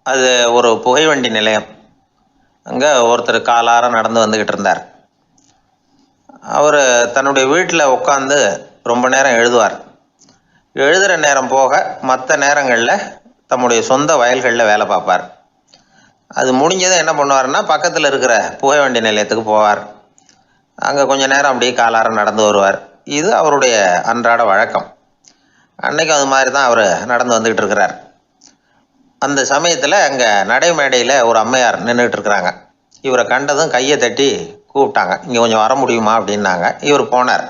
அது ஒரு புகைவண்டி நிலையம். அங்கே ஒருத்தர் காலார நடந்து வந்துக்கிட்டு இருந்தார். அவர் தன்னுடைய வீட்டில் உட்காந்து ரொம்ப நேரம் எழுதுவார். எழுதுகிற நேரம் போக மற்ற நேரங்களில் தம்முடைய சொந்த வயல்களில் வேலை பார்ப்பார். அது முடிஞ்சதும் என்ன பண்ணுவார்னா, பக்கத்தில் இருக்கிற புகைவண்டி நிலையத்துக்கு போவார். அங்கே கொஞ்சம் நேரம் அப்படியே காலார நடந்து வருவார். இது அவருடைய அன்றாட வழக்கம். அன்னைக்கு அது மாதிரி தான் அவர் நடந்து வந்துக்கிட்டு இருக்கிறார். அந்த சமயத்தில் அங்கே நடைமேடையில் ஒரு அம்மையார் நின்றுட்டு இருக்கிறாங்க. இவரை கண்டதும் கையை தட்டி கூப்பிட்டாங்க. இங்கே கொஞ்சம் வர முடியுமா அப்படின்னாங்க. இவர் போனார்.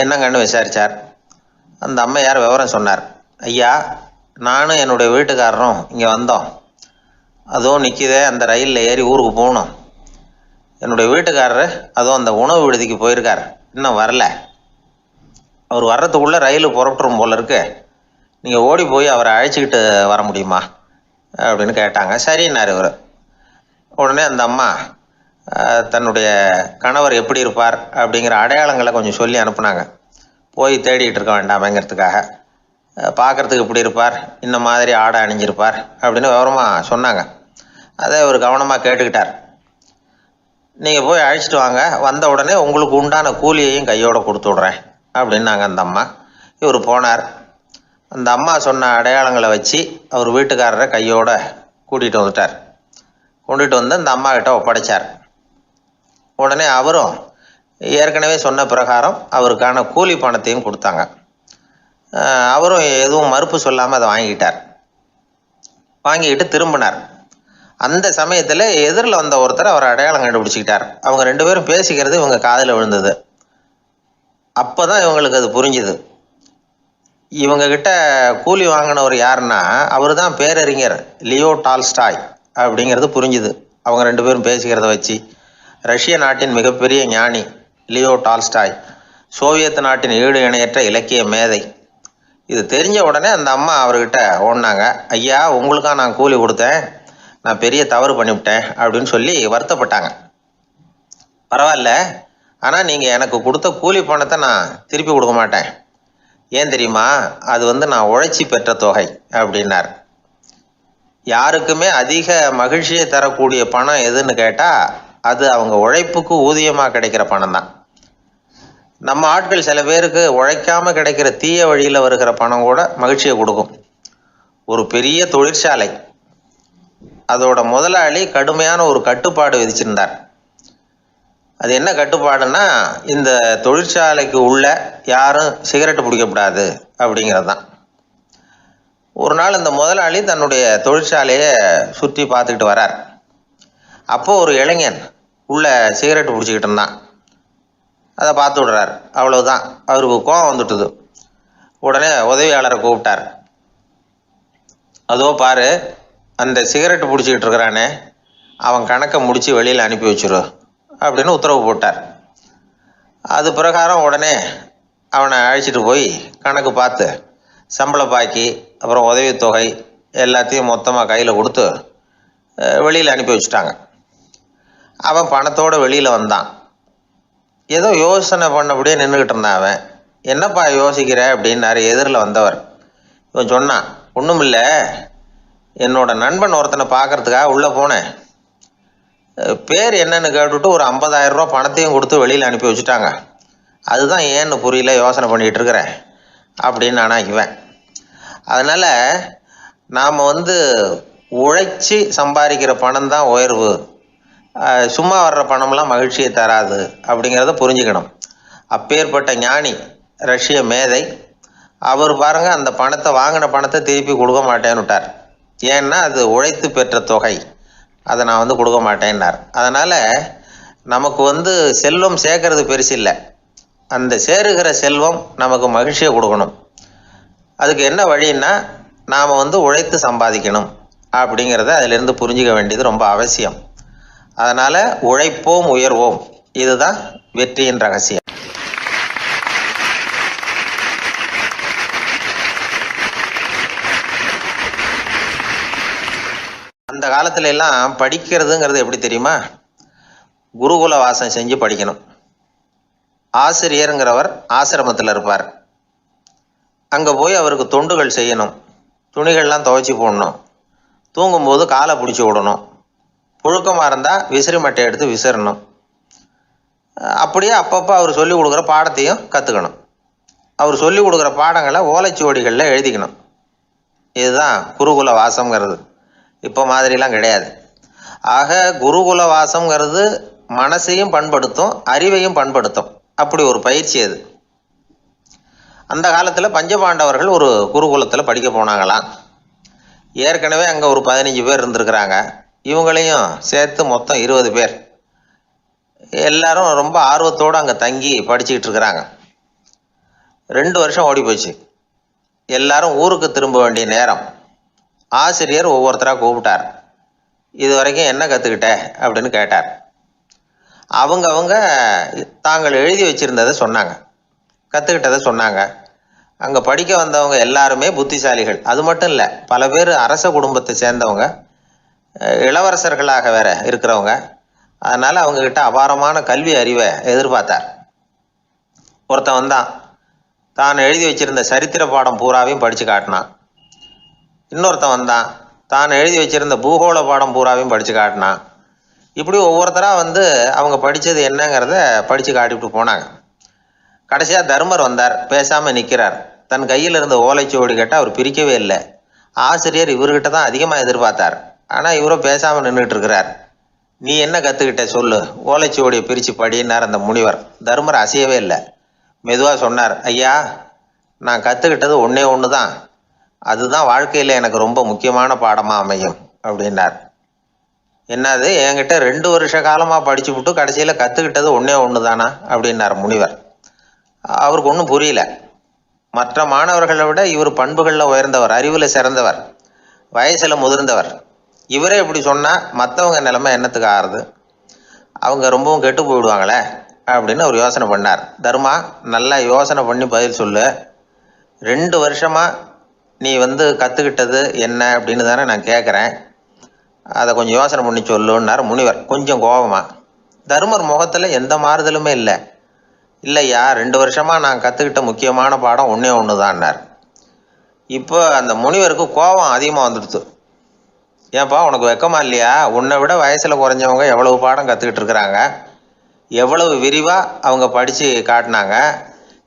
என்னங்கன்னு விசாரித்தார். அந்த அம்மையார் விவரம் சொன்னார். ஐயா, நானும் என்னுடைய வீட்டுக்காரரும் இங்கே வந்தோம். அதுவும் நிற்கிதே, அந்த ரயிலில் ஏறி ஊருக்கு போகணும். என்னுடைய வீட்டுக்காரர் அதுவும் அந்த உணவு விடுதிக்கு போயிருக்கார், இன்னும் வரல. அவர் வர்றதுக்குள்ளே ரயில் புறப்பட்டுரும் போல இருக்கு. நீங்கள் ஓடி போய் அவரை அழைச்சிக்கிட்டு வர முடியுமா அப்படின்னு கேட்டாங்க. சரின்னார் இவர். உடனே அந்த அம்மா தன்னுடைய கணவர் எப்படி இருப்பார் அப்படிங்கிற அடையாளங்களை கொஞ்சம் சொல்லி அனுப்புனாங்க. போய் தேடிட்டு இருக்க வேண்டாமேங்கிறதுக்காக. பார்க்குறதுக்கு இப்படி இருப்பார், இந்த மாதிரி ஆடை அணிஞ்சிருப்பார் அப்படின்னு விவரமாக சொன்னாங்க. அதை இவர் கவனமாக கேட்டுக்கிட்டார். நீங்கள் போய் அழைச்சிட்டு வாங்க, வந்த உடனே உங்களுக்கு உண்டான கூலியையும் கையோடு கொடுத்து விட்றேன் அப்படின்னாங்க அந்த அம்மா. இவர் போனார். அந்த அம்மா சொன்ன அடையாளங்களை வச்சு அவர் வீட்டுக்காரரை கையோடு கூட்டிகிட்டு வந்துட்டார். கொண்டுட்டு வந்து அந்த அம்மா கிட்ட ஒப்படைச்சார். உடனே அவரும் ஏற்கனவே சொன்ன பிரகாரம் அவருக்கான கூலி பணத்தையும் கொடுத்தாங்க. அவரும் எதுவும் மறுப்பு சொல்லாமல் அதை வாங்கிக்கிட்டார். வாங்கிக்கிட்டு திரும்பினார். அந்த சமயத்தில் எதிரில் வந்த ஒருத்தர் அவர் அடையாளம் கண்டுபிடிச்சிக்கிட்டார். அவங்க ரெண்டு பேரும் பேசிக்கிறது இவங்க காதில் விழுந்தது. அப்போ தான் இவங்களுக்கு அது புரிஞ்சுது. இவங்கக்கிட்ட கூலி வாங்கினவர் யாருன்னா, அவர் தான் பேரறிஞர் லியோ டால்ஸ்டாய் அப்படிங்கிறது புரிஞ்சுது அவங்க ரெண்டு பேரும் பேசிக்கிறத வச்சு. ரஷ்ய நாட்டின் மிகப்பெரிய ஞானி லியோ டால்ஸ்டாய், சோவியத் நாட்டின் ஈடு இணையற்ற இலக்கிய மேதை. இது தெரிஞ்ச உடனே அந்த அம்மா அவர்கிட்ட ஓடினாங்க. ஐயா, உங்களுக்காக நான் கூலி கொடுத்தேன், நான் பெரிய தவறு பண்ணிவிட்டேன் அப்படின்னு சொல்லி வருத்தப்பட்டாங்க. பரவாயில்ல, ஆனால் நீங்கள் எனக்கு கொடுத்த கூலி பணத்தை நான் திருப்பி கொடுக்க மாட்டேன். ஏன் தெரியுமா, அது நான் உழைச்சி பெற்ற தொகை அப்படின்னார். யாருக்குமே அதிக மகிழ்ச்சியை தரக்கூடிய பணம் எதுன்னு கேட்டால் அது அவங்க உழைப்புக்கு ஊதியமாக கிடைக்கிற பணம் தான். நம்ம ஆட்கள் சில பேருக்கு உழைக்காமல் கிடைக்கிற தீய வழியில் வருகிற பணம் கூட மகிழ்ச்சியை கொடுக்கும். ஒரு பெரிய தொழிற்சாலை, அதோட முதலாளி கடுமையான ஒரு கட்டுப்பாடு விதிச்சிருந்தார். அது என்ன கட்டுப்பாடுன்னா, இந்த தொழிற்சாலைக்கு உள்ள யாரும் சிகரெட்டு பிடிக்கக்கூடாது அப்படிங்கிறது தான். ஒரு நாள் இந்த முதலாளி தன்னுடைய தொழிற்சாலையை சுற்றி பார்த்துக்கிட்டு வரார். அப்போது ஒரு இளைஞன் உள்ள சிகரெட்டு பிடிச்சிக்கிட்டு இருந்தான். அதை பார்த்து விடுறார். அவ்வளவுதான், அவருக்கு கோபம் வந்துட்டுது. உடனே உதவியாளரை கூப்பிட்டார். அதோ பாரு, அந்த சிகரெட்டு பிடிச்சிக்கிட்டு இருக்கிறானே, அவன் கணக்கை முடித்து வெளியில் அனுப்பி வச்சிரு அப்படின்னு உத்தரவு போட்டார். அது பிரகாரம் உடனே அவனை அழைச்சிட்டு போய் கணக்கு பார்த்து சம்பள பாக்கி அப்புறம் உதவித்தொகை எல்லாத்தையும் மொத்தமாக கையில் கொடுத்து வெளியில் அனுப்பி வச்சுட்டாங்க. அவன் பணத்தோடு வெளியில் வந்தான். ஏதோ யோசனை பண்ணபடியே நின்றுக்கிட்டு இருந்தான். அவன், என்னப்பா யோசிக்கிற அப்படின்னாரு எதிரில் வந்தவர். இவன் சொன்னான், ஒன்றும் இல்லை, என்னோட நண்பன் ஒருத்தனை பார்க்கறதுக்காக உள்ளே போனேன். பேர் என்னன்னு கேட்டுவிட்டு ஒரு 50,000 ரூபா பணத்தையும் கொடுத்து வெளியில் அனுப்பி வச்சுட்டாங்க. அதுதான் ஏன்னு புரியல, யோசனை பண்ணிகிட்டு இருக்கிறேன் அப்படின்னு நானா இவன். அதனால் நாம் உழைச்சி சம்பாதிக்கிற பணம் தான் உயர்வு, சும்மா வர்ற பணம்லாம் மகிழ்ச்சியை தராது அப்படிங்கிறத புரிஞ்சுக்கணும். அப்பேற்பட்ட ஞானி ரஷ்ய மேதை அவர் பாருங்கள், அந்த பணத்தை வாங்கின பணத்தை திருப்பி கொடுக்க மாட்டேன்னு விட்டார். ஏன்னா அது உழைத்து பெற்ற தொகை, அதை நான் கொடுக்க மாட்டேன்னார். அதனால் நமக்கு செல்வம் சேர்க்கறது பெருசு இல்லை, அந்த சேருகிற செல்வம் நமக்கு மகிழ்ச்சியை கொடுக்கணும். அதுக்கு என்ன வழின்னா, நாம் உழைத்து சம்பாதிக்கணும் அப்படிங்கிறத அதிலிருந்து புரிஞ்சிக்க வேண்டியது ரொம்ப அவசியம். அதனால் உழைப்போம் உயர்வோம், இதுதான் வெற்றியின் ரகசியம். அந்த காலத்துல எல்லாம் படிக்கிறதுங்கிறது எப்படி தெரியுமா, குருகுல வாசம் செஞ்சு படிக்கணும். ஆசிரியருங்கிறவர் ஆசிரமத்தில் இருப்பார். அங்கே போய் அவருக்கு தொண்டுகள் செய்யணும், துணிகள்லாம் துவைச்சி போடணும், தூங்கும்போது காலை பிடிச்சி விடணும். புழுக்கமாக இருந்தால் விசிறி மட்டை எடுத்து விசிறணும். அப்படியே அப்பப்போ அவர் சொல்லிக் கொடுக்குற பாடத்தையும் கற்றுக்கணும். அவர் சொல்லிக் கொடுக்குற பாடங்களை ஓலைச்சுவடிகளில் எழுதிக்கணும். இதுதான் குருகுல வாசம்ங்கிறது. இப்போ மாதிரிலாம் கிடையாது. ஆக குருகுல வாசம்ங்கிறது மனசையும் பண்படுத்தும், அறிவையும் பண்படுத்தும். அப்படி ஒரு பயிற்சி அது. அந்த காலத்தில் பஞ்சபாண்டவர்கள் ஒரு குருகுலத்தில் படிக்க போனாங்களாம். ஏற்கனவே அங்கே ஒரு 15 பேர் இருந்திருக்கிறாங்க. இவங்களையும் சேர்த்து மொத்தம் 20 பேர். எல்லாரும் ரொம்ப ஆர்வத்தோடு அங்கே தங்கி படிச்சுக்கிட்டு இருக்கிறாங்க. 2 வருஷம் ஓடி போச்சு. எல்லாரும் ஊருக்கு திரும்ப வேண்டிய நேரம். ஆசிரியர் ஒவ்வொருத்தராக கூப்பிட்டார். இது வரைக்கும் என்ன கற்றுக்கிட்ட அப்படின்னு கேட்டார். அவங்க தாங்கள் எழுதி வச்சுருந்ததை சொன்னாங்க, கற்றுக்கிட்டதை சொன்னாங்க. அங்கே படிக்க வந்தவங்க எல்லாருமே புத்திசாலிகள். அது மட்டும் இல்லை, பல பேர் அரச குடும்பத்தை சேர்ந்தவங்க, இளவரசர்களாக வேற இருக்கிறவங்க. அதனால் அவங்கக்கிட்ட அபாரமான கல்வி அறிவை எதிர்பார்த்தார். ஒருத்தன் வந்தான், தான் எழுதி வச்சிருந்த சரித்திர பாடம் பூராவையும் படித்து காட்டினான். இன்னொருத்தன் வந்தான், தான் எழுதி வச்சிருந்த பூகோள பாடம் பூராவையும் படித்து காட்டினான். இப்படி ஒவ்வொருத்தராக வந்து அவங்க படித்தது என்னங்கிறத படித்து காட்டிவிட்டு போனாங்க. கடைசியாக தர்மர் வந்தார். பேசாமல் நிற்கிறார். தன் கையில் இருந்த ஓலைச்சுவடி கேட்டால் அவர் பிரிக்கவே இல்லை. ஆசிரியர் இவர்கிட்ட தான் அதிகமாக எதிர்பார்த்தார். ஆனால் இவரும் பேசாமல் நின்றுட்டு இருக்கிறார். நீ என்ன கற்றுக்கிட்ட சொல்லு, ஓலைச்சுவடியை பிரித்து படினார் அந்த முனிவர். தர்மர் அசையவே இல்லை. மெதுவாக சொன்னார், ஐயா, நான் கற்றுக்கிட்டது ஒன்றே ஒன்று தான். அதுதான் வாழ்க்கையில் எனக்கு ரொம்ப முக்கியமான பாடமாக அமையும் அப்படின்னார். என்னது, என்கிட்ட 2 வருஷ காலமாக படித்து விட்டு கடைசியில் கற்றுக்கிட்டது ஒன்றே ஒன்று தானா அப்படின்னார் முனிவர். அவருக்கு ஒன்றும் புரியல. மற்ற மாணவர்களை விட இவர் பண்புகளில் உயர்ந்தவர், அறிவில் சிறந்தவர், வயசில் முதிர்ந்தவர். இவரே இப்படி சொன்னால் மற்றவங்க நிலைமை என்னத்துக்கு ஆறுது? அவங்க ரொம்பவும் கெட்டு போயிடுவாங்களே அப்படின்னு அவர் யோசனை பண்ணார். தர்மா, நல்லா யோசனை பண்ணி பதில் சொல்லு. 2 வருஷமாக நீ வந்து கற்றுக்கிட்டது என்ன அப்படின்னு தானே நான் கேட்குறேன். அதை கொஞ்சம் யோசனை பண்ணி சொல்லுன்னார் முனிவர் கொஞ்சம் கோபமாக. தர்மர் முகத்தில் எந்த மாறுதலுமே இல்லை. இல்லையா, 2 வருஷமாக நான் கற்றுக்கிட்ட முக்கியமான பாடம் ஒன்றே ஒன்று தான்னார். இப்போ அந்த முனிவருக்கு கோபம் அதிகமாக வந்துடுது. ஏன்பா, உனக்கு வெக்கமா இல்லையா? உன்னை விட வயசில் குறைஞ்சவங்க எவ்வளவு பாடம் கற்றுக்கிட்டு இருக்கிறாங்க, எவ்வளவு விரிவாக அவங்க படித்து காட்டினாங்க.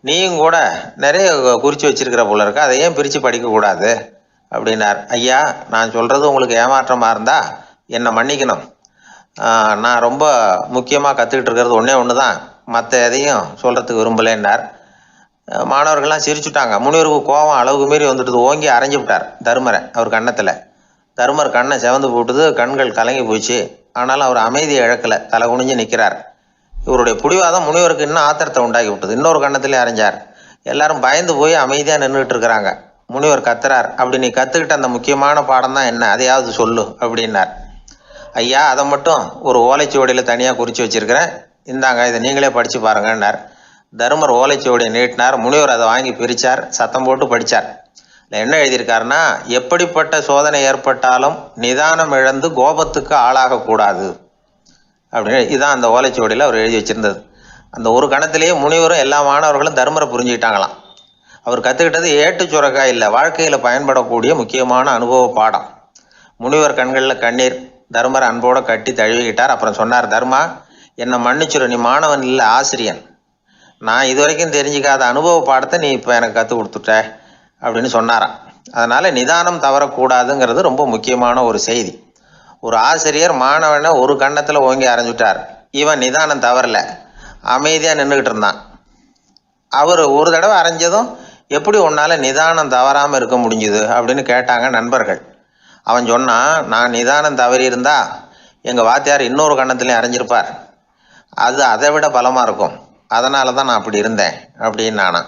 நீயும் கூட நிறைய குறித்து வச்சிருக்கிற போல இருக்கு, அதை ஏன் பிரித்து படிக்கக்கூடாது அப்படின்னார். ஐயா, நான் சொல்கிறது உங்களுக்கு ஏமாற்றமாக இருந்தால் என்னை மன்னிக்கணும். நான் ரொம்ப முக்கியமாக கற்றுக்கிட்டு இருக்கிறது ஒன்றே ஒன்று தான், மற்ற எதையும் சொல்கிறதுக்கு விரும்பலைன்னார். மாணவர்கள்லாம் சிரிச்சுட்டாங்க. முனிவருக்கு கோபம் அளவுக்கு மீறி வந்துட்டு ஓங்கி அரைஞ்சி விட்டார் தர்மரை அவர் கன்னத்தில். தர்மர் கண்ணை செவந்து போட்டுது, கண்கள் கலங்கி போச்சு. ஆனாலும் அவர் அமைதியை இழக்கலை, தலை குனிஞ்சு நிற்கிறார். இவருடைய புடிவாதம் முனிவருக்கு இன்னும் ஆத்திரத்தை உண்டாக்கி விட்டது. இன்னொரு கண்ணத்திலே அரைஞ்சார். எல்லாரும் பயந்து போய் அமைதியாக நின்றுட்டு இருக்கிறாங்க. முனிவர் கத்துறார், அப்படி நீ கற்றுக்கிட்ட அந்த முக்கியமான பாடம் தான் என்ன, அதையாவது சொல்லு அப்படின்னார். ஐயா, அதை மட்டும் ஒரு ஓலைச்சுவடியில் தனியாக குறித்து வச்சிருக்கிறேன், இந்தாங்க, இதை நீங்களே படித்து பாருங்கன்னார். தர்மர் ஓலைச்சுவடியை நீட்டினார். முனிவர் அதை வாங்கி பிரித்தார், சத்தம் போட்டு படித்தார். என்ன எழுதியிருக்காருன்னா, எப்படிப்பட்ட சோதனை ஏற்பட்டாலும் நிதானம் இழந்து கோபத்துக்கு ஆளாகக்கூடாது அப்படின்னு. இதுதான் அந்த ஓலைச்சுவடியில் அவர் எழுதி வச்சிருந்தது. அந்த ஒரு கணத்திலேயே முனிவரும் எல்லா மாணவர்களும் தர்மரை புரிஞ்சுக்கிட்டாங்களாம். அவர் கற்றுக்கிட்டது ஏட்டு சுரக்காய் இல்லை, வாழ்க்கையில் பயன்படக்கூடிய முக்கியமான அனுபவ பாடம். முனிவர் கண்களில் கண்ணீர். தர்மரை அன்போடு கட்டி தழுவிக்கிட்டார். அப்புறம் சொன்னார், தர்மா, என்னை மன்னிச்சிரு, நீ மாணவன் இல்லை, ஆசிரியன். நான் இது வரைக்கும் தெரிஞ்சிக்காத அனுபவ பாடத்தை நீ இப்போ எனக்கு கற்றுக் கொடுத்துட்ட அப்படின்னு சொன்னாராம். அதனால் நிதானம் தவறக்கூடாதுங்கிறது ரொம்ப முக்கியமான ஒரு செய்தி. ஒரு ஆசிரியர் மாணவனை ஒரு கன்னத்தில் ஓங்கி அரைஞ்சுட்டார். இவன் நிதானம் தவறல, அமைதியாக நின்றுக்கிட்டு இருந்தான். அவர் ஒரு தடவை அரைஞ்சதும் எப்படி உன்னால் நிதானம் தவறாமல் இருக்க முடிஞ்சுது அப்படின்னு கேட்டாங்க நண்பர்கள். அவன் சொன்னான், நான் நிதானம் தவறி இருந்தா எங்கள் வாத்தியார் இன்னொரு கன்னத்துலேயும் அரைஞ்சிருப்பார், அது அதை விட பலமாக இருக்கும், அதனால தான் நான் அப்படி இருந்தேன் அப்படின்னு நானா.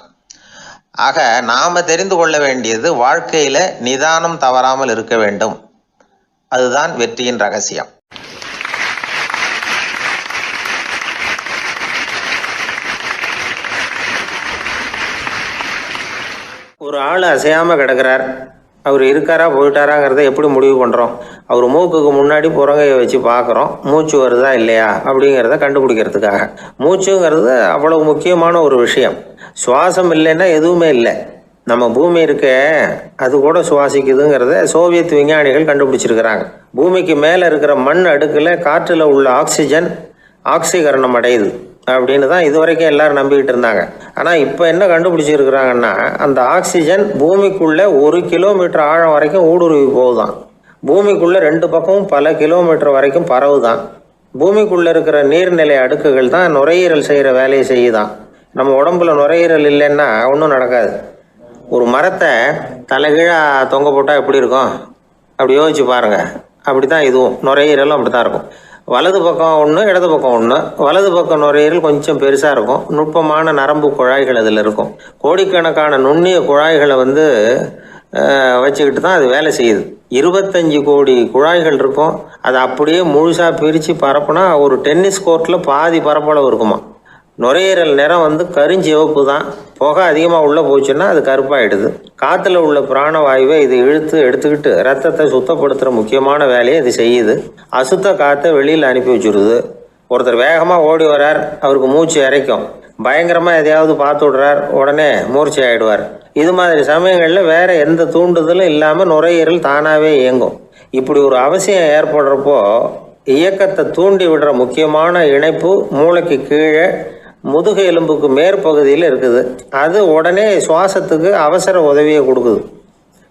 ஆக நாம் தெரிந்து கொள்ள வேண்டியது, வாழ்க்கையில் நிதானம் தவறாமல் இருக்க வேண்டும். அதுதான் வெற்றியின் ரகசியம். ஒரு ஆள் அசையாமல் கிடக்கிறார். அவர் இருக்காரா போயிட்டாராங்கிறத எப்படி முடிவு பண்ணுறோம்? அவர் மூக்குக்கு முன்னாடி புறங்கையை வச்சு பார்க்குறோம், மூச்சு வருதா இல்லையா அப்படிங்கிறத கண்டுபிடிக்கிறதுக்காக. மூச்சுங்கிறது அவ்வளவு முக்கியமான ஒரு விஷயம். சுவாசம் இல்லைன்னா எதுவுமே இல்லை. நம்ம பூமி இருக்கே அது கூட சுவாசிக்குதுங்கிறத சோவியத் விஞ்ஞானிகள் கண்டுபிடிச்சிருக்கிறாங்க. பூமிக்கு மேலே இருக்கிற மண் அடுக்கில் காற்றில் உள்ள ஆக்சிஜன் ஆக்சிகரணம் அடையுது அப்படின்னு தான் இதுவரைக்கும் எல்லாரும் நம்பிக்கிட்டு இருந்தாங்க. ஆனால் இப்போ என்ன கண்டுபிடிச்சிருக்கிறாங்கன்னா, அந்த ஆக்சிஜன் பூமிக்குள்ளே 1 கிலோமீட்டர் ஆழம் வரைக்கும் ஊடுருவி போகுதான். பூமிக்குள்ளே 2 பக்கமும் பல கிலோமீட்டர் வரைக்கும் பரவுதான். பூமிக்குள்ளே இருக்கிற நீர்நிலை அடுக்குகள் தான் நுரையீரல் செய்கிற வேலையை செய்யுதான். நம்ம உடம்புல நுரையீரல் இல்லைன்னா ஒன்றும் நடக்காது. ஒரு மரத்தை தலைகீழாக தொங்க போட்டால் எப்படி இருக்கும் அப்படி யோசிச்சு பாருங்கள். அப்படி தான் இதுவும் நுரையீரலும் அப்படி தான் இருக்கும். வலது பக்கம் ஒன்று, இடது பக்கம் ஒன்று. வலது பக்கம் நுரையீரல் கொஞ்சம் பெருசாக இருக்கும். நுட்பமான நரம்பு குழாய்கள் அதில் இருக்கும். கோடிக்கணக்கான நுண்ணிய குழாய்களை வச்சுக்கிட்டு தான் அது வேலை செய்யுது. 25 கோடி குழாய்கள் இருக்கும். அதை அப்படியே முழுசாக பிரித்து பரப்புனா ஒரு டென்னிஸ் கோர்ட்டில் பாதி பரப்பளவு இருக்குமா. நுரையீரல் நிறம் கருஞ்சிவப்பு தான். புகை அதிகமாக உள்ளே போச்சுன்னா அது கருப்பாயிடுது. காற்றுல உள்ள பிராணவாயுவை இது இழுத்து எடுத்துக்கிட்டு ரத்தத்தை சுத்தப்படுத்துகிற முக்கியமான வேலையை இது செய்யுது. அசுத்த காற்றை வெளியில் அனுப்பி வச்சுருது. ஒருத்தர் வேகமாக ஓடி வர்றார், அவருக்கு மூச்சு இறைக்கும். பயங்கரமாக எதையாவது பார்த்து விடுறார், உடனே மூர்ச்சி ஆகிடுவார். இது மாதிரி சமயங்களில் வேறு எந்த தூண்டுதலும் இல்லாமல் நுரையீரல் தானாகவே இயங்கும். இப்படி ஒரு அவசியம் ஏற்படுறப்போ இயக்கத்தை தூண்டி விடுற முக்கியமான இணைப்பு மூளைக்கு கீழே முதுகு எலும்புக்கு மேற்பகுதியில் இருக்குது. அது உடனே சுவாசத்துக்கு அவசர உதவியை கொடுக்குது.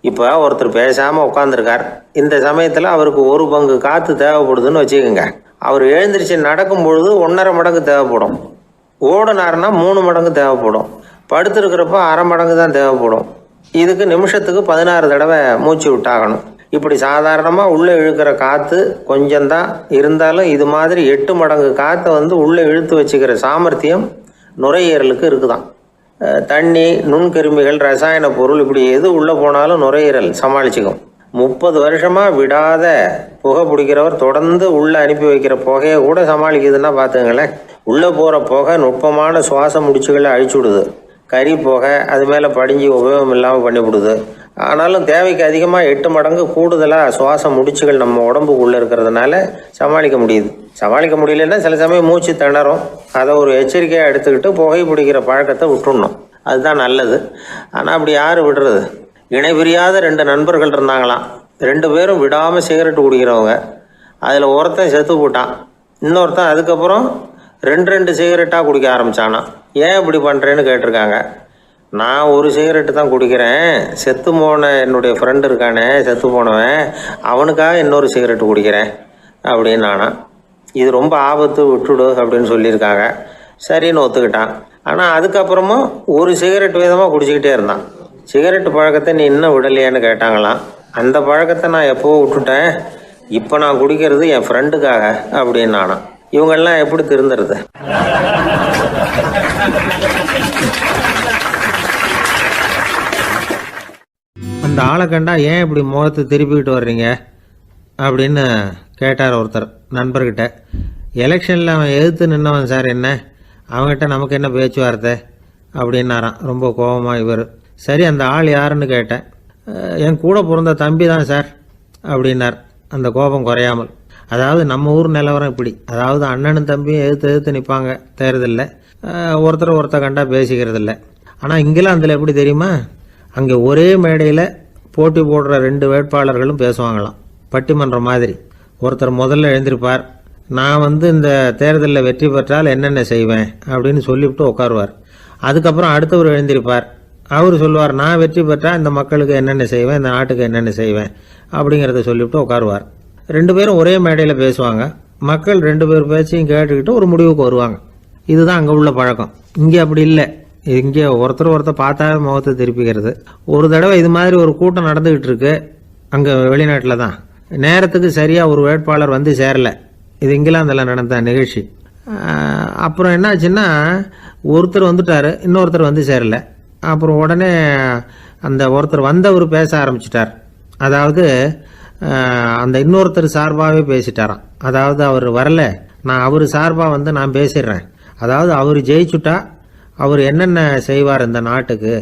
இப்போ ஒருத்தர் பேசாமல் உட்காந்துருக்கார். இந்த சமயத்தில் அவருக்கு 1 பங்கு காற்று தேவைப்படுதுன்னு வச்சுக்கோங்க. அவர் எழுந்திரிச்சு நடக்கும் பொழுது 1.5 மடங்கு தேவைப்படும். ஓடினார்னா 3 மடங்கு தேவைப்படும். படுத்துருக்கிறப்ப 1/2 மடங்கு தான் தேவைப்படும். இதுக்கு நிமிஷத்துக்கு 16 தடவை மூச்சு விட்டாகணும். இப்படி சாதாரணமாக உள்ளே இழுக்கிற காற்று கொஞ்சம்தான் இருந்தாலும் இது மாதிரி 8 மடங்கு காற்றை உள்ளே இழுத்து வச்சுக்கிற சாமர்த்தியம் நுரையீரலுக்கு இருக்குதான். தண்ணி, நுண்கிருமிகள், ரசாயன பொருள் இப்படி எது உள்ளே போனாலும் நுரையீரல் சமாளிச்சுக்கும். 30 வருஷமாக விடாத புகை பிடிக்கிறவர் தொடர்ந்து உள்ளே அனுப்பி வைக்கிற புகையை கூட சமாளிக்குதுன்னா பார்த்துங்களேன். உள்ளே போகிற புகை நுட்பமான சுவாச முடிச்சுகளை அழிச்சு விடுது. கறி புகை அது மேலே படிஞ்சு உபயோகம் இல்லாமல் பண்ணிவிடுது. ஆனாலும் தேவைக்கு அதிகமாக 8 மடங்கு கூடுதலாக சுவாச முடிச்சுகள் நம்ம உடம்புக்குள்ளே இருக்கிறதுனால சமாளிக்க முடியுது. சமாளிக்க முடியலன்னா சில சமயம் மூச்சு திணறும். அதை ஒரு எச்சரிக்கையாக எடுத்துக்கிட்டு புகை பிடிக்கிற பழக்கத்தை விட்டுடணும். அதுதான் நல்லது. ஆனால் அப்படி யார் விடுறது? இணை பிரியாத 2 நண்பர்கள் இருந்தாங்களாம். 2 பேரும் விடாமல் சிகரெட்டு குடிக்கிறவங்க. அதில் ஒருத்தன் செத்து போட்டான். இன்னொருத்தன் அதுக்கப்புறம் 2 சிகரெட்டாக குடிக்க ஆரம்பித்தானா. ஏன் இப்படி பண்ணுறேன்னு கேட்டிருக்காங்க. நான் 1 சிகரெட்டு தான் குடிக்கிறேன். செத்து போன என்னுடைய ஃப்ரெண்டு இருக்கானே, செத்து போனவன், அவனுக்காக இன்னொரு சிகரெட்டு குடிக்கிறேன் அப்படின்னு நானா. இது ரொம்ப ஆபத்து, விட்டுடு அப்படின்னு சொல்லியிருக்காங்க. சரின்னு ஒத்துக்கிட்டான். ஆனால் அதுக்கப்புறமும் 1 சிகரெட் விதமாக குடிச்சிக்கிட்டே இருந்தான். சிகரெட்டு பழக்கத்தை நீ இன்னும் விடலையான்னு கேட்டாங்களாம். அந்த பழக்கத்தை நான் எப்போவோ விட்டுட்டேன். இப்போ நான் குடிக்கிறது என் ஃப்ரெண்டுக்காக அப்படின்னு நானா. இவங்கெல்லாம் எப்படி திருந்துறது? அந்த ஆளை கண்டா ஏன் இப்படி முகத்தை திருப்பிக்கிட்டு வர்றீங்க அப்படின்னு கேட்டார் ஒருத்தர் நண்பர்கிட்ட. எலெக்ஷனில் அவன் எதிர்த்து நின்னவன் சார், என்ன அவங்ககிட்ட நமக்கு என்ன பேச்சுவார்த்தை அப்படின்னாரான் ரொம்ப கோபமாக இவர். சரி, அந்த ஆள் யாருன்னு கேட்டேன். என் கூட பிறந்த தம்பி தான் சார் அப்படின்னார் அந்த கோபம் குறையாமல். அதாவது நம்ம ஊர் நிலவரம் இப்படி. அதாவது அண்ணனும் தம்பியும் எதிர்த்து நிற்பாங்க தேர்தலில். ஒருத்தர் கண்டா பேசிக்கிறது இல்லை. ஆனால் இங்கிலாந்தில் எப்படி தெரியுமா? அங்கே ஒரே மேடையில் போட்டி போடுற 2 வேட்பாளர்களும் பேசுவாங்களாம், பட்டிமன்றம் மாதிரி. ஒருத்தர் முதல்ல எழுந்திருப்பார், நான் இந்த தேர்தலில் வெற்றி பெற்றால் என்னென்ன செய்வேன் அப்படின்னு சொல்லிவிட்டு உட்காருவார். அதுக்கப்புறம் அடுத்தவர் எழுந்திருப்பார், அவர் சொல்லுவார், நான் வெற்றி பெற்றால் இந்த மக்களுக்கு என்னென்ன செய்வேன், இந்த நாட்டுக்கு என்னென்ன செய்வேன் அப்படிங்கிறத சொல்லிவிட்டு உட்காருவார். 2 பேரும் ஒரே மேடையில் பேசுவாங்க. மக்கள் 2 பேர் பேச்சையும் கேட்டுக்கிட்டு ஒரு முடிவுக்கு வருவாங்க. இதுதான் அங்கே உள்ள பழக்கம். இங்கே அப்படி இல்லை. இங்கே ஒருத்தர் பார்த்தா முகத்தை திருப்பிக்கிறது. ஒரு தடவை இது மாதிரி ஒரு கூட்டம் நடந்துகிட்டு இருக்கு அங்கே வெளிநாட்டில் தான். நேரத்துக்கு சரியாக ஒரு வேட்பாளர் சேரல. இது இங்கிலாந்தில் நடந்த நிகழ்ச்சி. அப்புறம் என்னாச்சுன்னா, ஒருத்தர் வந்துட்டார், இன்னொருத்தர் சேரல. அப்புறம் உடனே அந்த ஒருத்தர் வந்தவர் பேச ஆரம்பிச்சிட்டார். அதாவது அந்த இன்னொருத்தர் சார்பாகவே பேசிட்டாராம். அதாவது அவர் வரல, நான் அவர் சார்பாக நான் பேசிடுறேன். அதாவது அவர் ஜெயிச்சுட்டா அவர் என்னென்ன செய்வார் இந்த நாட்டுக்கு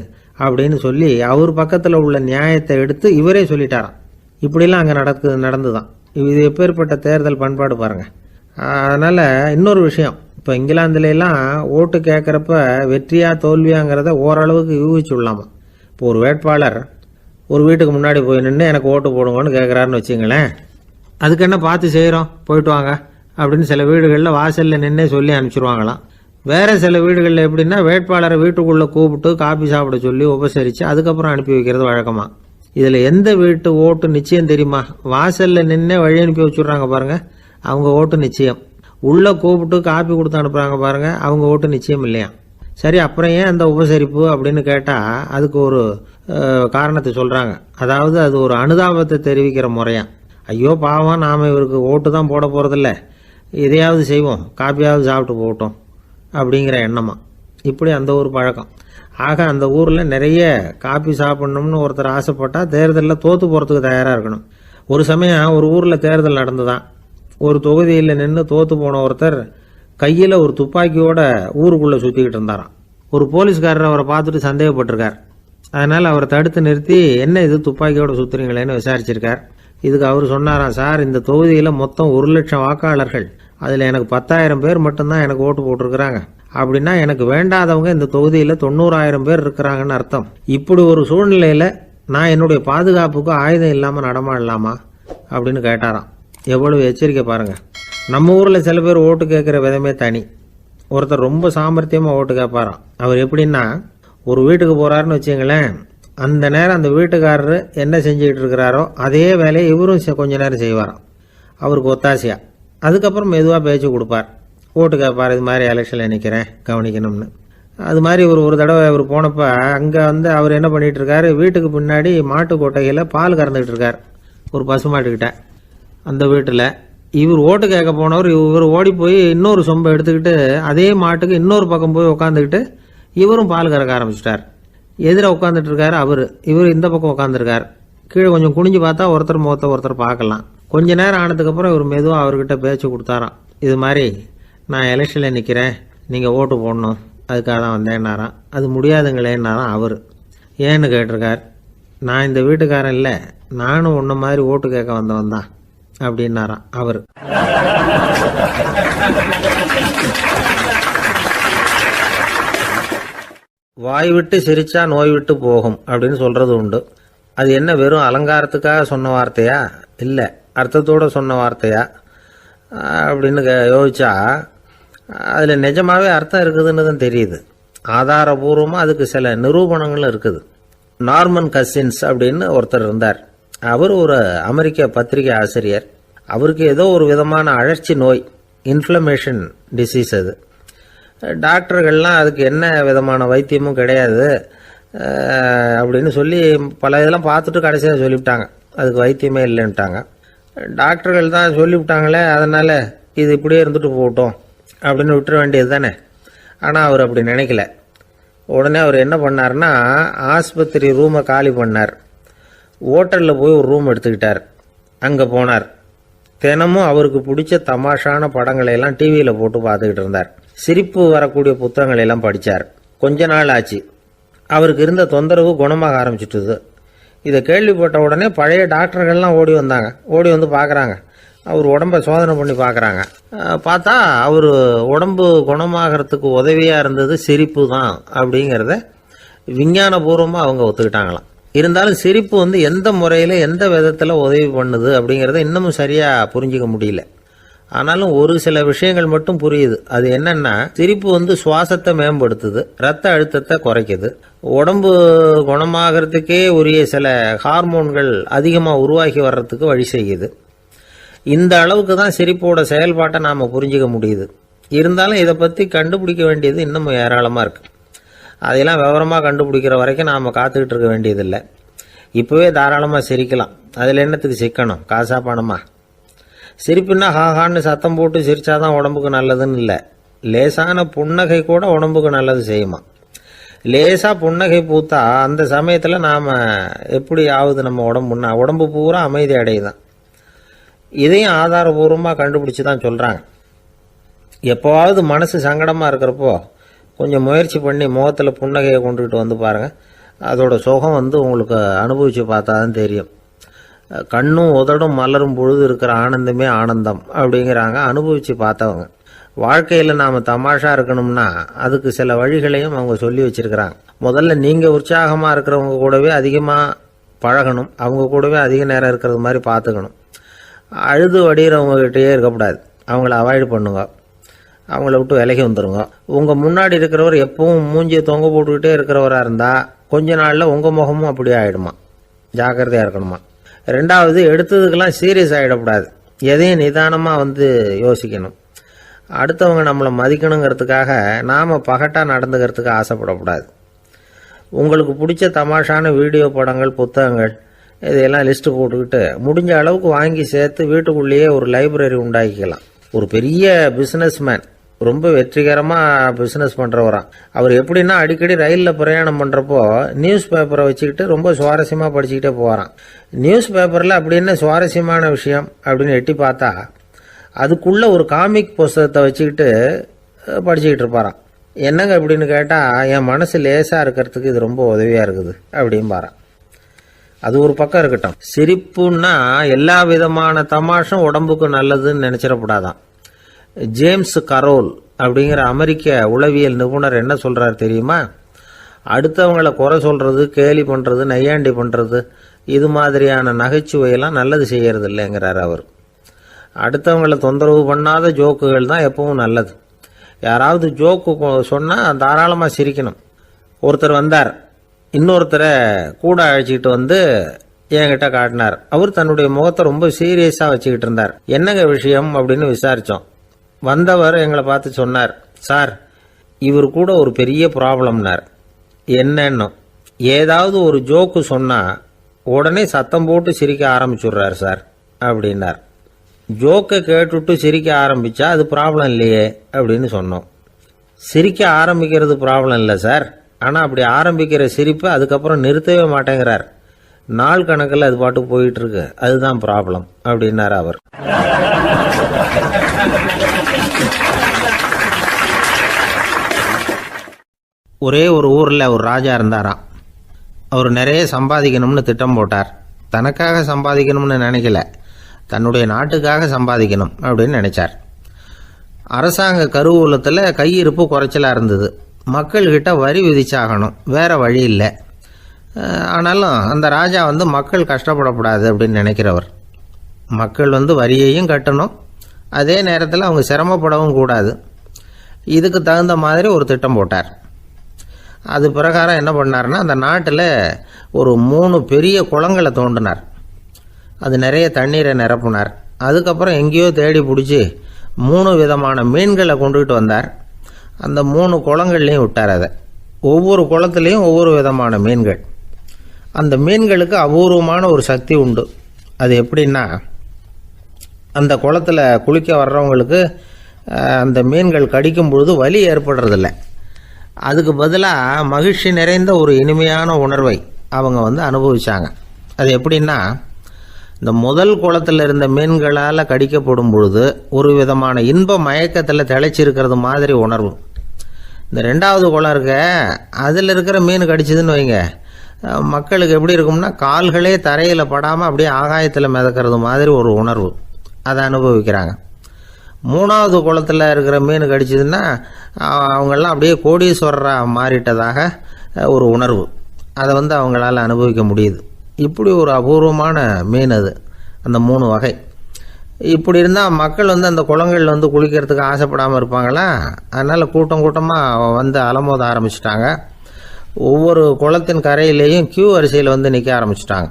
அப்படின்னு சொல்லி அவர் பக்கத்தில் உள்ள நியாயத்தை எடுத்து இவரே சொல்லிட்டாராம். இப்படிலாம் அங்கே நடந்துதான். இது எப்பேற்பட்ட தேர்தல் பண்பாடு பாருங்க. அதனால் இன்னொரு விஷயம், இப்போ இங்கிலாந்துலாம் ஓட்டு கேட்குறப்ப வெற்றியா தோல்வியாங்கிறத ஓரளவுக்கு யூகிச்சு விடலாமா. இப்போ ஒரு வேட்பாளர் ஒரு வீட்டுக்கு முன்னாடி போய் நின்று எனக்கு ஓட்டு போடுங்கன்னு கேட்குறாருன்னு வச்சுங்களேன், அதுக்கு என்ன பார்த்து செய்கிறோம், போயிட்டு வாங்க அப்படின்னு சில வீடுகளில் வாசலில் நின்னே சொல்லி அனுப்பிச்சிருவாங்களாம். வேறு சில வீடுகளில் எப்படின்னா வேட்பாளரை வீட்டுக்குள்ளே கூப்பிட்டு காபி சாப்பிட சொல்லி உபசரித்து அதுக்கப்புறம் அனுப்பி வைக்கிறது வழக்கமாக. இதில் எந்த வீட்டு ஓட்டு நிச்சயம் தெரியுமா? வாசலில் நின்னே வழி அனுப்பி வச்சுட்றாங்க பாருங்கள், அவங்க ஓட்டு நிச்சயம். உள்ளே கூப்பிட்டு காப்பி கொடுத்து அனுப்புகிறாங்க பாருங்கள், அவங்க ஓட்டு நிச்சயம் இல்லையா? சரி, அப்புறம் ஏன் அந்த உபசரிப்பு அப்படின்னு கேட்டால் அதுக்கு ஒரு காரணத்தை சொல்கிறாங்க. அதாவது அது ஒரு அனுதாபத்தை தெரிவிக்கிற முறையா. ஐயோ பாவம், நாம் இவருக்கு ஓட்டு தான் போட போகிறதில்ல, இதையாவது செய்வோம், காப்பியாவது சாப்பிட்டு போகட்டும் அப்படிங்கிற எண்ணமா. இப்படி அந்த ஊர் பழக்கம். ஆக அந்த ஊரில் நிறைய காப்பி சாப்பிட்ணும்னு ஒருத்தர் ஆசைப்பட்டால் தேர்தலில் தோற்று போகிறதுக்கு தயாராக இருக்கணும். ஒரு சமயம் ஒரு ஊரில் தேர்தல் நடந்துதான். ஒரு தொகுதியில் நின்று தோற்று போன ஒருத்தர் கையில் ஒரு துப்பாக்கியோட ஊருக்குள்ளே சுற்றிக்கிட்டு இருந்தாராம். ஒரு போலீஸ்காரர் அவரை பார்த்துட்டு சந்தேகப்பட்டிருக்கார். அதனால் அவரை தடுத்து நிறுத்தி என்ன இது துப்பாக்கியோட சுற்றுறீங்களேன்னு விசாரிச்சிருக்கார். இதுக்கு அவர் சொன்னாராம், சார் இந்த தொகுதியில் மொத்தம் 1,00,000 வாக்காளர்கள், அதில் எனக்கு 10,000 பேர் மட்டும்தான் எனக்கு ஓட்டு போட்டிருக்கிறாங்க. அப்படின்னா எனக்கு வேண்டாதவங்க இந்த தொகுதியில் 90,000 பேர் இருக்கிறாங்கன்னு அர்த்தம். இப்படி ஒரு சூழ்நிலையில் நான் என்னுடைய பாதுகாப்புக்கு ஆயுதம் இல்லாமல் நடமாடலாமா அப்படின்னு கேட்டாராம். எவ்வளவு எச்சரிக்கை பாருங்க. நம்ம ஊரில் சில பேர் ஓட்டு கேட்குற விதமே தனி. ஒருத்தர் ரொம்ப சாமர்த்தியமாக ஓட்டு கேட்பாராம். அவர் எப்படின்னா, ஒரு வீட்டுக்கு போகிறாருன்னு வச்சுங்களேன், அந்த நேரம் அந்த வீட்டுக்காரரு என்ன செஞ்சுக்கிட்டு இருக்கிறாரோ அதே வேலையை இவரும் கொஞ்ச நேரம் செய்வாராம், அவருக்கு ஒத்தாசையா. அதுக்கப்புறம் மெதுவாக பேச்சு கொடுப்பார், ஓட்டு கேட்பார், இது மாதிரி எலெக்ஷனில் நிற்கிறேன் கவனிக்கணும்னு. அது மாதிரி ஒரு தடவை அவர் போனப்போ அங்கே அவர் என்ன பண்ணிகிட்டு இருக்காரு, வீட்டுக்கு பின்னாடி மாட்டு கொட்டையில் பால் கறந்துக்கிட்டு இருக்கார் ஒரு பசுமாட்டுக்கிட்ட. அந்த வீட்டில் இவர் ஓட்டு கேட்க போனவர் இவர் ஓடி போய் இன்னொரு சொம்பை எடுத்துக்கிட்டு அதே மாட்டுக்கு இன்னொரு பக்கம் போய் உட்காந்துக்கிட்டு இவரும் பால் கறக்க ஆரம்பிச்சிட்டார். எதிராக உட்காந்துட்டு இருக்காரு இவர் இந்த பக்கம் உட்காந்துருக்கார். கீழே கொஞ்சம் குனிஞ்சு பார்த்தா ஒருத்தர் முகத்தை ஒருத்தர் பார்க்கலாம். கொஞ்ச நேரம் ஆனதுக்கப்புறம் இவர் மெதுவாக அவர்கிட்ட பேச்சு கொடுத்தாராம். இது மாதிரி நான் எலெக்ஷனில் நிற்கிறேன், நீங்கள் ஓட்டு போடணும், அதுக்காக தான் வந்தேன்னாராம். அது முடியாதுங்களேன்னாராம் அவர். ஏன்னு கேட்டிருக்கார். நான் இந்த வீட்டுக்காரன் இல்லை, நானும் உன்ன மாதிரி ஓட்டு கேட்க வந்தவன் தான் அப்படின்னாராம் அவர். வாய் விட்டு சிரிச்சா நோய் விட்டு போகும் அப்படின்னு சொல்றது உண்டு. அது என்ன வெறும் அலங்காரத்துக்காக சொன்ன வார்த்தையா, இல்லை அர்த்தத்தோடு சொன்ன வார்த்தையா அப்படின்னு யோசிச்சா அதில் நிஜமாவே அர்த்தம் இருக்குதுன்னு தான் தெரியுது. ஆதாரபூர்வமாக அதுக்கு சில நிரூபணங்களும் இருக்குது. நார்மன் கசின்ஸ் அப்படின்னு ஒருத்தர் இருந்தார். அவர் ஒரு அமெரிக்க பத்திரிகை ஆசிரியர். அவருக்கு ஏதோ ஒரு விதமான அழற்சி நோய், இன்ஃப்ளமேஷன் டிசீஸ். அது டாக்டர்கள்லாம் அதுக்கு என்ன விதமான வைத்தியமும் கிடையாது அப்படின்னு சொல்லி பல இதெல்லாம் பார்த்துட்டு கடைசியாக சொல்லிவிட்டாங்க, அதுக்கு வைத்தியமே இல்லைன்ட்டாங்க. டாக்டர்கள் தான் சொல்லிவிட்டாங்களே, அதனால் இது இப்படியே இருந்துட்டு போகட்டும் அப்படின்னு விட்டுற வேண்டியது தானே. ஆனால் அவர் அப்படி நினைக்கல. உடனே அவர் என்ன பண்ணார்னா, ஆஸ்பத்திரி ரூமை காலி பண்ணார். ஹோட்டலில் போய் ஒரு ரூம் எடுத்துக்கிட்டார். அங்கே போனார். தினமும் அவருக்கு பிடிச்ச தமாஷான படங்களை எல்லாம் டிவியில் போட்டு பார்த்துக்கிட்டு இருந்தார். சிரிப்பு வரக்கூடிய புத்தகங்களை எல்லாம் படித்தார். கொஞ்ச நாள் ஆச்சு, அவருக்கு இருந்த தொந்தரவு குணமாக ஆரம்பிச்சிட்டுது. இதை கேள்விப்பட்ட உடனே பழைய டாக்டர்கள்லாம் ஓடி வந்தாங்க. ஓடி வந்து பார்க்குறாங்க, அவர் உடம்பை சோதனை பண்ணி பார்க்குறாங்க. பார்த்தா அவர் உடம்பு குணமாகறதுக்கு உதவியாக இருந்தது சிரிப்பு தான் அப்படிங்கிறத விஞ்ஞானபூர்வமாக அவங்க ஒத்துக்கிட்டாங்களாம். இருந்தாலும் சிரிப்பு எந்த முறையில் எந்த விதத்தில் உதவி பண்ணுது அப்படிங்கிறத இன்னமும் சரியாக புரிஞ்சிக்க முடியல. ஆனாலும் ஒரு சில விஷயங்கள் மட்டும் புரியுது. அது என்னன்னா, சிரிப்பு சுவாசத்தை மேம்படுத்துது, ரத்த அழுத்தத்தை குறைக்குது, உடம்பு குணமாகறதுக்கே உரிய சில ஹார்மோன்கள் அதிகமாக உருவாகி வர்றதுக்கு வழி செய்யுது. இந்த அளவுக்கு தான் சிரிப்போட செயல்பாட்டை நாம் புரிஞ்சிக்க முடியுது. இருந்தாலும் இதை பற்றி கண்டுபிடிக்க வேண்டியது இன்னமும் ஏராளமாக இருக்குது. அதையெல்லாம் விவரமாக கண்டுபிடிக்கிற வரைக்கும் நாம் காத்துக்கிட்டு இருக்க வேண்டியதில்லை. இப்போவே தாராளமாக சிரிக்கலாம். அதில் என்னத்துக்கு சிக்கணும், காசா பணமா? சிரிப்புன்னா ஹாஹான்னு சத்தம் போட்டு சிரிச்சாதான் உடம்புக்கு நல்லதுன்னு இல்லை. லேசான புன்னகை கூட உடம்புக்கு நல்லது செய்யுமா. லேசாக புன்னகை பூத்தா அந்த சமயத்தில் நாம் எப்படி ஆகுது, நம்ம உடம்பு பூரா அமைதி அடையுதான். இதையும் ஆதாரபூர்வமாக கண்டுபிடிச்சி தான் சொல்கிறாங்க. எப்போவாவது மனசு சங்கடமாக இருக்கிறப்போ கொஞ்சம் முயற்சி பண்ணி முகத்தில் புன்னகையை கொண்டுகிட்டு வந்து பாருங்கள். அதோட சுகம் உங்களுக்கு அனுபவித்து பார்த்தா தான் தெரியும். கண்ணும் உதடும் மலரும் பொழுது இருக்கிற ஆனந்தமே ஆனந்தம் அப்படிங்கிறாங்க அனுபவித்து பார்த்தவங்க. வாழ்க்கையில் நாம் தமாஷா இருக்கணும்னா அதுக்கு சில வழிகளையும் அவங்க சொல்லி வச்சிருக்கிறாங்க. முதல்ல நீங்கள் உற்சாகமாக இருக்கிறவங்க கூடவே அதிகமாக பழகணும், அவங்க கூடவே அதிக நேரம் இருக்கிறது மாதிரி பார்த்துக்கணும். அழுது வடிகிறவங்ககிட்டயே இருக்கக்கூடாது, அவங்கள அவாய்டு பண்ணுங்க, அவங்கள விட்டு விலகி வந்துடுங்க. உங்கள் முன்னாடி இருக்கிறவர் எப்பவும் மூஞ்சியை தொங்க போட்டுக்கிட்டே இருக்கிறவராக இருந்தால் கொஞ்ச நாளில் உங்கள் முகமும் அப்படியே ஆகிடுமா, ஜாக்கிரதையாக இருக்கணுமா. ரெண்டாவது, எடுத்ததுக்கெல்லாம் சீரியஸ் ஆகிடக்கூடாது, எதையும் நிதானமாக யோசிக்கணும். அடுத்தவங்க நம்மளை மதிக்கணுங்கிறதுக்காக நாம் பகட்டாக நடந்துக்கிறதுக்கு ஆசைப்படக்கூடாது. உங்களுக்கு பிடிச்ச தமாஷான வீடியோ படங்கள், புத்தகங்கள் இதையெல்லாம் லிஸ்ட்டு போட்டுக்கிட்டு முடிஞ்ச அளவுக்கு வாங்கி சேர்த்து வீட்டுக்குள்ளேயே ஒரு லைப்ரரி உண்டாக்கிக்கலாம். ஒரு பெரிய பிஸ்னஸ்மேன், ரொம்ப வெற்றிகரமாக பிஸ்னஸ் பண்ணுறவராம். அவர் எப்படின்னா அடிக்கடி ரயிலில் பிரயாணம் பண்ணுறப்போ நியூஸ் பேப்பரை வச்சுக்கிட்டு ரொம்ப சுவாரஸ்யமாக படிச்சுக்கிட்டே போகிறான். நியூஸ் பேப்பரில் அப்படி என்ன சுவாரஸ்யமான விஷயம் அப்படின்னு எட்டி பார்த்தா அதுக்குள்ளே ஒரு காமிக் புஸ்தகத்தை வச்சுக்கிட்டு படிச்சுக்கிட்டு இருப்பாராம். என்னங்க அப்படின்னு கேட்டால், என் மனசு லேசாக இருக்கிறதுக்கு இது ரொம்ப உதவியாக இருக்குது அப்படின்பாரான். அது ஒரு பக்கம் இருக்கட்டும். சிரிப்புன்னா எல்லா விதமான தமாஷும் உடம்புக்கு நல்லதுன்னு நினச்சிடக்கூடாதான். ஜேம்ஸ் கரோல் அப்படிங்கிற அமெரிக்க உளவியல் நிபுணர் என்ன சொல்கிறார் தெரியுமா? அடுத்தவங்களை குறை சொல்கிறது, கேலி பண்ணுறது, நையாண்டி பண்ணுறது, இது மாதிரியான நகைச்சுவையெல்லாம் நல்லது செய்கிறது இல்லைங்கிறார் அவர். அடுத்தவங்களை தொந்தரவு பண்ணாத ஜோக்குகள் தான் எப்பவும் நல்லது. யாராவது ஜோக்கு சொன்னால் தாராளமாக சிரிக்கணும். ஒருத்தர் வந்தார், இன்னொருத்தரை கூட அழைச்சிக்கிட்டு என்கிட்ட காட்டினார். அவர் தன்னுடைய முகத்தை ரொம்ப சீரியஸாக வச்சுக்கிட்டு இருந்தார். என்னங்க விஷயம் அப்படின்னு விசாரித்தோம். வந்தவர் எங்களை பார்த்து சொன்னார், சார், இவர் கூட ஒரு பெரிய ப்ராப்ளம்னார். என்னன்னு, ஏதாவது ஒரு ஜோக்கு சொன்னால் உடனே சத்தம் போட்டு சிரிக்க ஆரம்பிச்சுடுறார் சார் அப்படின்னார். ஜோக்கை கேட்டுவிட்டு சிரிக்க ஆரம்பித்தா அது ப்ராப்ளம் இல்லையே அப்படின்னு சொன்னோம். சிரிக்க ஆரம்பிக்கிறது ப்ராப்ளம் இல்லை சார், ஆனால் அப்படி ஆரம்பிக்கிற சிரிப்பை அதுக்கப்புறம் நிறுத்தவே மாட்டேங்கிறார். நாள் கணக்கில் அது பாட்டுக்கு போயிட்டு இருக்கு, அதுதான் ப்ராப்ளம் அப்படின்னார் அவர். ஒரே ஒரு ஊரில் ஒரு ராஜா இருந்தாராம். அவர் நிறைய சம்பாதிக்கணும்னு திட்டம் போட்டார். தனக்காக சம்பாதிக்கணும்னு நினைக்கல, தன்னுடைய நாட்டுக்காக சம்பாதிக்கணும் அப்படின்னு நினைச்சார். அரசாங்க கருவூலத்தில் கையிருப்பு குறைச்சலாக இருந்தது. மக்கள்கிட்ட வரி விதிச்சாகணும், வேற வழி இல்லை. ஆனாலும் அந்த ராஜா மக்கள் கஷ்டப்படக்கூடாது அப்படின்னு நினைக்கிறவர். மக்கள் வரியையும் கட்டணும், அதே நேரத்தில் அவங்க சிரமப்படவும் கூடாது. இதுக்கு தகுந்த மாதிரி ஒரு திட்டம் போட்டார். அது பிரகாரம் என்ன பண்ணார்னா, அந்த நாட்டில் ஒரு 3 பெரிய குளங்களை தோண்டினார். அது நிறைய தண்ணீரை நிரப்புனார். அதுக்கப்புறம் எங்கேயோ தேடி பிடிச்சி 3 விதமான மீன்களை கொண்டுகிட்டு வந்தார். அந்த 3 குளங்கள்லையும் விட்டார். அதை ஒவ்வொரு குளத்துலேயும் ஒவ்வொரு விதமான மீன்கள். அந்த மீன்களுக்கு அபூர்வமான ஒரு சக்தி உண்டு. அது எப்படின்னா, அந்த குளத்தில் குளிக்க வர்றவங்களுக்கு அந்த மீன்கள் கடிக்கும் பொழுது வலி ஏற்படுறதில்ல. அதுக்கு பதிலாக மகிழ்ச்சி நிறைந்த ஒரு இனிமையான உணர்வை அவங்க அனுபவிச்சாங்க. அது எப்படின்னா, இந்த முதல் குளத்தில் இருந்த மீன்களால் கடிக்கப்படும் பொழுது ஒரு விதமான இன்ப மயக்கத்தில் திளைச்சிருக்கிறது மாதிரி உணர்வு. இந்த 2வது குளம் இருக்க, அதில் இருக்கிற மீன் கடிச்சதுன்னு வைங்க, மக்களுக்கு எப்படி இருக்கும்னா, கால்களே தரையில் படாமல் அப்படியே ஆகாயத்தில் மிதக்கிறது மாதிரி ஒரு உணர்வு, அதை அனுபவிக்கிறாங்க. 3வது குளத்தில் இருக்கிற மீன் கடிச்சதுன்னா அவங்கெல்லாம் அப்படியே கோடீஸ்வரராக மாறிட்டதாக ஒரு உணர்வு, அதை அவங்களால அனுபவிக்க முடியுது. இப்படி ஒரு அபூர்வமான மீன் அது, அந்த 3 வகை. இப்படி இருந்தால் மக்கள் அந்த குளங்களில் குளிக்கிறதுக்கு ஆசைப்படாமல் இருப்பாங்களா? அதனால் கூட்டம் கூட்டமாக அலமோத ஆரம்பிச்சிட்டாங்க. ஒவ்வொரு குளத்தின் கரையிலேயும் கியூ வரிசையில் நிற்க ஆரம்பிச்சிட்டாங்க.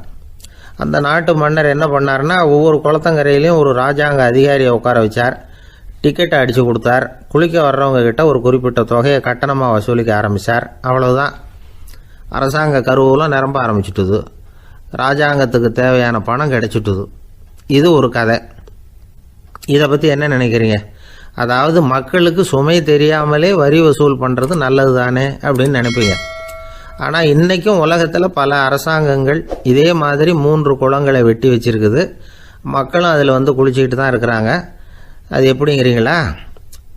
அந்த நாட்டு மன்னர் என்ன பண்ணார்னா, ஒவ்வொரு குளத்தங்கரையிலையும் ஒரு ராஜாங்க அதிகாரியை உட்கார வச்சார். டிக்கெட்டை அடித்து கொடுத்தார். குளிக்க வர்றவங்க கிட்ட ஒரு குறிப்பிட்ட தொகையை கட்டணமாக வசூலிக்க ஆரம்பித்தார். அவ்வளவுதான், அரசாங்க கருவூலம் நிரம்ப ஆரம்பிச்சுட்டுது. ராஜாங்கத்துக்கு தேவையான பணம் கிடைச்சிட்டுது. இது ஒரு கதை. இதை பற்றி என்ன நினைக்கிறீங்க? அதாவது மக்களுக்கு சுமை தெரியாமலே வரி வசூல் பண்ணுறது நல்லது தானே அப்படின்னு நினைப்பீங்க. ஆனால் இன்றைக்கும் உலகத்தில் பல அரசாங்கங்கள் இதே மாதிரி 3 குளங்களை வெட்டி வச்சிருக்குது. மக்களும் அதில் குளிச்சுக்கிட்டு தான் இருக்கிறாங்க. அது எப்படிங்கிறீங்களா?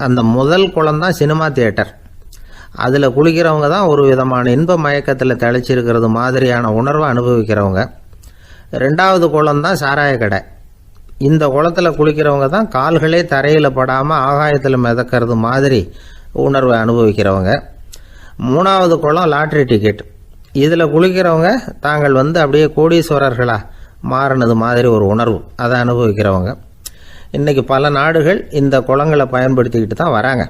அந்த முதல் குளம் தான் சினிமா தியேட்டர். அதில் குளிக்கிறவங்க தான் ஒரு விதமான இன்ப மயக்கத்தில் திளைச்சிருக்கிறது மாதிரியான உணர்வை அனுபவிக்கிறவங்க. 2வது குளம் தான் சாராய கடை. இந்த குளத்தில் குளிக்கிறவங்க தான் கால்களே தரையில் படாமல் ஆகாயத்தில் மிதக்கிறது மாதிரி உணர்வை அனுபவிக்கிறவங்க. 3வது குளம் லாட்ரி டிக்கெட். இதில் குளிக்கிறவங்க தாங்கள் அப்படியே கோடீஸ்வரர்களாக மாறினது மாதிரி ஒரு உணர்வு, அதை அனுபவிக்கிறவங்க. இன்றைக்கி பல நாடுகள் இந்த குளங்களை பயன்படுத்திக்கிட்டு தான் வராங்க.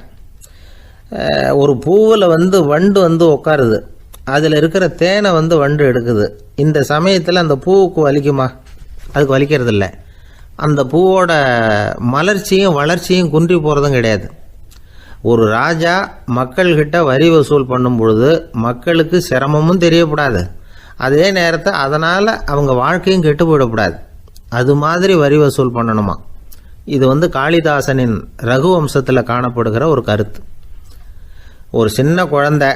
ஒரு பூவில் வண்டு உட்காருது, அதில் இருக்கிற தேனை வண்டு எடுக்குது. இந்த சமயத்தில் அந்த பூவுக்கு வலிக்குமா? அதுக்கு வலிக்கிறது இல்லை. அந்த பூவோட மலர்ச்சியும் வளர்ச்சியும் குன்றி போகிறதும் கிடையாது. ஒரு ராஜா மக்கள்கிட்ட வரி வசூல் பண்ணும் பொழுது மக்களுக்கு சிரமமும் தெரியக்கூடாது, அதே நேரத்தை அதனால் அவங்க வாழ்க்கையும் கெட்டு போயிடக்கூடாது. அது மாதிரி வரி வசூல் பண்ணணுமா. இது காளிதாசனின் ரகுவம்சத்தில் காணப்படுகிற ஒரு கருத்து. ஒரு சின்ன குழந்தை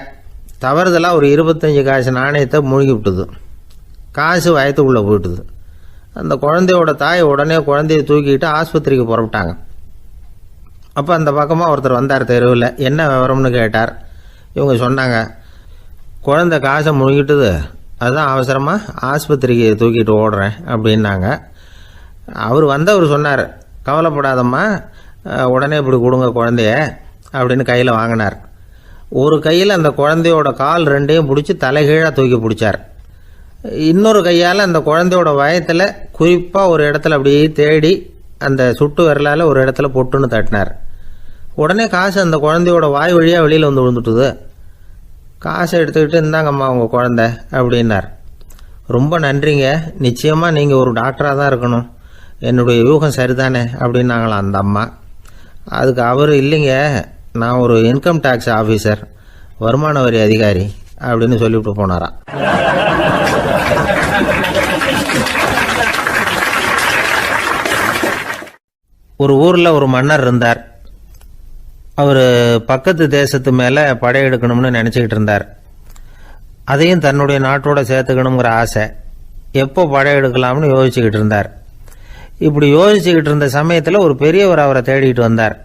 தவறுதலாக ஒரு 25 காசு நாணயத்தை மூழ்கி விட்டுது. காசு வயத்துக்குள்ளே போயிட்டுது. அந்த குழந்தையோட தாய் உடனே குழந்தைய தூக்கிட்டு ஆஸ்பத்திரிக்கு புறப்பட்டாங்க. அப்போ அந்த பக்கமாக ஒருத்தர் வந்தார் தெருவில். என்ன விவரம்னு கேட்டார். இவங்க சொன்னாங்க, குழந்தை காசை முழுகிட்டுது, அதுதான் அவசரமாக ஆஸ்பத்திரிக்கு தூக்கிட்டு ஓடுறேன் அப்படின்னாங்க. அவர் சொன்னார், கவலைப்படாதம்மா, உடனே இப்படி கொடுங்க குழந்தைய அப்படின்னு கையில் வாங்கினார். ஒரு கையில் அந்த குழந்தையோட கால் 2ஐயும் பிடிச்சி தலைகீழாக தூக்கி பிடிச்சார். இன்னொரு கையால் அந்த குழந்தையோட வயத்தில் குறிப்பாக ஒரு இடத்துல அப்படியே தேடி அந்த சுட்டு விரலால் ஒரு இடத்துல பொட்டுன்னு தட்டினார். உடனே காசு அந்த குழந்தையோட வாய் வழியாக வெளியில் விழுந்துட்டுது. காசை எடுத்துக்கிட்டு இருந்தாங்கம்மா உங்கள் குழந்தை அப்படின்னார். ரொம்ப நன்றிங்க, நிச்சயமாக நீங்கள் ஒரு டாக்டராக தான் இருக்கணும், என்னுடைய யூகம் சரிதானே அப்படின்னாங்களாம் அந்த அம்மா. அதுக்கு அவர், இல்லைங்க, நான் ஒரு இன்கம் டேக்ஸ் ஆஃபீஸர், வருமான வரி அதிகாரி அப்படின்னு சொல்லிவிட்டு போனாராம். ஒரு ஊரில் ஒரு மன்னர் இருந்தார். அவர் பக்கத்து தேசத்து மேலே படையெடுக்கணும்னு நினச்சிக்கிட்டு இருந்தார். அதையும் தன்னுடைய நாட்டோட சேர்த்துக்கணுங்கிற ஆசை. எப்போ படையெடுக்கலாம்னு யோசிச்சுக்கிட்டு இருந்தார். இப்படி யோசிச்சுக்கிட்டு இருந்த சமயத்தில் ஒரு பெரியவர் அவரை தேடிட்டு வந்தார்.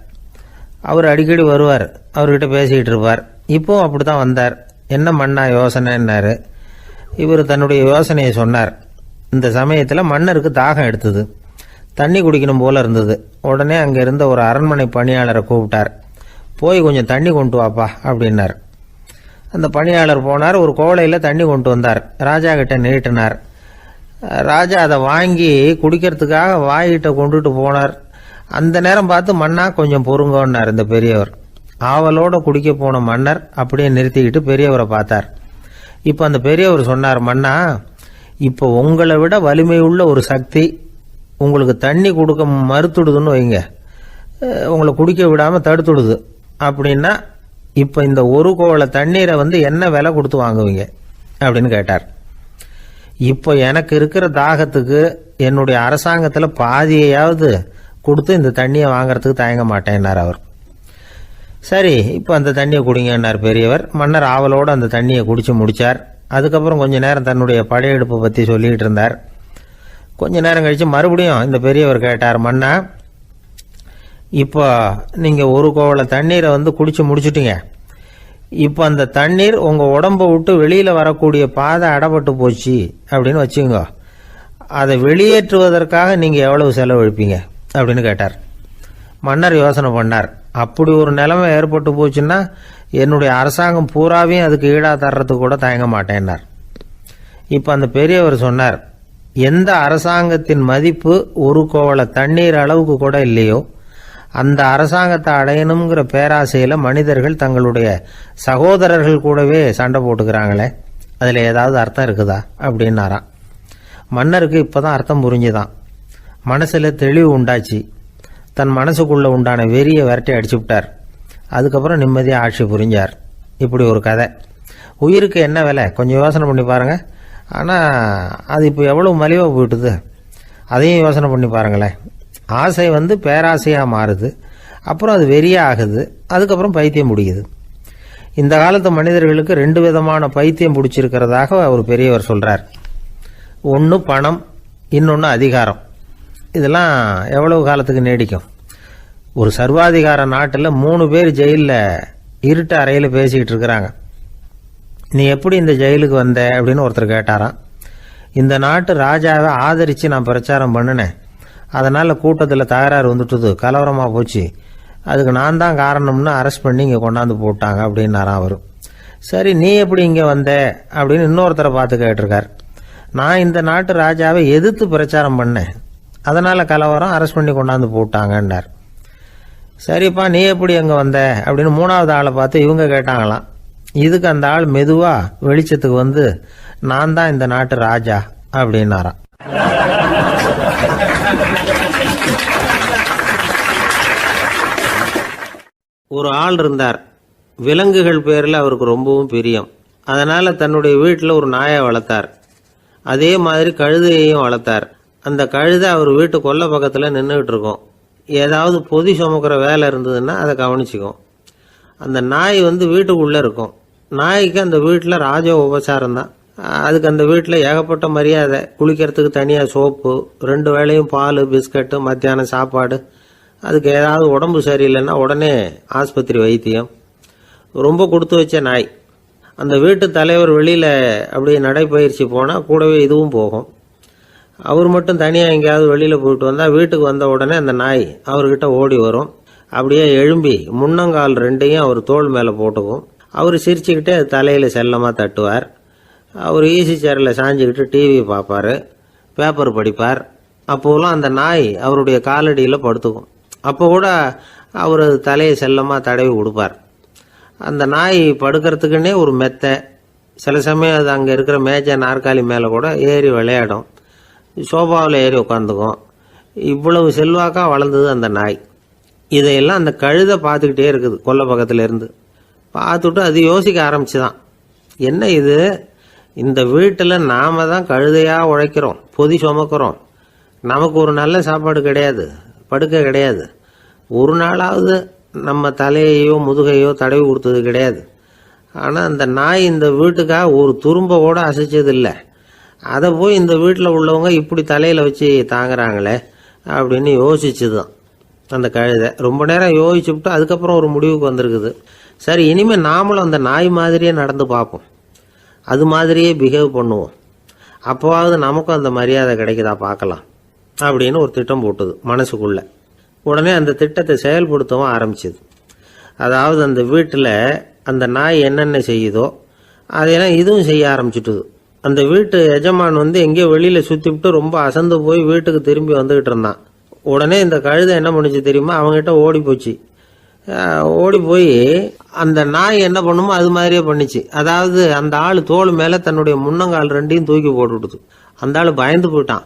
அவர் அடிக்கடி வருவார், அவர்கிட்ட பேசிக்கிட்டு இருப்பார். இப்போவும் அப்படி தான் வந்தார். என்ன மன்னா யோசனைன்னாரு. இவர் தன்னுடைய யோசனையை சொன்னார். இந்த சமயத்தில் மன்னருக்கு தாகம் எடுத்தது, தண்ணி குடிக்கணும் போல இருந்தது. உடனே அங்கே இருந்த ஒரு அரண்மனை பணியாளரை கூப்பிட்டார். போய் கொஞ்சம் தண்ணி கொண்டு வாப்பா அப்படின்னார். அந்த பணியாளர் போனார், ஒரு கோலையில் தண்ணி கொண்டு வந்தார். ராஜா கிட்ட நீட்டினார். ராஜா அதை வாங்கி குடிக்கிறதுக்காக வாய்கிட்ட கொண்டுட்டு போனார். அந்த நேரம் பார்த்து, மன்னா கொஞ்சம் பொறுங்கன்னார் இந்த பெரியவர். ஆவலோட குடிக்க போன மன்னர் அப்படியே நிறுத்திக்கிட்டு பெரியவரை பார்த்தார். இப்போ அந்த பெரியவர் சொன்னார், மன்னா, இப்போ உங்களை விட வலிமை உள்ள ஒரு சக்தி உங்களுக்கு தண்ணி கொடுக்க மறுத்துடுதுன்னு வைங்க, உங்களை குடிக்க விடாமல் தடுத்துடுது அப்படின்னா, இப்போ இந்த ஒரு கோவள தண்ணீரை என்ன விலை கொடுத்து வாங்குவீங்க அப்படின்னு கேட்டார். இப்போ எனக்கு இருக்கிற தாகத்துக்கு என்னுடைய அரசாங்கத்தில் பாதியையாவது கொடுத்து இந்த தண்ணியை வாங்கிறதுக்கு தயங்க மாட்டேன்னார் அவர். சரி, இப்போ அந்த தண்ணியை குடிங்கன்னார் பெரியவர். மன்னர் ஆவலோடு அந்த தண்ணியை குடித்து முடித்தார். அதுக்கப்புறம் கொஞ்ச நேரம் தன்னுடைய படையெடுப்பை பற்றி சொல்லிகிட்டு இருந்தார். கொஞ்ச நேரம் கழித்து மறுபடியும் இந்த பெரியவர் கேட்டார், மன்னா, இப்போ நீங்கள் ஒரு கோவள தண்ணீரை குடித்து முடிச்சுட்டீங்க. இப்போ அந்த தண்ணீர் உங்கள் உடம்பை விட்டு வெளியில் வரக்கூடிய பாதை அடப்பட்டு போச்சு அப்படின்னு வச்சுங்க, அதை வெளியேற்றுவதற்காக நீங்கள் எவ்வளவு செலவழிப்பீங்க அப்படின்னு கேட்டார். மன்னர் யோசனை பண்ணார். அப்படி ஒரு நிலைமை ஏற்பட்டு போச்சுன்னா என்னுடைய அரசாங்கம் பூராவையும் அதுக்கு ஈடாக தர்றதுக்கு கூட தயங்க மாட்டேன்னார். இப்போ அந்த பெரியவர் சொன்னார், எந்த அரசாங்கத்தின் மதிப்பு ஒரு கோவள தண்ணீர் அளவுக்கு கூட இல்லையோ அந்த அரசாங்கத்தை அடையணுங்கிற பேராசையில் மனிதர்கள் தங்களுடைய சகோதரர்கள் கூடவே சண்டை போட்டுக்கிறாங்களே, அதில் ஏதாவது அர்த்தம் இருக்குதா அப்படின்னாராம். மன்னருக்கு இப்போதான் அர்த்தம் புரிஞ்சுதான். மனசில் தெளிவு உண்டாச்சு. தன் மனசுக்குள்ளே உண்டான வெறியை விரட்டி அடிச்சு விட்டார். அதுக்கப்புறம் நிம்மதியாக ஆட்சி புரிஞ்சார். இப்படி ஒரு கதை. உயிருக்கு என்ன விலை கொஞ்சம் யோசனை பண்ணி பாருங்கள். ஆனால் அது இப்போ எவ்வளோ மலிவாக போயிட்டுது, அதையும் யோசனை பண்ணி பாருங்களேன். ஆசை பேராசையாக மாறுது, அப்புறம் அது வெறியாக ஆகுது, அதுக்கப்புறம் பைத்தியம் பிடிக்குது. இந்த காலத்து மனிதர்களுக்கு 2 விதமான பைத்தியம் பிடிச்சிருக்கிறதாக ஒரு பெரியவர் சொல்கிறார். ஒன்று பணம், இன்னொன்று அதிகாரம். இதெல்லாம் எவ்வளவு காலத்துக்கு நீடிக்கும்? ஒரு சர்வாதிகார நாட்டில் 3 பேர் ஜெயிலில் இருட்டு அறையில் பேசிக்கிட்டு இருக்கிறாங்க. நீ எப்படி இந்த ஜெயிலுக்கு வந்த அப்படின்னு ஒருத்தர் கேட்டாராம். இந்த நாட்டு ராஜாவை ஆதரித்து நான் பிரச்சாரம் பண்ணினேன், அதனால் கூட்டத்தில் தகராறு வந்துட்டுது, கலவரமாக போச்சு, அதுக்கு நான் தான் காரணம்னு அரெஸ்ட் பண்ணி இங்கே கொண்டாந்து போட்டாங்க அப்படின்னாராம் அவர். சரி, நீ எப்படி இங்கே வந்த அப்படின்னு இன்னொருத்தரை பார்த்து கேட்டிருக்கார். நான் இந்த நாட்டு ராஜாவை எதிர்த்து பிரச்சாரம் பண்ணேன், அதனால் கலவரம், அரெஸ்ட் பண்ணி கொண்டாந்து போட்டாங்கன்னார். சரிப்பா, நீ எப்படி அங்கே வந்த அப்படின்னு மூணாவது ஆளை பார்த்து இவங்க கேட்டாங்களாம். இதுக்கு அந்த ஆள் மெதுவாக வெளிச்சத்துக்கு வந்து, நான் தான் இந்த நாட்டு ராஜா அப்படின்னாராம். ஒரு ஆள் இருந்தார். விலங்குகள் பேரில் அவருக்கு ரொம்பவும் பிரியம். அதனால் தன்னுடைய வீட்டில் ஒரு நாயை வளர்த்தார். அதே மாதிரி கழுதையையும் வளர்த்தார். அந்த கழுதை அவர் வீட்டு கொல்லை பக்கத்தில் நின்றுக்கிட்டு இருக்கும். ஏதாவது பொதி சுமக்கிற வேலை இருந்ததுன்னா அதை கவனிச்சிக்கும். அந்த நாய் வீட்டுக்குள்ளே இருக்கும். நாய்க்கு அந்த வீட்டில் ராஜ உபசாரம் தான். அதுக்கு அந்த வீட்டில் ஏகப்பட்ட மரியாதை. குளிக்கிறதுக்கு தனியாக சோப்பு, 2 வேளையும் பால், பிஸ்கட்டு, மத்தியானம் சாப்பாடு. அதுக்கு ஏதாவது உடம்பு சரியில்லைன்னா உடனே ஆஸ்பத்திரி வைத்தியம். ரொம்ப கொடுத்து வச்ச நாய். அந்த வீட்டு தலைவர் வெளியில் அப்படியே நடைப்பயிற்சி போனால் கூடவே இதுவும் போகும். அவர் மட்டும் தனியாக எங்கேயாவது வெளியில் போயிட்டு வந்தால் வீட்டுக்கு வந்த உடனே அந்த நாய் அவர்கிட்ட ஓடி வரும். அப்படியே எழும்பி முன்னங்கால் 2ஐயும் அவர் தோள் மேலே போட்டுக்கும். அவர் சிரிச்சுக்கிட்டே அது தலையில் செல்லமாக தட்டுவார். அவர் ஈசி சேரில் சாஞ்சிக்கிட்டு டிவி பார்ப்பார், பேப்பர் படிப்பார். அப்போலாம் அந்த நாய் அவருடைய காலடியில் படுத்துக்கும். அப்போ கூட அவர் தலையை செல்லமாக தடவி கொடுப்பார். அந்த நாய் படுக்கிறதுக்குன்னே ஒரு மெத்தை, சில சமயம் அது அங்கே இருக்கிற மேஜை நாற்காலி மேலே கூட ஏறி விளையாடும், சோபாவில் ஏறி உட்காந்துக்கும். இவ்வளவு செல்வாக்காக வளர்ந்தது அந்த நாய். இதையெல்லாம் அந்த கழுதை பார்த்துக்கிட்டே இருக்குது கொல்லை பக்கத்தில் இருந்து. பார்த்துட்டு அது யோசிக்க ஆரம்பிச்சுதான், என்ன இது, இந்த வீட்டில் நாம தான் கழுதையாக உழைக்கிறோம், பொதி சுமக்கிறோம், நமக்கு ஒரு நல்ல சாப்பாடு கிடையாது, படுக்கை கிடையாது, ஒரு நாளாவது நம்ம தலையையோ முதுகையோ தடவி கொடுத்தது கிடையாது. ஆனால் அந்த நாய் இந்த வீட்டுக்காக ஒரு துரும்ப கூட அசைச்சது இல்லை. அதை போய் இந்த வீட்டில் உள்ளவங்க இப்படி தலையில் வச்சு தாங்குறாங்களே அப்படின்னு யோசிச்சுதான் அந்த கழுதை. ரொம்ப நேரம் யோசிச்சுவிட்டு அதுக்கப்புறம் ஒரு முடிவுக்கு வந்திருக்குது. சரி, இனிமேல் நாமளும் அந்த நாய் மாதிரியே நடந்து பார்ப்போம், அது மாதிரியே பிஹேவ் பண்ணுவோம், அப்போவாவது நமக்கும் அந்த மரியாதை கிடைக்குதா பார்க்கலாம் அப்படின்னு ஒரு திட்டம் போட்டுது மனசுக்குள்ள. உடனே அந்த திட்டத்தை செயல்படுத்தவும் ஆரம்பிச்சுது. அதாவது அந்த வீட்டில் அந்த நாய் என்னென்ன செய்யுதோ அதையெல்லாம் இதுவும் செய்ய ஆரம்பிச்சுட்டுது. அந்த வீட்டு எஜமான் எங்கேயோ வெளியில் சுற்றிவிட்டு ரொம்ப அசந்து போய் வீட்டுக்கு திரும்பி வந்துக்கிட்டு இருந்தான். உடனே இந்த கழுதை என்ன பண்ணுச்சு தெரியுமா, அவங்ககிட்ட ஓடி போச்சு. ஓடி போய் அந்த நாய் என்ன பண்ணுமோ அது மாதிரியே பண்ணிச்சு. அதாவது அந்த ஆள் தோள் மேலே தன்னுடைய முன்னங்கால் 2ஐயும் தூக்கி போட்டுவிடுது. அந்த ஆள் பயந்து போயிட்டான்.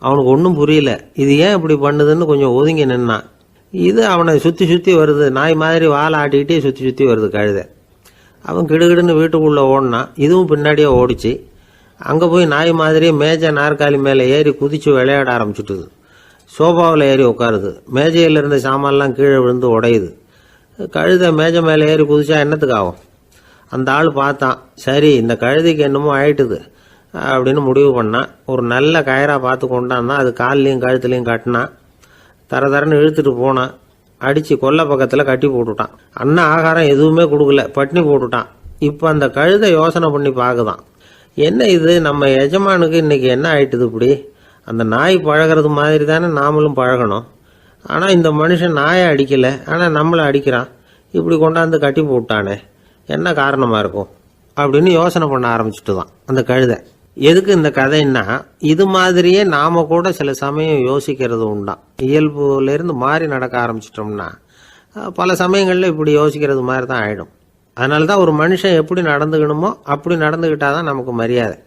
அவனுக்கு ஒன்றும் புரியல, இது ஏன் இப்படி பண்ணுதுன்னு கொஞ்சம் ஒதுங்கி நின்னான். இது அவனை சுற்றி சுற்றி வருது, நாய் மாதிரி வாழை ஆட்டிக்கிட்டே சுற்றி சுற்றி வருது கழுதை. அவன் கிடுகிடுன்னு வீட்டுக்குள்ளே ஓடினான். இதுவும் பின்னாடியே ஓடிச்சு. அங்கே போய் நாய் மாதிரியே மேஜை நாற்காலி மேலே ஏறி குதிச்சு விளையாட ஆரம்பிச்சுட்டுது. சோபாவில் ஏறி உட்காருது. மேஜையில் இருந்த சாமான்லாம் கீழே விழுந்து உடையுது. கழுதை மேஜை மேலே ஏறி குதிச்சா என்னத்துக்கு ஆகும்? அந்த ஆள் பார்த்தான், சரி இந்த கழுதைக்கு என்னமோ ஆயிட்டுது அப்படின்னு முடிவு பண்ணான். ஒரு நல்ல கயிறாக பார்த்து கொண்டாந்தான். அது கால்லையும் கழுத்துலையும் கட்டினான். தரன்னு இழுத்துட்டு போனான். அடித்து கொல்லை பக்கத்தில் கட்டி போட்டுட்டான். அண்ணன் ஆகாரம் எதுவுமே கொடுக்கல, பட்னி போட்டுட்டான். இப்போ அந்த கழுதை யோசனை பண்ணி பார்க்குதான், என்ன இது, நம்ம எஜமானுக்கு இன்னைக்கு என்ன ஆயிட்டுது இப்படி? அந்த நாய் பழகிறது மாதிரி தானே நாமளும் பழகணும். ஆனால் இந்த மனுஷன் நாயை அடிக்கலை, ஆனால் நம்மளை அடிக்கிறான். இப்படி கொண்டாந்து கட்டி போட்டானே, என்ன காரணமாக இருக்கும் அப்படின்னு யோசனை பண்ண ஆரம்பிச்சுட்டு தான் அந்த கழுதை. எதுக்கு இந்த கதைன்னா, இது மாதிரியே நாம கூட சில சமயம் யோசிக்கிறது உண்டாம். இயல்புலேருந்து மாறி நடக்க ஆரம்பிச்சிட்டோம்னா பல சமயங்களில் இப்படி யோசிக்கிறது மாதிரி தான் ஆகிடும். அதனால தான் ஒரு மனுஷன் எப்படி நடந்துக்கணுமோ அப்படி நடந்துக்கிட்டாதான் நமக்கு மரியாதை.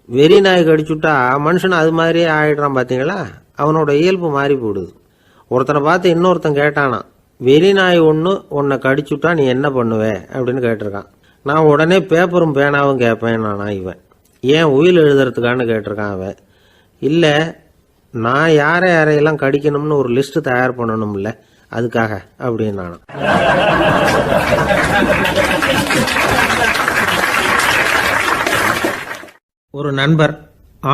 வெறி நாய் கடிச்சுட்டா மனுஷன் அது மாதிரியே ஆகிடுறான் பார்த்தீங்களா, அவனோட இயல்பு மாறி போயிடுது. ஒருத்தனை பார்த்து இன்னொருத்தன் கேட்டானா, வெறி நாய் ஒன்று உன்னை கடிச்சுட்டா நீ என்ன பண்ணுவே அப்படின்னு கேட்டிருக்கான். நான் உடனே பேப்பரும் பேனாவும் கேட்பேன் நானா இவன். ஏன் உயில் எழுதுறதுக்கான்னு கேட்டிருக்கான் அவன். இல்லை, நான் யாரையெல்லாம் கடிக்கணும்னு ஒரு லிஸ்ட்டு தயார் பண்ணணும்ல, அதுக்காக அப்படின்னு நானும். ஒரு நண்பர்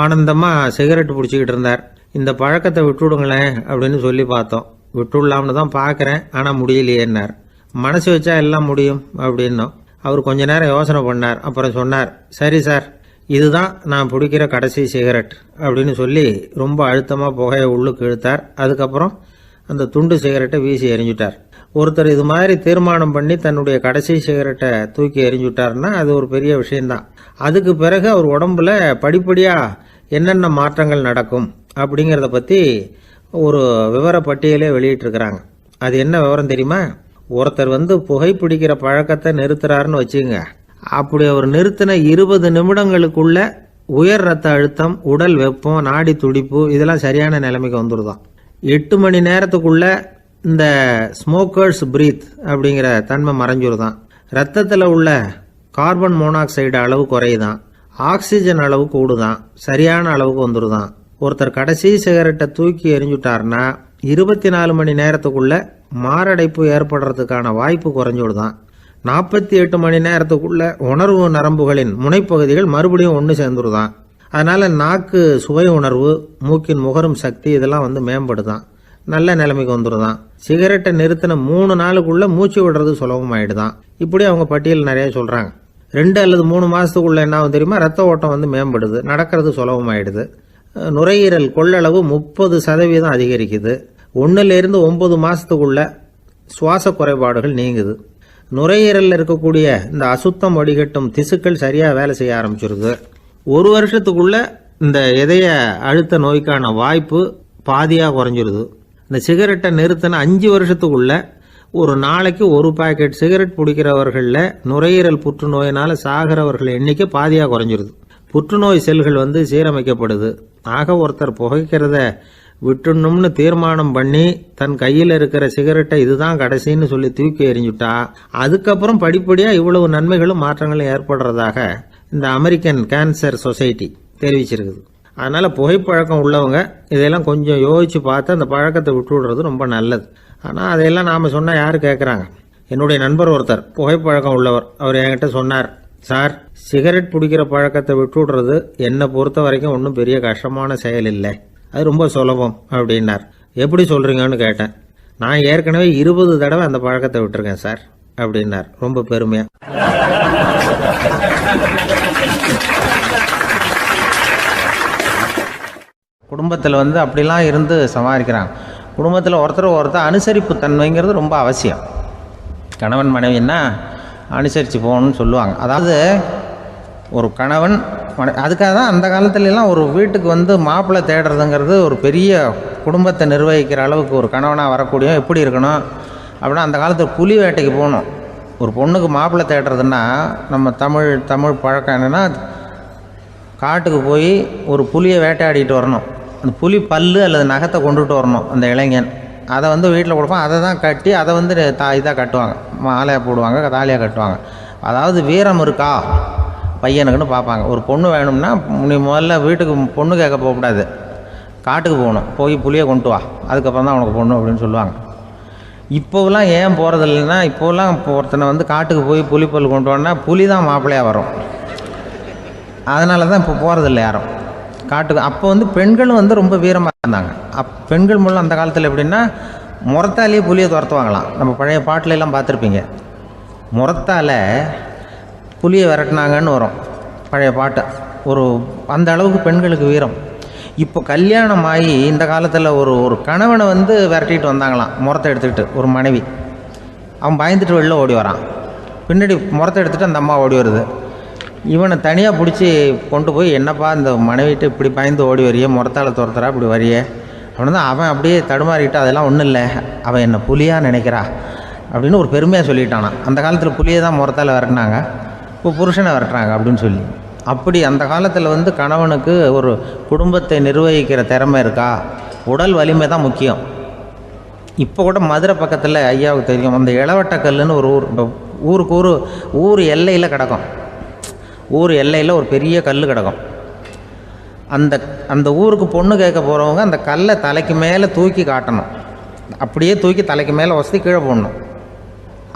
ஆனந்தமாக சிகரெட் பிடிச்சிக்கிட்டு இருந்தார். இந்த பழக்கத்தை விட்டுவிடுங்களேன் அப்படின்னு சொல்லி பார்த்தோம். விட்டுடலாம்னு தான் பார்க்குறேன், ஆனால் முடியலையேன்னார். மனசு வச்சா எல்லாம் முடியும் அப்படின்னோம். அவர் கொஞ்ச நேரம் யோசனை பண்ணார். அப்புறம் சொன்னார், சரி சார், இதுதான் நான் பிடிக்கிற கடைசி சிகரெட் அப்படின்னு சொல்லி ரொம்ப அழுத்தமாக புகையை உள்ளுக்கு இழுத்தார். அதுக்கப்புறம் அந்த துண்டு சிகரெட்டை வீசி எறிஞ்சுட்டார். ஒருத்தர் இது மாதிரி தீர்மானம் பண்ணி தன்னுடைய கடைசி சிகரெட்டை தூக்கி எறிஞ்சுட்டார்னா அது ஒரு பெரிய விஷயம்தான். அதுக்கு பிறகு அவர் உடம்புல படிப்படியாக என்னென்ன மாற்றங்கள் நடக்கும் அப்படிங்கிறத பற்றி ஒரு விவர பட்டியலே வெளியிட்டிருக்கிறாங்க. அது என்ன விவரம் தெரியுமா? ஒருத்தர் புகைப்பிடிக்கிற பழக்கத்தை நிறுத்துறாருன்னு வச்சுங்க. அப்படி அவர் நிறுத்தின 20 நிமிடங்களுக்குள்ள உயர் ரத்த அழுத்தம், உடல் வெப்பம், நாடி துடிப்பு இதெல்லாம் சரியான நிலைமைக்கு வந்துடுதான். 8 மணி நேரத்துக்குள்ள இந்த ஸ்மோக்கர்ஸ் பிரீத் அப்படிங்கிற தன்மை மறைஞ்சிருதான். ரத்தத்தில் உள்ள கார்பன் மோனாக்சைடு அளவு குறையுதான், ஆக்சிஜன் அளவு கூடுதான், சரியான அளவுக்கு வந்துடுதான். ஒருத்தர் கடைசி சிகரெட்டை தூக்கி எறிஞ்சுட்டார்னா 24 மணி நேரத்துக்குள்ள மாரடைப்பு ஏற்படுறதுக்கான வாய்ப்பு குறைஞ்சுடுதான். 48 மணி நேரத்துக்குள்ள உணர்வு நரம்புகளின் முனைப்பகுதிகள் மறுபடியும் ஒன்று சேர்ந்துருதான். அதனால நாக்கு சுவை உணர்வு, மூக்கின் முகரும் சக்தி இதெல்லாம் மேம்படுதான், நல்ல நிலைமைக்கு வந்துடுதான். சிகரெட்டை நிறுத்தின 3 நாளுக்குள்ள மூச்சு விடுறது சுலபமாயிடுதான். இப்படி அவங்க பட்டியல் நிறைய சொல்றாங்க. 2 அல்லது 3 மாசத்துக்குள்ள என்ன ஆகும் தெரியுமா? ரத்த ஓட்டம் மேம்படுது, நடக்கிறது சுலபமாயிடுது. நுரையீரல் கொள்ளளவு 30% அதிகரிக்குது. 1லிருந்து 9 மாசத்துக்குள்ள சுவாச குறைபாடுகள் நீங்குது. நுரையீரலில் இருக்கக்கூடிய இந்த அசுத்தம் வடிகட்டும் திசுக்கள் சரியா வேலை செய்ய ஆரம்பிச்சிருது. 1 வருஷத்துக்குள்ள இந்த இதய அழுத்த நோய்க்கான வாய்ப்பு பாதியா குறைஞ்சிருது. இந்த சிகரெட்டை நிறுத்தின 5 வருஷத்துக்குள்ள ஒரு நாளைக்கு 1 பாக்கெட் சிகரெட் பிடிக்கிறவர்களில் நுரையீரல் புற்றுநோயினால சாகிறவர்கள் எண்ணிக்கை பாதியா குறைஞ்சிருது. புற்றுநோய் செல்கள் சீரமைக்கப்படுது. ஆக ஒருத்தர் புகைக்கிறத விட்டுணும்னு தீர்மானம் பண்ணி தன் கையில் இருக்கிற சிகரெட்டை இதுதான் கடைசின்னு சொல்லி தூக்கி எறிஞ்சுட்டா அதுக்கப்புறம் படிப்படியா இவ்வளவு நன்மைகளும் மாற்றங்களும் ஏற்படுறதாக இந்த அமெரிக்கன் கேன்சர் சொசைட்டி தெரிவிச்சிருக்குது. அதனால புகைப்பழக்கம் உள்ளவங்க இதையெல்லாம் கொஞ்சம் யோசிச்சு பார்த்து அந்த பழக்கத்தை விட்டு விடுறது ரொம்ப நல்லது. ஆனால் அதையெல்லாம் நாம சொன்னா யாரு கேட்குறாங்க? என்னுடைய நண்பர் ஒருத்தர் புகைப்பழக்கம் உள்ளவர், அவர் என்கிட்ட சொன்னார், சார், சிகரெட் பிடிக்கிற பழக்கத்தை விட்டு விடுறது என்னை பொறுத்த வரைக்கும் ஒன்றும் பெரிய கஷ்டமான செயல் இல்லை, அது ரொம்ப சுலபம் அப்படின்னார். எப்படி சொல்றீங்கன்னு கேட்டேன். நான் ஏற்கனவே 20 தடவை அந்த பழக்கத்தை விட்டுருக்கேன் சார் அப்படின்னார் ரொம்ப பெருமையா. குடும்பத்தில் அப்படிலாம் இருந்து சமாளிக்கிறாங்க. குடும்பத்தில் ஒருத்தர் அனுசரிப்பு தன்மைங்கிறது ரொம்ப அவசியம். கணவன் மனைவின்னா அனுசரித்து போகணும்னு சொல்லுவாங்க. அதாவது ஒரு கணவன் அதுக்காக தான் அந்த காலத்துலலாம் ஒரு வீட்டுக்கு மாப்பிள்ளை தேடுறதுங்கிறது ஒரு பெரிய குடும்பத்தை நிர்வகிக்கிற அளவுக்கு ஒரு கணவனாக வரக்கூடிய எப்படி இருக்கணும் அப்படின்னா, அந்த காலத்தில் புலி வேட்டைக்கு போகணும். ஒரு பொண்ணுக்கு மாப்பிள்ளை தேடுறதுன்னா நம்ம தமிழ் பழக்கம் என்னென்னா, காட்டுக்கு போய் ஒரு புலியை வேட்டையாடிட்டு வரணும். அந்த புலி பல்லு அல்லது நகத்தை கொண்டுட்டு வரணும் அந்த இளைஞன். அதை வீட்டில் கொடுப்பான். அதை தான் கட்டி அதை இதாக கட்டுவாங்க, மாலையாக போடுவாங்க, தாலியாக கட்டுவாங்க. அதாவது வீரம் இருக்கா பையனுக்குன்னு பார்ப்பாங்க. ஒரு பொண்ணு வேணும்னா நீ முதல்ல வீட்டுக்கு பொண்ணு கேட்க போகக்கூடாது, காட்டுக்கு போகணும், போய் புலியை கொண்டு வா, அதுக்கப்புறம் தான் உனக்கு பொண்ணு அப்படின்னு சொல்லுவாங்க. இப்போவெல்லாம் ஏன் போகிறதில்லைன்னா, இப்போலாம் ஒருத்தனை காட்டுக்கு போய் புலிப்பல் கொண்டு வான்னா புலி தான் மாப்பிள்ளையாக வரும். அதனால தான் இப்போ போகிறதில்ல யாரும் காட்டுக்கு. அப்போ பெண்களும் ரொம்ப வீரமாக இருந்தாங்க. பெண்கள் மூலம் அந்த காலத்தில் எப்படின்னா, முறத்தாலேயே புலியை துரத்துவாங்களாம். நம்ம பழைய பாட்டிலெல்லாம் பார்த்துருப்பீங்க, முறத்தால் புலியை விரட்டினாங்கன்னு வரும் பழைய பாட்டு. அந்த அளவுக்கு பெண்களுக்கு வீரம். இப்போ கல்யாணம் ஆகி இந்த காலத்தில் ஒரு கணவனை விரட்டிட்டு வந்தாங்களாம் முறத்தை எடுத்துக்கிட்டு. ஒரு மனைவி அவன் பயந்துட்டு வெளில ஓடி வரான், பின்னாடி முறத்தை எடுத்துகிட்டு அந்த அம்மா ஓடி வருது. இவனை தனியாக பிடிச்சி கொண்டு போய், என்னப்பா இந்த மனைவிட்டு இப்படி பயந்து ஓடி வரியே, முறத்தால் துரத்துறா இப்படி வரியே அப்படின்னு தான் அவன் அப்படியே தடுமாறிக்கிட்டு, அதெல்லாம் ஒன்றும் இல்லை, அவன் என்னை புலியாக நினைக்கிறா அப்படின்னு ஒரு பெருமையாக சொல்லிட்டானான். அந்த காலத்தில் புலியை தான் முறத்தால் விரட்டினாங்க, இப்போ புருஷனை விரட்டுறாங்க அப்படின்னு சொல்லி. அப்படி அந்த காலத்தில் கணவனுக்கு ஒரு குடும்பத்தை நிர்வகிக்கிற திறமை இருக்கா, உடல் வலிமை தான் முக்கியம். இப்போ கூட மதுரை பக்கத்தில் ஐயாவுக்கு தெரியும், அந்த இளவட்டக்கல்லுன்னு ஒரு ஊருக்கு ஊர் எல்லையில் கிடக்கும். ஊர் எல்லையில் ஒரு பெரிய கல் கிடக்கும். அந்த ஊருக்கு பொண்ணு கேட்க போகிறவங்க அந்த கல்லை தலைக்கு மேலே தூக்கி காட்டணும், அப்படியே தூக்கி தலைக்கு மேலே வசதி கீழே போடணும்.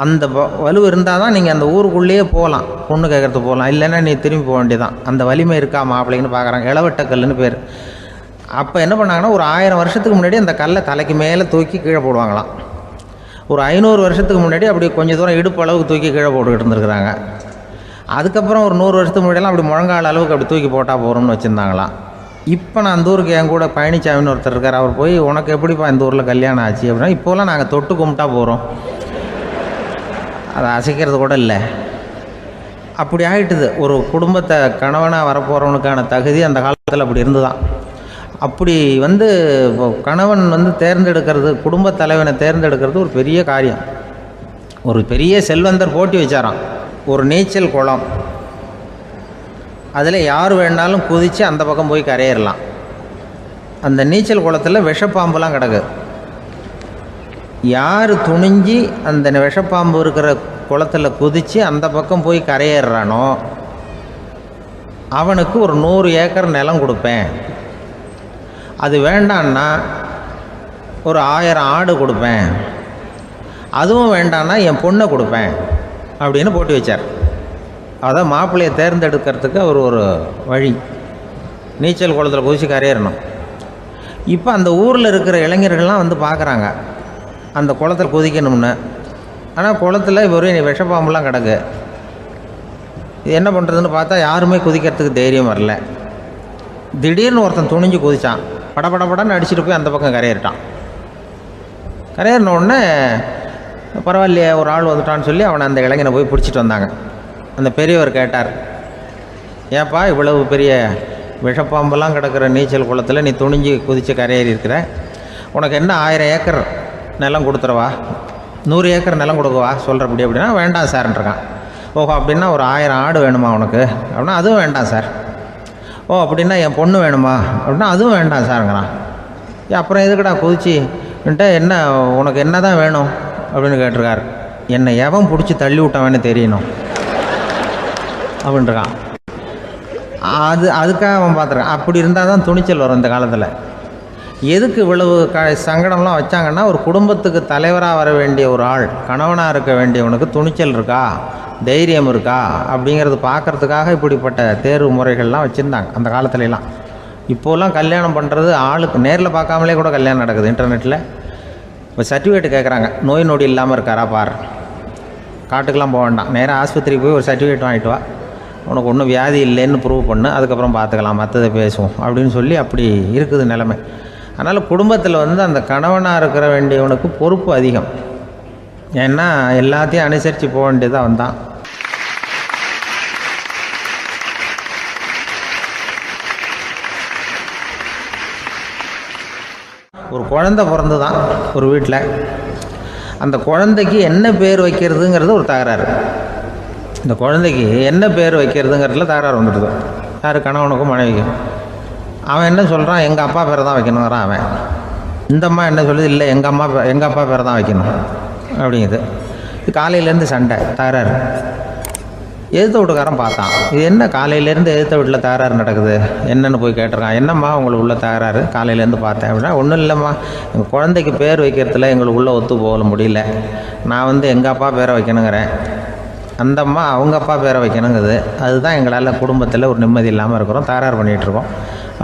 அந்த வலு இருந்தால் தான் நீங்கள் அந்த ஊருக்குள்ளேயே போகலாம், பொண்ணு கேட்குறதுக்கு போகலாம். இல்லைன்னா நீ திரும்பி போக வேண்டியதான். அந்த வலிமை இருக்கா மாப்பிள்ளைன்னு பார்க்குறாங்க. இளவட்டக்கல்லுன்னு பேர். அப்போ என்ன பண்ணாங்கன்னா, ஒரு 1000 வருஷத்துக்கு முன்னாடி அந்த கல்லை தலைக்கு மேலே தூக்கி கீழே போடுவாங்களாம். ஒரு 500 வருஷத்துக்கு முன்னாடி அப்படி கொஞ்சம் தூரம் இடுப்பு அளவுக்கு தூக்கி கீழே போட்டுக்கிட்டு இருந்துருக்குறாங்க. அதுக்கப்புறம் ஒரு 100 வருஷத்துக்கு முன்னாடியெல்லாம் அப்படி முழங்கால அளவுக்கு அப்படி தூக்கி போட்டால் போகிறோம்னு வச்சுருந்தாங்களாம். இப்போ நான் அந்த ஊருக்கு என் கூட பழனிசாமின்னு ஒருத்தர் இருக்கார். அவர் போய் உனக்கு எப்படிப்பா இந்த ஊரில் கல்யாணம் ஆச்சு அப்படின்னா, இப்போலாம் நாங்கள் தொட்டு கும்பிட்டா போகிறோம், அதை அசைக்கிறது கூட இல்லை. அப்படி ஆகிட்டுது. ஒரு குடும்பத்தை கணவனாக வரப்போகிறவனுக்கான தகுதி அந்த காலத்தில் அப்படி இருந்துதான். அப்படி கணவன் தேர்ந்தெடுக்கிறது, குடும்ப தலைவனை தேர்ந்தெடுக்கிறது ஒரு பெரிய காரியம். ஒரு பெரிய செல்வந்தர் போட்டி வச்சாராம். ஒரு நீச்சல் குளம், அதில் யார் வேணாலும் குதித்து அந்த பக்கம் போய் கரையேறலாம். அந்த நீச்சல் குளத்தில் விஷப்பாம்புலாம் கிடக்கு. யார் துணிஞ்சு அந்த விஷப்பாம்பு இருக்கிற குளத்தில் குதித்து அந்த பக்கம் போய் கரையேறானோ அவனுக்கு ஒரு 100 ஏக்கர் நிலம் கொடுப்பேன். அது வேண்டான்னா ஒரு 1000 ஆடு கொடுப்பேன். அதுவும் வேண்டான்னா என் பொண்ணை கொடுப்பேன் அப்படின்னு போட்டி வச்சார். அதான் மாப்பிள்ளையை தேர்ந்தெடுக்கிறதுக்கு அவர் ஒரு வழி, நீச்சல் குளத்தில் குதித்து கரையேறணும். இப்போ அந்த ஊரில் இருக்கிற இளைஞர்கள்லாம் பார்க்குறாங்க அந்த குளத்தில் குதிக்கணும்னு. ஆனால் குளத்தில் வெறும் விஷப்பாம்புலாம் கிடக்கு. இது என்ன பண்ணுறதுன்னு பார்த்தா யாருமே குதிக்கிறதுக்கு தைரியம் வரல. திடீர்னு ஒருத்தன் துணிஞ்சு குதித்தான். படபடன்னு அடிச்சுட்டு போய் அந்த பக்கம் கரையேறிட்டான். கரையேறின உடனே பரவாயில்லையே ஒரு ஆள் வந்துட்டான்னு சொல்லி அவனை அந்த இளைஞனை போய் பிடிச்சிட்டு வந்தாங்க. அந்த பெரியவர் கேட்டார், ஏப்பா இவ்வளவு பெரிய விஷப்பாம்பெல்லாம் கிடக்கிற நீச்சல் குளத்தில் நீ துணிஞ்சு குதித்து கரையேறி இருக்கிற, உனக்கு என்ன 1000 ஏக்கர் நிலம் கொடுத்துருவா, 100 ஏக்கர் நிலம் கொடுக்கவா சொல்கிறப்படி அப்படின்னா, வேண்டாம் சார்ன்றான். ஓஹோ அப்படின்னா ஒரு 1000 ஆடு வேணுமா உனக்கு அப்படின்னா, அதுவும் வேண்டாம் சார். ஓ அப்படின்னா என் பொண்ணு வேணுமா அப்படின்னா, அதுவும் வேண்டாம் சாருங்கிறான். அப்புறம் எதுக்குடா குதிச்சுன்ட்டு என்ன உனக்கு என்ன தான் வேணும் அப்படின்னு கேட்டிருக்கார். என்னை எவன் பிடிச்சி தள்ளி விட்டவன்னு தெரியணும் அப்படின்றான். அதுக்காக அவன் பார்த்துருக்கான். அப்படி இருந்தால் தான் துணிச்சல் வரும் இந்த காலத்தில். எதுக்கு இவ்வளவு சங்கடம்லாம் வச்சாங்கன்னா, ஒரு குடும்பத்துக்கு தலைவராக வர வேண்டிய ஒரு ஆள், கணவனாக இருக்க வேண்டியவனுக்கு துணிச்சல் இருக்கா, தைரியம் இருக்கா அப்படிங்கிறது பார்க்குறதுக்காக இப்படிப்பட்ட தேர்வு முறைகள்லாம் வச்சுருந்தாங்க அந்த காலத்துலலாம். இப்போலாம் கல்யாணம் பண்ணுறது ஆளுக்கு நேரில் பார்க்காமலே கூட கல்யாணம் நடக்குது இன்டர்நெட்டில். இப்போ சர்டிஃபிகேட் கேட்குறாங்க, நோய் நொடி இல்லாமல் இருக்காரா பார், காட்டுக்கெலாம் போக வேண்டாம், நேராக ஆஸ்பத்திரிக்கு போய் ஒரு சர்டிஃபிகேட் வாங்கிட்டு வா, உனக்கு ஒன்றும் வியாதி இல்லைன்னு ப்ரூவ் பண்ணு, அதுக்கப்புறம் பார்த்துக்கலாம், மற்றதை பேசுவோம் அப்படின்னு சொல்லி அப்படி இருக்குது நிலைமை. அதனால் குடும்பத்தில் அந்த கணவனாக இருக்கிற வேண்டியவனுக்கு பொறுப்பு அதிகம். ஏன்னா எல்லாத்தையும் அனுசரித்து போக வேண்டியதாக வந்தான். ஒரு குழந்தை பிறந்து தான் ஒரு வீட்டில், அந்த குழந்தைக்கு என்ன பேர் வைக்கிறதுங்கிறது ஒரு தகராறு. இந்த குழந்தைக்கு என்ன பேர் வைக்கிறதுங்கிறதுல தகராறு வந்துடுது. யார்? கணவனுக்கும் மனைவிக்கும். அவன் என்ன சொல்கிறான், எங்கள் அப்பா பேரை தான் வைக்கணுங்கிறான் அவன். இந்த அம்மா என்ன சொல்லுது, இல்லை எங்கள் அப்பா பேரை தான் வைக்கணும் அப்படிங்குது. இது காலையிலேருந்து சண்டை, தகராறு. எதிர்த்த வீட்டுக்காரன் பார்த்தான், இது என்ன காலையிலேருந்து எதிர்த்த வீட்டில் தகராறு நடக்குது, என்னென்னு போய் கேட்டிருக்கான். என்னம்மா உங்களுக்கு உள்ள தகராறு, காலையிலேருந்து பார்த்தேன் அப்படின்னா, ஒன்றும் இல்லைம்மா, எங்கள் குழந்தைக்கு பேர் வைக்கிறதுல எங்களுக்கு உள்ளே ஒத்து போக முடியல, நான் எங்கள் அப்பா பேரை வைக்கணுங்கிறேன், அந்த அம்மா அவங்க அப்பா பேரை வைக்கணுங்குது, அதுதான் எங்களால் குடும்பத்தில் ஒரு நிம்மதி இல்லாமல் இருக்கிறோம், தகராறு பண்ணிகிட்ருக்கோம்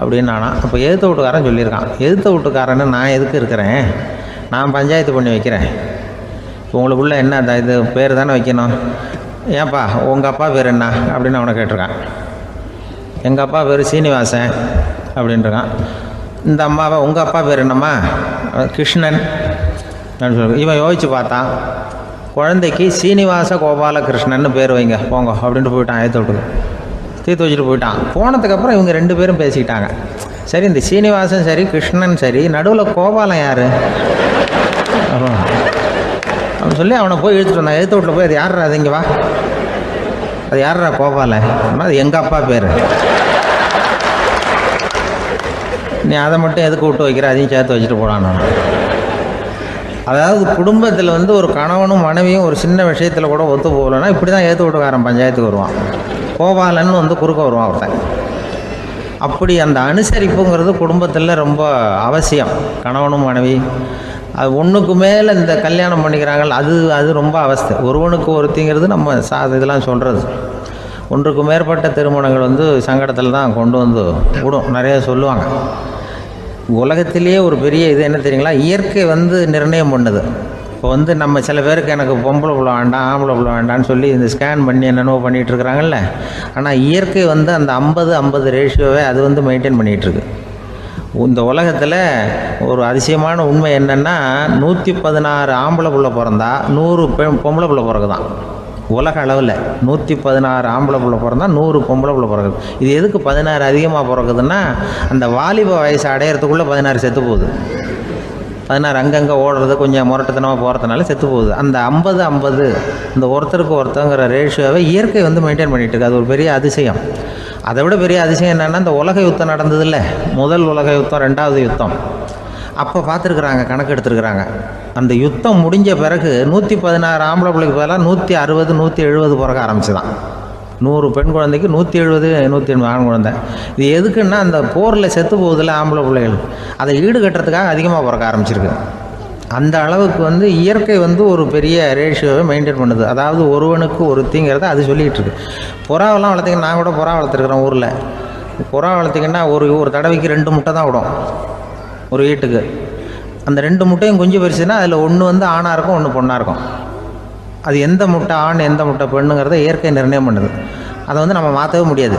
அப்படின்னு நானா. அப்போ எதிர்த்த வீட்டுக்காரன் சொல்லியிருக்கான், எதிர்த்த வீட்டுக்காரன்னு நான் எதுக்கு இருக்கிறேன், நான் பஞ்சாயத்து பண்ணி வைக்கிறேன், இப்போ உங்களுக்குள்ள என்ன இது பேர் தானே வைக்கணும், ஏன்ப்பா உங்கள் அப்பா பேர் என்ன அப்படின்னு அவனை கேட்டிருக்கான். எங்கள் அப்பா பேர் சீனிவாசன் அப்படின்ட்டுருக்கான். இந்த அம்மாவை உங்கள் அப்பா பேர் என்னம்மா, கிருஷ்ணன் அப்படின்னு சொல்லி இவன் யோசித்து பார்த்தான். குழந்தைக்கு சீனிவாச கோபாலகிருஷ்ணன்னு பேர் வைங்க போங்க அப்படின்ட்டு போயிட்டான். ஏற்ற விட்டுக்கு தீர்த்து வச்சுட்டு போயிட்டான். போனதுக்கப்புறம் இவங்க 2 பேரும் பேசிக்கிட்டாங்க. சரி, இந்த சீனிவாசன் சரி கிருஷ்ணன் சரி, நடுவில் கோபாலம் யார் அப்படின்னு சொல்லி அவனை போய் இழுத்துட்டு வந்தான். எழுத்து வீட்டில் போய் அது யாரா, அது இங்கே வா, அது யாரா கோபாலன், அது எங்கள் அப்பா பேர், நீ அதை மட்டும் எதுக்கு விட்டு வைக்கிற, அதையும் சேர்த்து வச்சுட்டு போடான்னு. அதாவது குடும்பத்தில் ஒரு கணவனும் மனைவியும் ஒரு சின்ன விஷயத்தில் கூட ஒத்து போகலைன்னா இப்படி தான் ஏற்று வீட்டுக்காரன் பஞ்சாயத்துக்கு வருவான். கோபாலன்னு குறுக்க வருவான் ஒருத்தன். அப்படி அந்த அனுசரிப்புங்கிறது குடும்பத்தில் ரொம்ப அவசியம். கணவனும் மனைவி அது ஒன்றுக்கு மேலே இந்த கல்யாணம் பண்ணிக்கிறாங்க, அது ரொம்ப அவஸ்தை. ஒருவனுக்கு ஒருத்திங்கிறது நம்ம இதெல்லாம் சொல்கிறது. ஒன்றுக்கு மேற்பட்ட திருமணங்கள் சங்கடத்தில் தான் கொண்டு விடும். நிறைய சொல்லுவாங்க. உலகத்திலேயே ஒரு பெரிய இது என்ன தெரியுங்களா, இயற்கை நிர்ணயம் பண்ணுது. இப்போ வந்து நம்ம சில பேருக்கு எனக்கு பொம்பளை புள்ள வேண்டாம் ஆம்பளை புள்ள வேண்டான்னு சொல்லி இந்த ஸ்கேன் பண்ணி என்னென்னவோ பண்ணிகிட்டு இருக்கிறாங்கல்ல. ஆனால் இயற்கை வந்து அந்த 50-50 ரேஷியோவை அது வந்து மெயின்டைன் பண்ணிகிட்ருக்கு. இந்த உலகத்தில் ஒரு அதிசயமான உண்மை என்னென்னா 116 ஆம்பளை புள்ள பிறந்தா 100 பொம்பளை புள்ள பிறகுதான். உலக அளவில் 116 ஆம்பளை புள்ள பிறந்தா 100 பொம்பளை புள்ள பிறகுது. இது எதுக்கு 16 அதிகமாக பிறகுதுன்னா அந்த வாலிப வயசு அடையிறதுக்குள்ளே 16 செத்து போகுது. 16 அங்கங்கே ஓடுறது கொஞ்சம் முரட்டுத்தனமாக போகிறதுனால செத்து போகுது. அந்த 50-50 இந்த ஒருத்தருக்கு ஒருத்தங்கிற ரேஷியோவை இயற்கை வந்து மெயின்டைன் பண்ணிகிட்டு இருக்கு. அது ஒரு பெரிய அதிசயம். அதை விட பெரிய அதிசயம் என்னென்னா இந்த உலக யுத்தம் நடந்ததில்ல, முதல் உலக யுத்தம், 2வது யுத்தம், அப்போ பார்த்துருக்குறாங்க, கணக்கு எடுத்துருக்குறாங்க. அந்த யுத்தம் முடிஞ்ச பிறகு 116 ஆம்பளை பிள்ளைக்கு பதிலாக 160 170 பிறக்க ஆரம்பிச்சுதான். 100 பெண் குழந்தைக்கு 170 180 ஆண் குழந்தை. இது எதுக்குன்னா அந்த போரில் செத்து போகுதில்ல ஆம்பளை பிள்ளைகள், அதை ஈடுகட்டுறதுக்காக அதிகமாக பிறக்க ஆரம்பிச்சிருக்கு. அந்த அளவுக்கு வந்து இயற்கை வந்து ஒரு பெரிய ரேஷியோவை மெயின்டைன் பண்ணுது. அதாவது ஒருவனுக்கு ஒருத்திங்கிறத அது சொல்லிகிட்டு இருக்கு. புறாவெல்லாம் வளர்த்திங்கன்னா, நான் கூட புறா வளர்த்துருக்குறேன் ஊரில். புறா வளர்த்திங்கன்னா ஒரு தடவைக்கு 2 முட்டை தான் விடும் ஒரு வீட்டுக்கு. அந்த 2 முட்டையும் குஞ்சு பறிச்சுன்னா அதில் ஒன்று வந்து ஆணாக இருக்கும், ஒன்று பொண்ணாக இருக்கும். அது எந்த முட்டை ஆண் எந்த முட்டை பெண்ணுங்கிறத இயற்கை நிர்ணயம் பண்ணுது. அதை வந்து நம்ம மாற்றவே முடியாது.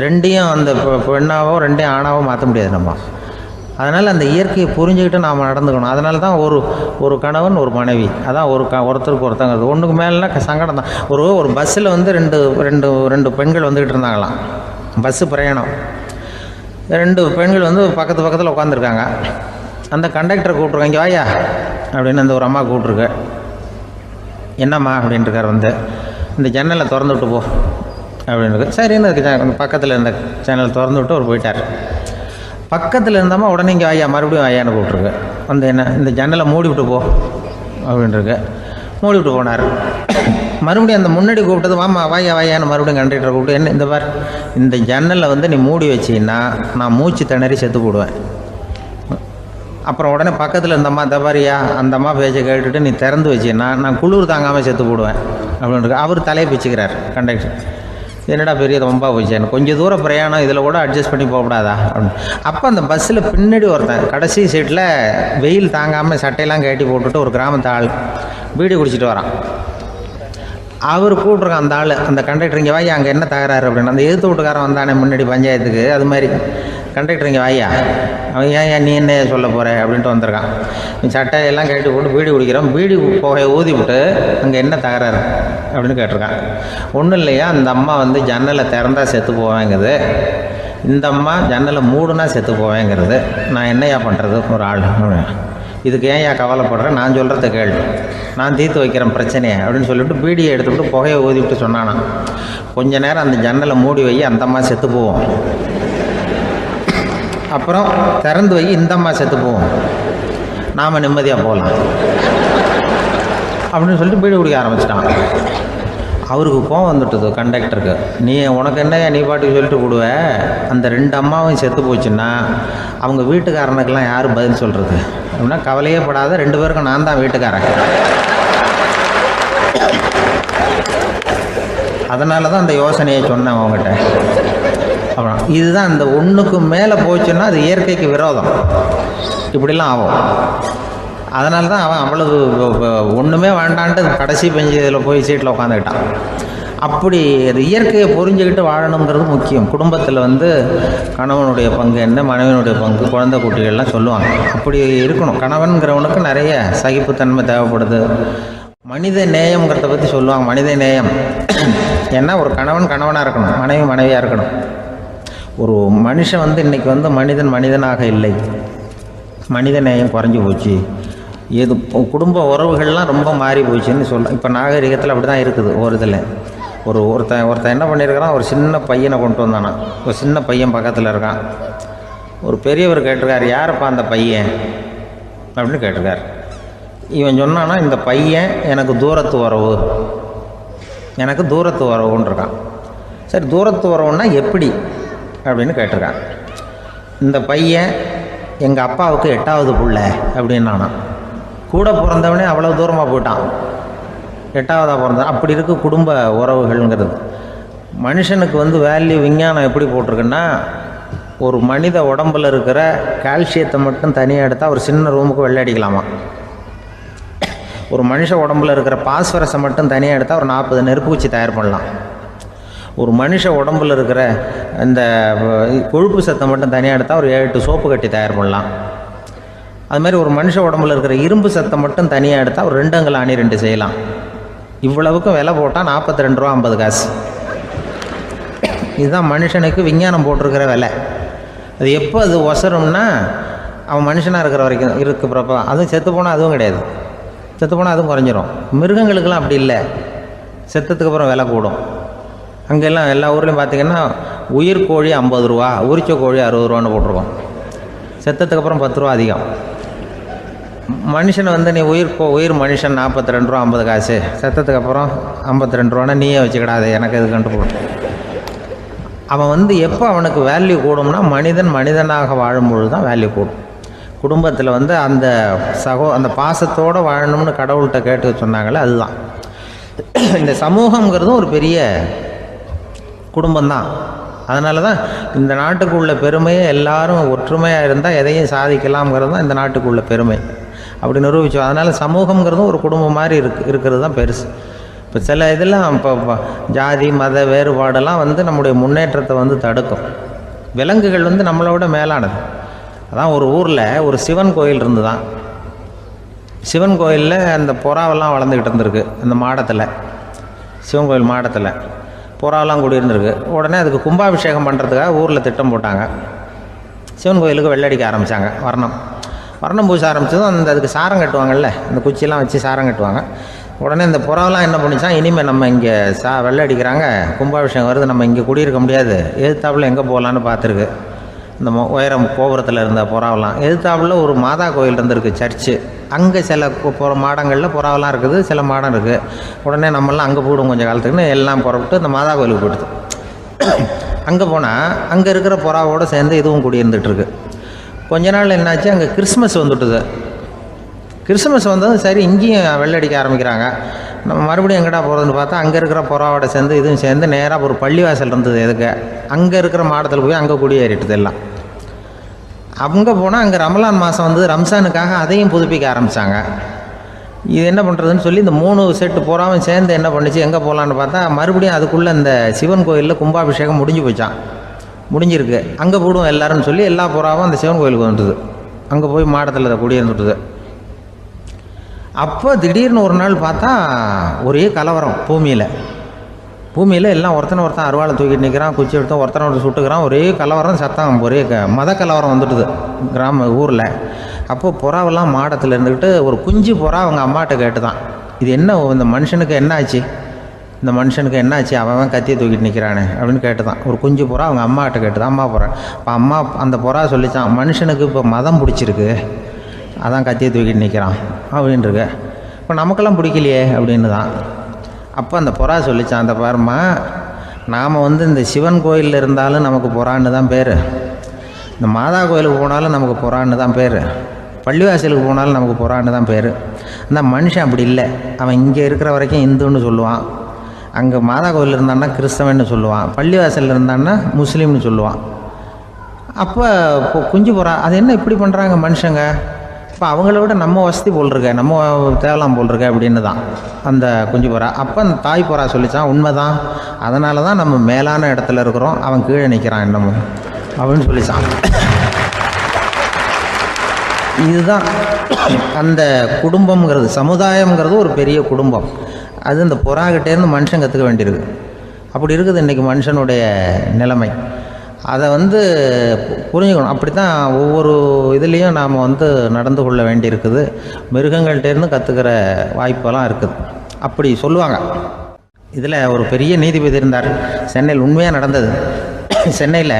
ரெண்டையும் அந்த பெண்ணாவோ 2 ஆணாவோ மாற்ற முடியாது நம்ம. அதனால் அந்த இயற்கையை புரிஞ்சுக்கிட்டு நாம் நடந்துக்கணும். அதனால தான் ஒரு கணவன் ஒரு மனைவி, அதான் ஒருத்தருக்கு ஒருத்தங்கிறது. ஒன்றுக்கு மேலேனா சங்கடம் தான். ஒரு பஸ்ஸில் வந்து ரெண்டு பெண்கள் வந்துக்கிட்டு இருந்தாங்களாம். பஸ்ஸு பிரயாணம். 2 பெண்கள் வந்து பக்கத்தில் உட்காந்துருக்காங்க. அந்த கண்டக்டரை கூப்பிட்ருக்காங்க, இங்கே வாயா அப்படின்னு அந்த ஒரு அம்மா கூப்பிட்ருக்கு. என்னம்மா அப்படின்ட்டுருக்கார். வந்து இந்த ஜன்னலை திறந்து விட்டு போ அப்படின்னு. சரின்னு அதுக்கு பக்கத்தில் இருந்த ஜன்னலை திறந்து விட்டு அவர் போயிட்டார். பக்கத்தில் இருந்தம்மா உடனே இங்கே வாயா மறுபடியும் வாயான்னு கூப்பிட்ருக்கு. வந்து என்ன இந்த ஜன்னலை மூடி விட்டு போ அப்படின்ட்டுருக்கு. மூடி விட்டு போனார். மறுபடியும் அந்த முன்னாடி கூப்பிட்டது வாமா வாயான்னு மறுபடியும் கண்டக்டரை கூப்பிட்டு, என்ன இந்த பார், இந்த ஜன்னலை வந்து நீ மூடி வச்சின்னா நான் மூச்சு திணறி செத்து போடுவேன். அப்புறம் உடனே பக்கத்தில் இருந்தம்மா தபாரியா அந்த அம்மா பேச்சை கேட்டுட்டு நீ திறந்து வச்சின்னா நான் குளிர் தாங்காமல் செத்து போடுவேன் அப்படின்ட்டு அவர் தலையை பிச்சுக்கிறார் கண்டக்டர். என்னடா பெரிய ரொம்ப போச்சேன்னு, கொஞ்சம் தூரம் பிரயாணம், இதில் கூட அட்ஜஸ்ட் பண்ணி போகக்கூடாதா அப்படின்னு. அப்போ அந்த பஸ்ஸில் பின்னாடி ஒருத்தன் கடைசி சீட்டில் வெயில் தாங்காமல் சட்டையெல்லாம் கட்டி போட்டுட்டு ஒரு கிராமத்து ஆள் பீடி குடிச்சிட்டு வரான். அவர் கூப்பிட்ருக்கான் அந்த ஆள், அந்த கண்டக்டர், இங்கே வாயா அங்கே என்ன தகராறு அப்படின்னு. அந்த எதிர்த்து வீட்டுக்காரன் வந்தானே முன்னாடி பஞ்சாயத்துக்கு, அது மாதிரி கண்டக்டர் இங்கே வாயா, அவன் ஏன் நீ என்ன சொல்ல போகிற அப்படின்ட்டு வந்திருக்கான். சட்டையெல்லாம் கட்டி போட்டு பீடி குடிக்கிறோம், பீடி புகையை ஊதி விட்டு அங்கே என்ன தகராறு அப்படின்னு கேட்டிருக்கான். ஒன்றும் இல்லையா, அந்த அம்மா வந்து ஜன்னலை திறந்தா செத்து போவேங்கிறது, இந்த அம்மா ஜன்னலை மூடுனா செத்து போவேங்கிறது, நான் என்னையா பண்ணுறது ஒரு ஆள், இதுக்கு ஏன் கவலைப்படுறேன், நான் சொல்கிறத கேள்வி, நான் தீர்த்து வைக்கிறேன் பிரச்சனையை அப்படின்னு சொல்லிவிட்டு பீடியை எடுத்துவிட்டு புகையை ஊதிவிட்டு சொன்னானா, கொஞ்ச நேரம் அந்த ஜன்னலை மூடி வை, அந்த அம்மா செத்து போவோம், அப்புறம் திறந்து வை, இந்த அம்மா செத்து போவோம், நாம் நிம்மதியாக போகலாம் அப்படின்னு சொல்லிட்டு பீடி குடிக்க ஆரம்பிச்சிட்டான். அவருக்கு கோவம் வந்துட்டுது கண்டக்டருக்கு. உனக்கு என்னையா நீ பாட்டுக்கு சொல்லிட்டு விடுவ, அந்த 2 அம்மாவும் செத்து போச்சுன்னா அவங்க வீட்டுக்காரனுக்கெல்லாம் யார் பதில் சொல்கிறது அப்படின்னா, கவலையே படாத, 2 பேருக்கும் நான் தான் வீட்டுக்காரன். அதனால தான் அந்த யோசனையை சொன்னேன் அவங்ககிட்ட. அப்புறம் இதுதான் அந்த ஒன்றுக்கு மேலே போச்சுன்னா அது இயற்கைக்கு விரோதம், இப்படிலாம் ஆகும். அதனால தான் அவன் அவ்வளவு ஒன்றுமே வேண்டான்ட்டு கடைசி பெஞ்சு இதில் போய் சீட்டில் உட்காந்துக்கிட்டான். அப்படி அது இயற்கையை புரிஞ்சுக்கிட்டு வாழணுங்கிறது முக்கியம். குடும்பத்தில் வந்து கணவனுடைய பங்கு என்ன, மனைவியினுடைய பங்கு, குழந்தை குட்டிகள்லாம் சொல்லுவாங்க. அப்படி இருக்கணும். கணவன்கிறவனுக்கு நிறைய சகிப்புத்தன்மை தேவைப்படுது. மனித நேயம்ங்கிறத பற்றி சொல்லுவாங்க. மனித நேயம் ஏன்னா ஒரு கணவனாக இருக்கணும், மனைவி மனைவியாக இருக்கணும். ஒரு மனுஷன் வந்து இன்றைக்கி வந்து மனிதனாக இல்லை, மனித நேயம் குறைஞ்சி போச்சு, எது குடும்ப உறவுகள்லாம் ரொம்ப மாறி போச்சுன்னு சொல்லலாம். இப்போ நாகரிகத்தில் அப்படி தான் இருக்குது. ஒரு இதில் ஒருத்தன் என்ன பண்ணியிருக்கிறான், ஒரு சின்ன பையனை கொண்டு வந்தானா, ஒரு சின்ன பையன் பக்கத்தில் இருக்கான். ஒரு பெரியவர் கேட்டிருக்கார், யாருப்பா அந்த பையன் அப்படின்னு கேட்டிருக்கார். இவன் சொன்னான்னா, இந்த பையன் எனக்கு தூரத்து உறவுன்னு இருக்கான். சரி, தூரத்து உறவுன்னா எப்படி அப்படின்னு கேட்டிருக்கான். இந்த பையன் எங்கள் அப்பாவுக்கு 8வது புள்ள அப்படின்னானா. கூட பிறந்தவனே அவ்வளோ தூரமாக போயிட்டான், 8வதாக பிறந்தான். அப்படி இருக்கு குடும்ப உறவுகள்ங்கிறது. மனுஷனுக்கு வந்து வேல்யூ விஞ்ஞானம் எப்படி போட்டிருக்குன்னா, ஒரு மனித உடம்பில் இருக்கிற கால்சியத்தை மட்டும் தனியாக எடுத்தால் ஒரு சின்ன ரூமுக்கு வெள்ளை அடிக்கலாமா. ஒரு மனுஷ உடம்புல இருக்கிற பாஸ்பரஸை மட்டும் தனியாக எடுத்தால் ஒரு 40 நெருப்பு குச்சி தயார் பண்ணலாம். ஒரு மனுஷ உடம்புல இருக்கிற இந்த கொழுப்பு சத்தை மட்டும் தனியாக எடுத்தால் ஒரு 7 சோப்பு கட்டி தயார் பண்ணலாம். அதுமாதிரி ஒரு மனுஷ உடம்புல இருக்கிற இரும்பு சத்தை மட்டும் தனியாக எடுத்தால் ஒரு 2 அங்குல ஆணி 2 செய்யலாம். இவ்வளவுக்கும் விலை போட்டால் 42 ரூபா 50 காசு. இதுதான் மனுஷனுக்கு விஞ்ஞானம் போட்டிருக்கிற விலை. அது எப்போ அது ஒசரும்னா அவன் மனுஷனாக இருக்கிற வரைக்கும் இருக்கிறப்ப. அதுவும் செத்து போனால் அதுவும் கிடையாது, செத்து போனால் அதுவும் குறைஞ்சிரும். மிருகங்களுக்கெல்லாம் அப்படி இல்லை, செத்ததுக்கு அப்புறம் விலை கூடும். அங்கெல்லாம் எல்லா ஊர்லேயும் பார்த்திங்கன்னா உயிர் கோழி 50 ரூபா, உரிச்ச கோழி 60 ரூபான்னு போட்டிருக்கோம். செத்ததுக்கு அப்புறம் 10 ரூபா அதிகம். மனுஷனை வந்து நீ உயிர் மனுஷன் 42 ரூபா 50 காசு, செத்ததுக்கு அப்புறம் 52 ரூபான்னா நீயே வச்சுக்கிடாது, எனக்கு இது கண்டுபிடும். அவன் வந்து எப்போ அவனுக்கு வேல்யூ கூடும்னா மனிதனாக வாழும்பொழுது தான் வேல்யூ கூடும். குடும்பத்தில் வந்து அந்த பாசத்தோடு வாழணும்னு கடவுள்கிட்ட கேட்டு சொன்னாங்களே, அதுதான். இந்த சமூகங்கிறதும் ஒரு பெரிய குடும்பம்தான். அதனால தான் இந்த நாட்டுக்குள்ள பெருமையை எல்லாரும் ஒற்றுமையாக இருந்தால் எதையும் சாதிக்கலாம்ங்கிறது தான் இந்த நாட்டுக்குள்ள பெருமை. அப்படி நிரூபித்தோம். அதனால் சமூகங்கிறதும் ஒரு குடும்பம் மாதிரி இருக்கிறது தான் பெருசு. இப்போ சில இதெல்லாம் இப்போ ஜாதி மத வேறுபாடெல்லாம் வந்து நம்முடைய முன்னேற்றத்தை வந்து தடுக்கும். விலங்குகள் வந்து நம்மளோட மேலானது. அதான் ஒரு ஊரில் ஒரு சிவன் கோயில் இருந்து தான். சிவன் கோயிலில் அந்த புறாவெல்லாம் வளர்ந்துக்கிட்டு இருந்திருக்கு. அந்த மாடத்தில், சிவன் கோயில் மாடத்தில் புறாவெல்லாம் குடியிருந்திருக்கு. உடனே அதுக்கு கும்பாபிஷேகம் பண்ணுறதுக்காக ஊரில் திட்டம் போட்டாங்க. சிவன் கோயிலுக்கு வெள்ளடிக்க ஆரம்பித்தாங்க. வர்ணம் பூச ஆரம்பித்ததும் அதுக்கு சாரம் கட்டுவாங்கள்ல, இந்த குச்சியெல்லாம் வச்சு சாரம் கட்டுவாங்க. உடனே இந்த புறாவெல்லாம் என்ன பண்ணிச்சான், இனிமேல் நம்ம இங்கே வெள்ளை அடிக்கிறாங்க, கும்பாபிஷேகம் வருது, நம்ம இங்கே குடியிருக்க முடியாது, எதிர்த்தாப்புல எங்கே போகலான்னு பார்த்துருக்கு. இந்த உயரம் கோபுரத்தில் இருந்த புறாவெல்லாம் எதிர்த்தாப்புல ஒரு மாதா கோயில் இருந்திருக்கு, சர்ச்சு. அங்கே சில மாடங்களில் புறாவெல்லாம் இருக்குது, சில மாடம் இருக்குது. உடனே நம்மளாம் அங்கே போய்டும் கொஞ்சம் காலத்துக்குன்னு எல்லாம் புறப்பட்டு இந்த மாதா கோயிலுக்கு போயிடுது. அங்கே போனால் அங்கே இருக்கிற புறாவோடு சேர்ந்து இதுவும் குடியிருந்துகிட்ருக்கு. கொஞ்ச நாள் என்னாச்சு, அங்கே கிறிஸ்மஸ் வந்துட்டுது. கிறிஸ்மஸ் வந்ததும் சரி இங்கேயும் வெள்ளடிக்க ஆரம்பிக்கிறாங்க. நம்ம மறுபடியும் எங்கடா போகிறதுன்னு பார்த்தா அங்கே இருக்கிற புறாவோட சேர்ந்து இதுவும் சேர்ந்து நேராக ஒரு பள்ளிவாசல் இருந்தது. எதுக்கு அங்கே இருக்கிற மாடத்தில் போய் அங்கே குடியேறிட்டுது எல்லாம். அங்கே போனால் அங்கே ரமலான் மாதம் வந்து ரம்ஜானுக்காக அதையும் புதுப்பிக்க ஆரம்பித்தாங்க. இது என்ன பண்ணுறதுன்னு சொல்லி இந்த 3 செட்டு புறாவும் சேர்ந்து என்ன பண்ணிச்சு, எங்கே போகலான்னு பார்த்தா மறுபடியும் அதுக்குள்ளே இந்த சிவன் கோயிலில் கும்பாபிஷேகம் முடிஞ்சு போச்சான். முடிஞ்சிருக்கு, அங்கே போடுவோம் எல்லாருன்னு சொல்லி எல்லா புறாவும் அந்த சிவன் கோயிலுக்கு வந்துட்டுது. அங்கே போய் மாடத்தில் அதை குடியிருந்துட்டுது. அப்போ திடீர்னு ஒரு நாள் பார்த்தா ஒரே கலவரம் பூமியில் எல்லாம் ஒருத்தன் அருவாளை தூக்கிட்டு நிற்கிறான், குச்சி எடுத்து ஒருத்தனை சுட்டுக்கிறான். ஒரே கலவரம், சத்தம், ஒரே மத கலவரம் வந்துட்டுது ஊரில். அப்போது புறாவெல்லாம் மாடத்தில் இருந்துக்கிட்டு ஒரு குஞ்சு புறா அவங்க அம்மாட்ட கேட்டு தான், இது என்ன இந்த மனுஷனுக்கு என்ன ஆச்சு, இந்த மனுஷனுக்கு என்ன ஆச்சு, அவன் கத்தியை தூக்கிட்டு நிற்கிறானே அப்படின்னு கேட்டு தான். ஒரு குஞ்சு புறா அவங்க அம்மாட்ட கேட்டு தான். அம்மா புறா. இப்போ அம்மா அந்த புறா சொல்லித்தான், மனுஷனுக்கு இப்போ மதம் பிடிச்சிருக்கு, அதான் கத்தியை தூக்கிட்டு நிற்கிறான் அப்படின்ருக்கு. இப்போ நமக்கெல்லாம் பிடிக்கலையே அப்படின்னு தான். அப்போ அந்த புறா சொல்லித்தான், அந்த பாருமா, நாம் வந்து இந்த சிவன் கோயிலில் இருந்தாலும் நமக்கு புறான்னு தான் பேர், இந்த மாதா கோயிலுக்கு போனாலும் நமக்கு புறான்னு தான் பேர், பள்ளிவாசலுக்கு போனாலும் நமக்கு புறான்னு தான் பேர். அந்த மனுஷன் அப்படி இல்லை. அவன் இங்கே இருக்கிற வரைக்கும் இந்துன்னு சொல்லுவான், அங்கே மாதா கோயில் இருந்தான்னா கிறிஸ்தவன்னு சொல்லுவான், பள்ளிவாசலில் இருந்தான்னா முஸ்லீம்னு சொல்லுவான். அப்போ குஞ்சு புறா அது என்ன இப்படி பண்ணுறாங்க மனுஷங்க, இப்போ அவங்கள விட நம்ம வசதி போல் இருக்க, நம்ம தேவலாம் போல் இருக்க அப்படின்னு தான் அந்த குஞ்சு புறா. அப்போ அந்த தாய் புறா சொல்லித்தான், உண்மைதான், அதனால தான் நம்ம மேலான இடத்துல இருக்கிறோம், அவன் கீழே நிற்கிறான் இன்னமும் அப்படின்னு சொல்லித்தான். இதுதான் அந்த குடும்பம்ங்கிறது, சமுதாயம்ங்கிறது ஒரு பெரிய குடும்பம். அது இந்த புறாக்கிட்டேருந்து மனுஷன் கற்றுக்க வேண்டியிருக்கு. அப்படி இருக்குது இன்றைக்கி மனுஷனுடைய நிலைமை. அதை வந்து புரிஞ்சுக்கணும். அப்படி தான் ஒவ்வொரு இதுலேயும் நாம் வந்து நடந்து கொள்ள வேண்டியிருக்குது. மிருகங்கள்டேருந்து கற்றுக்கிற வாய்ப்பெல்லாம் இருக்குது. அப்படி சொல்லுவாங்க. இதில் ஒரு பெரிய நீதிபதி இருந்தார் சென்னையில், உண்மையாக நடந்தது. சென்னையில்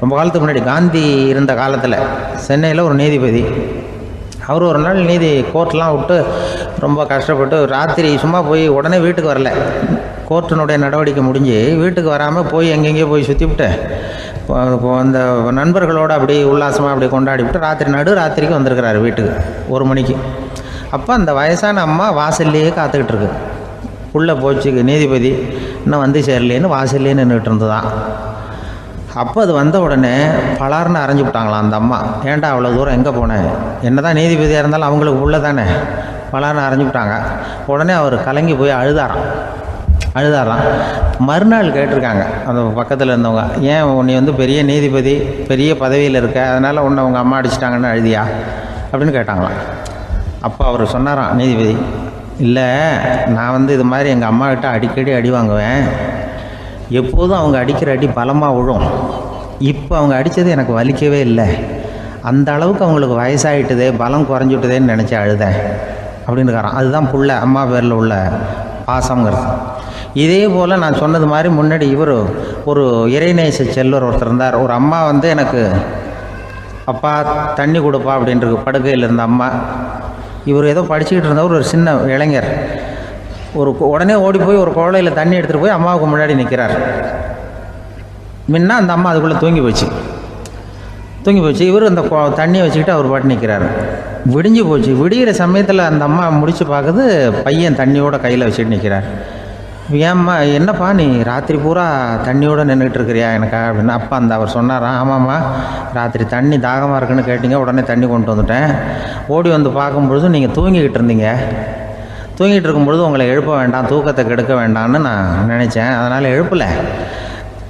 ரொம்ப காலத்துக்கு முன்னாடி காந்தி இருந்த காலத்தில் சென்னையில் ஒரு நீதிபதி, அவர் ஒரு நாள் கோர்ட்லாம் விட்டு ரொம்ப கஷ்டப்பட்டு ராத்திரி சும்மா போய் உடனே வீட்டுக்கு வரல. கோர்ட்டினுடைய நடவடிக்கை முடிஞ்சு வீட்டுக்கு வராமல் போய் எங்கெங்கேயோ போய் சுற்றிவிட்டு அந்த நண்பர்களோடு அப்படி உல்லாசமாக அப்படி கொண்டாடி விட்டு ராத்திரிக்கு வந்திருக்கிறாரு வீட்டுக்கு 1 மணிக்கு. அப்போ அந்த வயசான அம்மா வாசல்லையே காத்துக்கிட்டு இருக்கு. உள்ளே போச்சு நீதிபதி இன்னும் வந்து சேரலேன்னு வாசல்லையே நின்றுட்டு இருந்துதான். அப்போ அது வந்த உடனே பலார்னு அரைஞ்சி விட்டாங்களாம் அந்த அம்மா. ஏன்டா அவ்வளோ தூரம் எங்கே போனேன், என்ன தான் நீதிபதியாக இருந்தாலும் அவங்களுக்கு உள்ள தானே, பலான்னு அரைஞ்சிவிட்டாங்க. உடனே அவர் கலங்கி போய் அழுதாராம். மறுநாள் கேட்டிருக்காங்க அந்த பக்கத்தில் இருந்தவங்க, ஏன் நீ வந்து பெரிய நீதிபதி, பெரிய பதவியில் இருக்க, அதனால் உன்னை உங்கள் அம்மா அடிச்சிட்டாங்கன்னு அழுதியா அப்படின்னு கேட்டாங்களாம். அப்போ அவர் சொன்னாராம் நீதிபதி, இல்லை நான் வந்து இது மாதிரி எங்கள் அம்மாக்கிட்ட அடிக்கடி அடி வாங்குவேன். எப்போதும் அவங்க அடிக்கிற அடி பலமாக விழும். இப்போ அவங்க அடித்தது எனக்கு வலிக்கவே இல்லை. அந்த அளவுக்கு அவங்களுக்கு வயசாகிட்டுதே, பலம் குறைஞ்சிட்டுதேன்னு நினச்சி அழுதேன் அப்படின்னு இருக்காராம். அதுதான் புள்ள அம்மா பேரில் உள்ள பாசங்கிறது. இதே போல் நான் சொன்னது மாதிரி முன்னாடி இவர் ஒரு இறைநேச செல்வர் ஒருத்தர் இருந்தார். ஒரு அம்மா வந்து எனக்கு அப்பா தண்ணி கொடுப்பா அப்படின்ட்டு படுக்கையில் இருந்த அம்மா. இவர் ஏதோ படிச்சுக்கிட்டு இருந்தவர், ஒரு சின்ன இளைஞர். உடனே ஓடி போய் ஒரு குவளையில் தண்ணி எடுத்துகிட்டு போய் அம்மாவுக்கு முன்னாடி நிற்கிறார். முன்ன அந்த அம்மா அதுக்குள்ளே தூங்கி போச்சு. இவர் அந்த தண்ணியை வச்சுக்கிட்டு அவர் பாட்டு நிற்கிறார். விடிஞ்சு போச்சு. விடிகிற சமயத்தில் அந்த அம்மா முடிச்சு பார்க்குது, பையன் தண்ணியோட கையில் வச்சுட்டு நிற்கிறார். ஏம்மா என்னப்பா நீ ராத்திரி பூரா தண்ணியோடு நின்றுட்டு இருக்கிறியா எனக்கா அப்படின்னு. அப்பா அவர் சொன்னாராம், ஆமாம்மா ராத்திரி தண்ணி தாகமாக இருக்குன்னு கேட்டிங்க, உடனே தண்ணி கொண்டு வந்துட்டேன். ஓடி வந்து பார்க்கும்பொழுது நீங்கள் தூங்கிக்கிட்டு இருந்தீங்க. தூங்கிட்டு இருக்கும்பொழுது உங்களை எழுப்ப வேண்டாம், தூக்கத்தை கெடுக்க வேண்டாம்னு நான் நினச்சேன். அதனால் எழுப்பலை.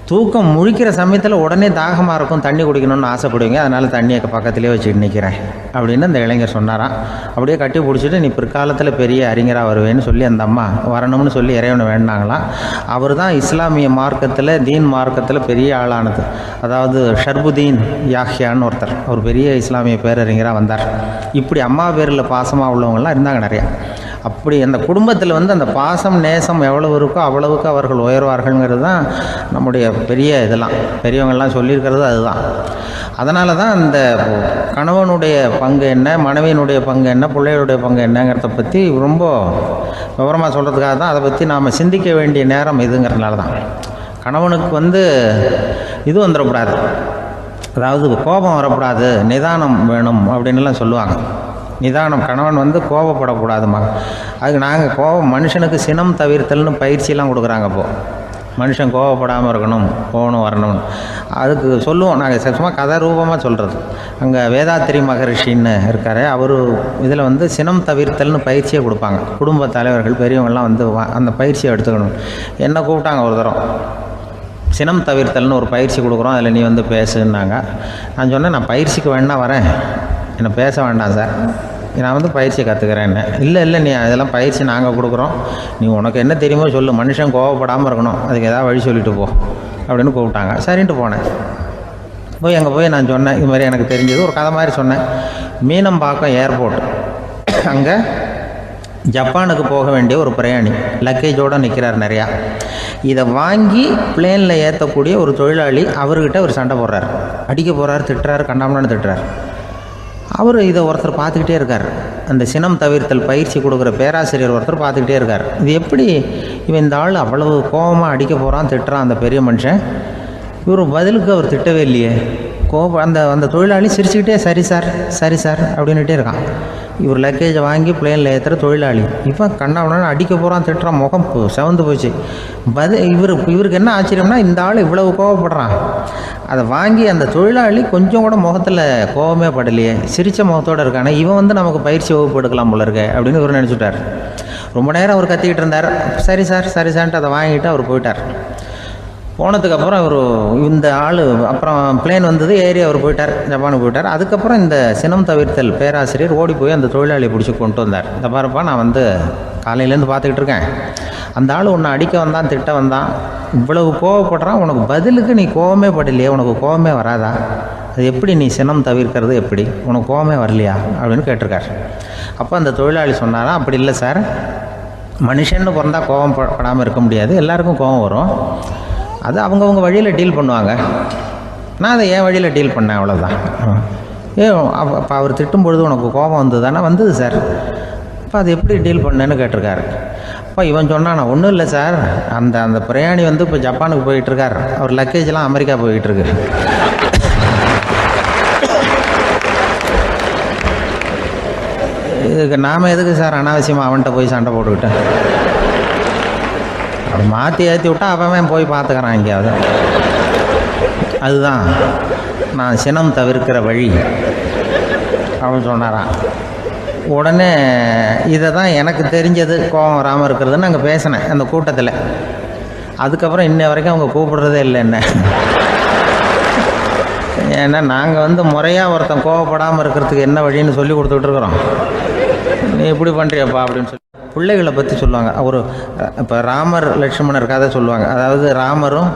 தூக்கம் முழிக்கிற சமயத்தில் உடனே தாகமாக இருக்கும், தண்ணி குடிக்கணும்னு ஆசைப்படுவீங்க, அதனால் தண்ணியை பக்கத்துலேயே வச்சுட்டு நிற்கிறேன் அப்படின்னு அந்த இளைஞர் சொன்னாராம். அப்படியே கட்டி பிடிச்சிட்டு நீ பிற்காலத்தில் பெரிய அறிஞராக வருவேன்னு சொல்லி அந்த அம்மா வரணும்னு சொல்லி இறைவனை வேண்டாங்களாம். அவர் தான் இஸ்லாமிய மார்க்கத்தில், தீன் மார்க்கத்தில் பெரிய ஆளானது. அதாவது ஷர்புதீன் யாஹ்யான்னு ஒருத்தர், ஒரு பெரிய இஸ்லாமிய பேரறிஞராக வந்தார். இப்படி அம்மா பேரில் பாசமாக உள்ளவங்களாம் இருந்தாங்க நிறையா. அப்படி அந்த குடும்பத்தில் வந்து அந்த பாசம் நேசம் எவ்வளவு இருக்கோ அவ்வளவுக்கு அவர்கள் உயர்வார்கள்ங்கிறது தான் நம்முடைய பெரிய இதெல்லாம் பெரியவங்கள்லாம் சொல்லியிருக்கிறது அதுதான். அதனால தான் அந்த கணவனுடைய பங்கு என்ன, மனைவியினுடைய பங்கு என்ன, பிள்ளைகளுடைய பங்கு என்னங்கிறத பற்றி ரொம்ப விவரமாக சொல்கிறதுக்காக தான் அதை பற்றி நாம் சிந்திக்க வேண்டிய நேரம் இதுங்கிறதுனால தான். கணவனுக்கு வந்து இது வந்துடக்கூடாது, அதாவது கோபம் வரக்கூடாது, நிதானம் வேணும் அப்படின்லாம் சொல்லுவாங்க. நிதானம், கணவன் வந்து கோபப்படக்கூடாதுமா. அதுக்கு நாங்கள் மனுஷனுக்கு சினம் தவிர்த்தல்னு பயிற்சியெல்லாம் கொடுக்குறாங்க. இப்போது மனுஷன் கோபப்படாமல் இருக்கணும், போகணும் வரணும், அதுக்கு சொல்லுவோம் நாங்கள். சும்மா கதை ரூபமாக சொல்கிறது. அங்கே வேதாத்திரி மகரிஷின்னு இருக்கார், அவர் இதில் வந்து சினம் தவிர்த்தல்னு பயிற்சியை கொடுப்பாங்க. குடும்ப தலைவர்கள் பெரியவங்கள்லாம் வந்து அந்த பயிற்சியை எடுத்துக்கணும். என்ன கூப்பிட்டாங்க ஒரு தரம், சினம் தவிர்த்தல்னு ஒரு பயிற்சி கொடுக்குறோம், அதில் நீ வந்து பேசுன்னாங்க. நான் சொன்னேன், நான் பயிற்சிக்கு வேணா வரேன், என்னை பேச வேண்டாம் சார், நான் வந்து பயிற்சியை கற்றுக்கிறேன். என்ன இல்லை நீ அதெல்லாம் பயிற்சி நாங்கள் கொடுக்குறோம், நீ உனக்கு என்ன தெரியுமோ சொல்லு, மனுஷன் கோவப்படாமல் இருக்கணும், அதுக்கு ஏதாவது வழி சொல்லிட்டு போ அப்படின்னு கூப்பிட்டாங்க. சரின்ட்டு போனேன். அங்கே போய் நான் சொன்னேன், இது மாதிரி எனக்கு தெரிஞ்சது ஒரு கதை மாதிரி சொன்னேன். மீனம்பாக்கம் ஏர்போர்ட், அங்கே ஜப்பானுக்கு போக வேண்டிய ஒரு பிரயாணி லக்கேஜோடு நிற்கிறார் நிறையா. இதை வாங்கி பிளேனில் ஏற்றக்கூடிய ஒரு தொழிலாளி அவர்கிட்ட ஒரு சண்டை போடுறார், அடிக்க போகிறார், திட்டுறாரு, கண்டாமலான்னு திட்டுறார். அவர் இதை ஒருத்தர் பார்த்துக்கிட்டே இருக்கார். அந்த சினம் தவிர்த்தல் பயிற்சி கொடுக்குற பேராசிரியர் ஒருத்தர் பார்த்துக்கிட்டே இருக்கார். இது எப்படி இவன் இந்த ஆள் அவ்வளவு கோபமாக அடிக்க போகிறான், திட்டுறான் அந்த பெரிய மனுஷன், இவர் பதிலுக்கு அவர் திட்டவே இல்லையே. அந்த தொழிலாளி சிரிச்சுக்கிட்டே சரி சார் அப்படின்னுட்டே இருக்கான். இவர் லக்கேஜை வாங்கி பிளேனில் ஏற்றுற தொழிலாளி இப்போ கண்ணாவனா அடிக்க போகிறான், திட்டுறான், முகம் செவந்து போச்சு. இவருக்கு என்ன ஆச்சரியம்னா, இந்த ஆள் இவ்வளவு கோவப்படுறான், அதை வாங்கி அந்த தொழிலாளி கொஞ்சம் கூட முகத்தில் கோபமே படலையே, சிரித்த முகத்தோடு இருக்கானே, இவன் வந்து நமக்கு பயிற்சி வகுப்பு எடுக்கலாம் போல இருக்கே அப்படின்னு இவர் நினச்சிட்டார். ரொம்ப நேரம் அவர் கத்திக்கிட்டு இருந்தார். சரி சார்ன்ட்டு அதை வாங்கிட்டு அவர் போயிட்டார். போனதுக்கப்புறம் அவர் இந்த ஆள் அப்புறம் பிளேன் வந்தது, ஏறி அவர் போயிட்டார், ஜப்பானுக்கு போயிட்டார். அதுக்கப்புறம் இந்த சினம் தவிர்த்தல் பேராசிரியர் ஓடி போய் அந்த தொழிலாளியை பிடிச்சி கொண்டு வந்தார். இந்த பாருப்பா, நான் வந்து காலையிலேருந்து பார்த்துக்கிட்டு இருக்கேன், அந்த ஆள் உன்னை அடிக்க வந்தான், திட்ட வந்தான், இவ்வளவு கோவப்படுறான், உனக்கு பதிலுக்கு நீ கோவமே படலையே, உனக்கு கோவமே வராதா, அது எப்படி நீ சினம் தவிர்க்கிறது, எப்படி உனக்கு கோவமே வரலையா அப்படின்னு கேட்டிருக்கார். அப்போ அந்த தொழிலாளி சொன்னாரா, அப்படி இல்லை சார், மனுஷன்னு பிறந்தா கோவம் படாமல் இருக்க முடியாது, எல்லாருக்கும் கோவம் வரும், அது அவங்கவுங்க வழியில் டீல் பண்ணுவாங்க, நான் அதை என் வழியில் டீல் பண்ணேன், அவ்வளோதான். அப்போ அவர் திட்டும் பொழுது உனக்கு கோபம் வந்தது தானே? வந்தது சார். அப்போ அது எப்படி டீல் பண்ணேன்னு கேட்டிருக்காரு. அப்போ இவன் சொன்னான், நான் ஒன்றும் இல்லை சார், அந்த பிரயாணி வந்து இப்போ ஜப்பானுக்கு போயிட்டுருக்கார், அவர் லக்கேஜெலாம் அமெரிக்கா போயிட்டுருக்கு, இதுக்கு நாம் எதுக்கு சார் அனாவசியமாக அவன்கிட்ட போய் சண்டை போட்டுக்கிட்டேன், அப்படி மாற்றி ஏற்றி விட்டா அவன் போய் பார்த்துக்கிறான் எங்கேயாவது. அதுதான் நான் சினம் தவிர்க்கிற வழி அவன் சொன்னாரான். உடனே இதை தான் எனக்கு தெரிஞ்சது கோபம் வராமல் இருக்கிறதுன்னு அங்கே பேசினேன் அந்த கூட்டத்தில். அதுக்கப்புறம் இன்ன வரைக்கும் அவங்க கூப்பிடுறதே இல்லை என்ன. ஏன்னா நாங்கள் முறையாக ஒருத்தன் கோவப்படாமல் இருக்கிறதுக்கு என்ன வழின்னு சொல்லி கொடுத்துட்ருக்குறோம். நீ இப்படி பண்ணுறியப்பா அப்படின்னு சொல்லி பிள்ளைகளை பற்றி சொல்லுவாங்க. இப்போ ராமர் லட்சுமணர் கதை சொல்லுவாங்க. அதாவது ராமரும்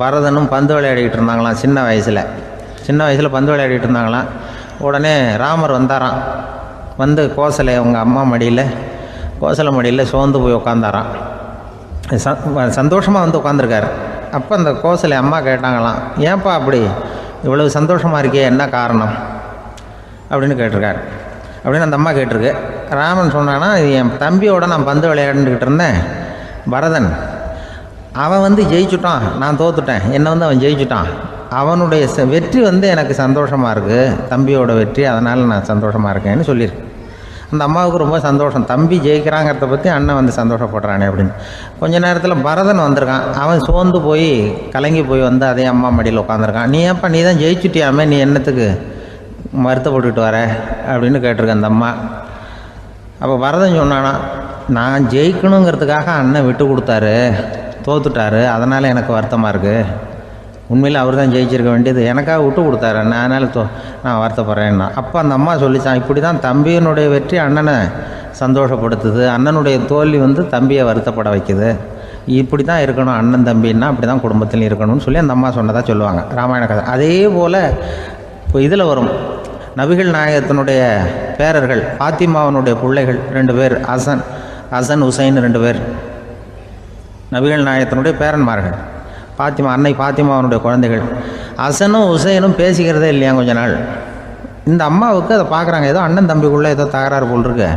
பரதனும் பந்து விளையாடிக்கிட்டு இருந்தாங்களாம் சின்ன வயசில் பந்து விளையாடிக்கிட்டு இருந்தாங்களாம். உடனே ராமர் வந்தாராம். வந்து கோசலை அவங்க அம்மா கோசலை மடியில் சோர்ந்து போய் உட்காந்தாராம். சந்தோஷமாக வந்து உட்காந்துருக்காரு. அப்போ அந்த கோசலை அம்மா கேட்டாங்களாம், ஏன்ப்பா அப்படி இவ்வளவு சந்தோஷமாக இருக்கே, என்ன காரணம் அப்படின்னு கேட்டிருக்காரு. அப்படின்னு அந்த அம்மா கேட்டிருக்கு. ராமன் சொன்னான்னா, என் தம்பியோட நான் பந்து விளையாண்டுக்கிட்டு இருந்தேன், பரதன் அவன் ஜெயிச்சுட்டான், நான் தோத்துட்டேன், என்னை அவன் ஜெயிச்சுட்டான், அவனுடைய வெற்றி எனக்கு சந்தோஷமாக இருக்குது, தம்பியோட வெற்றி, அதனால் நான் சந்தோஷமாக இருக்கேன்னு சொல்லியிருக்கு. அந்த அம்மாவுக்கு ரொம்ப சந்தோஷம், தம்பி ஜெயிக்கிறாங்கிறத பற்றி அண்ணன் சந்தோஷப்படுறானே அப்படின்னு. கொஞ்ச நேரத்தில் பரதன் வந்திருக்கான். அவன் சோர்ந்து போய் கலங்கி போய் அதே அம்மா மடியில் உட்காந்துருக்கான். நீ ஏன்ப்பா நீ தான் ஜெயிச்சுட்டியாமே, நீ என்னத்துக்கு வருத்தப்பட்டுக்கிட்டு வர அப்படின்னு கேட்டிருக்கேன் அந்த அம்மா. அப்போ பரதன் சொன்னானா, நான் ஜெயிக்கணுங்கிறதுக்காக அண்ணன் விட்டு கொடுத்தாரு, தோத்துட்டாரு, அதனால் எனக்கு வருத்தமாக இருக்குது. உண்மையில் அவர் தான் ஜெயிச்சிருக்க வேண்டியது, எனக்காக விட்டு கொடுத்தாரு அண்ணன், அதனால் நான் வருத்தப்படுறேன்னா. அப்போ அந்த அம்மா சொல்லிச்சான், இப்படி தான் தம்பியினுடைய வெற்றி அண்ணனை சந்தோஷப்படுத்துது, அண்ணனுடைய தோல்வி தம்பியை வருத்தப்பட வைக்குது, இப்படி தான் இருக்கணும் அண்ணன் தம்பின்னா, அப்படி தான் குடும்பத்தில் இருக்கணும்னு சொல்லி அந்த அம்மா சொன்னதாக சொல்லுவாங்க ராமாயண கதை. அதே போல் இப்போ இதில் வரும், நபிகள் நாயகத்தினுடைய பேரர்கள் பாத்திமாவனுடைய பிள்ளைகள் 2 பேர், ஹசன் ஹுசைன் 2 பேர் நபிகள் நாயகத்தினுடைய பேரன்மார்கள். அன்னை பாத்திமாவனுடைய குழந்தைகள். ஹசனும் ஹுசைனும் பேசிக்கிறதே இல்லையா கொஞ்ச நாள். இந்த அம்மாவுக்கு அதை பார்க்குறாங்க, ஏதோ அண்ணன் தம்பிக்குள்ளே ஏதோ தகராறு போல் இருக்கு,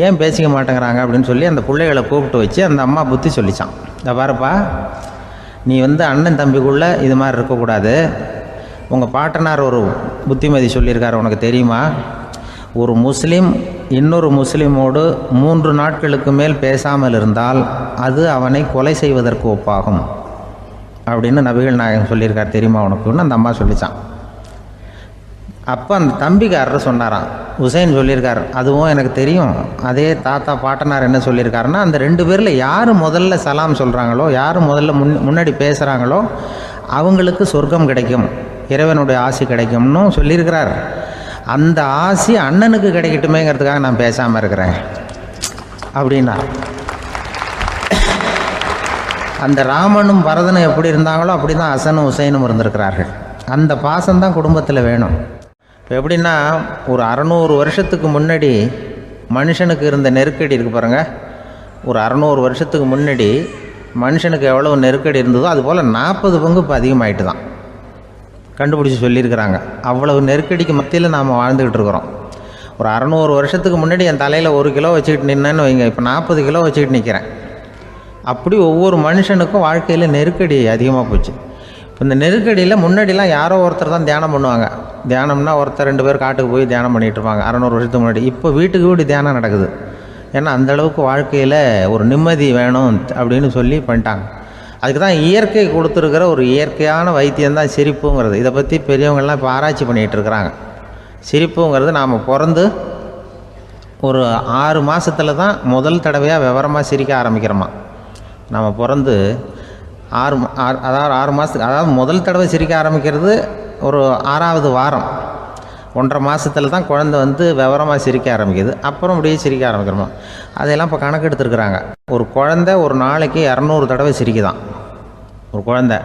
ஏன் பேசிக்க மாட்டேங்கிறாங்க அப்படின்னு சொல்லி அந்த பிள்ளைகளை கூப்பிட்டு வச்சு அந்த அம்மா புத்தி சொல்லிச்சான். இதை பாருப்பா, நீ அண்ணன் தம்பிக்குள்ளே இது மாதிரி இருக்கக்கூடாது, உங்கள் பாட்டனார் ஒரு புத்திமதி சொல்லியிருக்காரு, உனக்கு தெரியுமா, ஒரு முஸ்லீம் இன்னொரு முஸ்லீமோடு 3 நாட்களுக்கு மேல் பேசாமல் இருந்தால் அது அவனை கொலை செய்வதற்கு ஒப்பாகும் அப்படின்னு நபிகள் நாயகம் சொல்லியிருக்கார், தெரியுமா உனக்குன்னு அந்த அம்மா சொல்லிச்சான். அப்போ அந்த தம்பிக்காரர் சொன்னாராம், ஹுசைன் சொல்லியிருக்கார், அதுவும் எனக்கு தெரியும், அதே தாத்தா பாட்டனார் என்ன சொல்லியிருக்காருன்னா, அந்த 2 பேரில் யார் முதல்ல சலாம் சொல்கிறாங்களோ, யார் முதல்ல முன்னாடி பேசுகிறாங்களோ அவங்களுக்கு சொர்க்கம் கிடைக்கும், இறைவனுடைய ஆசி கிடைக்கும்னு சொல்லியிருக்கிறார். அந்த ஆசி அண்ணனுக்கு கிடைக்கட்டுமேங்கிறதுக்காக நான் பேசாமல் இருக்கிறேன் அப்படின்னா. அந்த ராமனும் பரதனும் எப்படி இருந்தாங்களோ அப்படி தான் ஹசனும் ஹுசைனும் இருந்திருக்கிறார்கள். அந்த பாசம்தான் குடும்பத்தில் வேணும். இப்போ எப்படின்னா, ஒரு 600 வருஷத்துக்கு முன்னாடி மனுஷனுக்கு இருந்த நெருக்கடி இருக்குது பாருங்கள், ஒரு 600 வருஷத்துக்கு முன்னாடி மனுஷனுக்கு எவ்வளோ நெருக்கடி இருந்ததோ அதுபோல் 40 பங்கு இப்போ அதிகமாகிட்டு தான் கண்டுபிடிச்சி சொல்லியிருக்கிறாங்க. அவ்வளவு நெருக்கடிக்கு மத்தியில் நாம் வாழ்ந்துக்கிட்டு இருக்கிறோம். ஒரு 600 வருஷத்துக்கு முன்னாடி என் தலையில் 1 கிலோ வச்சுக்கிட்டு நின்னேன்னு வைங்க, இப்போ 40 கிலோ வச்சுக்கிட்டு நிற்கிறேன். அப்படி ஒவ்வொரு மனுஷனுக்கும் வாழ்க்கையில் நெருக்கடி அதிகமாக போச்சு. இப்போ இந்த நெருக்கடியில் முன்னாடிலாம் யாரோ ஒருத்தர் தான் தியானம் பண்ணுவாங்க. தியானம்னா ஒருத்தர் 2 பேர் காட்டுக்கு போய் தியானம் பண்ணிகிட்டு இருப்பாங்க 600 வருஷத்துக்கு முன்னாடி. இப்போ வீட்டுக்கு வீடு தியானம் நடக்குது. ஏன்னா அந்தளவுக்கு வாழ்க்கையில் ஒரு நிம்மதி வேணும் அப்படின்னு சொல்லி பண்ணிட்டாங்க. அதுக்கு தான் இயற்கை கொடுத்துருக்கிற ஒரு இயற்கையான வைத்தியம்தான் சிரிப்புங்கிறது. இதை பற்றி பெரியவங்கள்லாம் இப்போ ஆராய்ச்சி பண்ணிகிட்டு இருக்கிறாங்க. சிரிப்புங்கிறது நாம் பிறந்து ஒரு 6 மாதத்தில் தான் முதல் தடவையாக விவரமாக சிரிக்க ஆரம்பிக்கிறோமா. நம்ம பிறந்து 6 மாதத்துக்கு, அதாவது முதல் தடவை சிரிக்க ஆரம்பிக்கிறது ஒரு 6ஆவது வாரம், 1.5 மாதத்தில் தான் குழந்தை விவரமாக சிரிக்க ஆரம்பிக்குது. அப்புறம் அப்படியே சிரிக்க ஆரம்பிக்கிறோமா. அதையெல்லாம் இப்போ கணக்கு எடுத்துருக்குறாங்க. ஒரு குழந்தை ஒரு நாளைக்கு 200 தடவை சிரிக்குதான் ஒரு குழந்தை.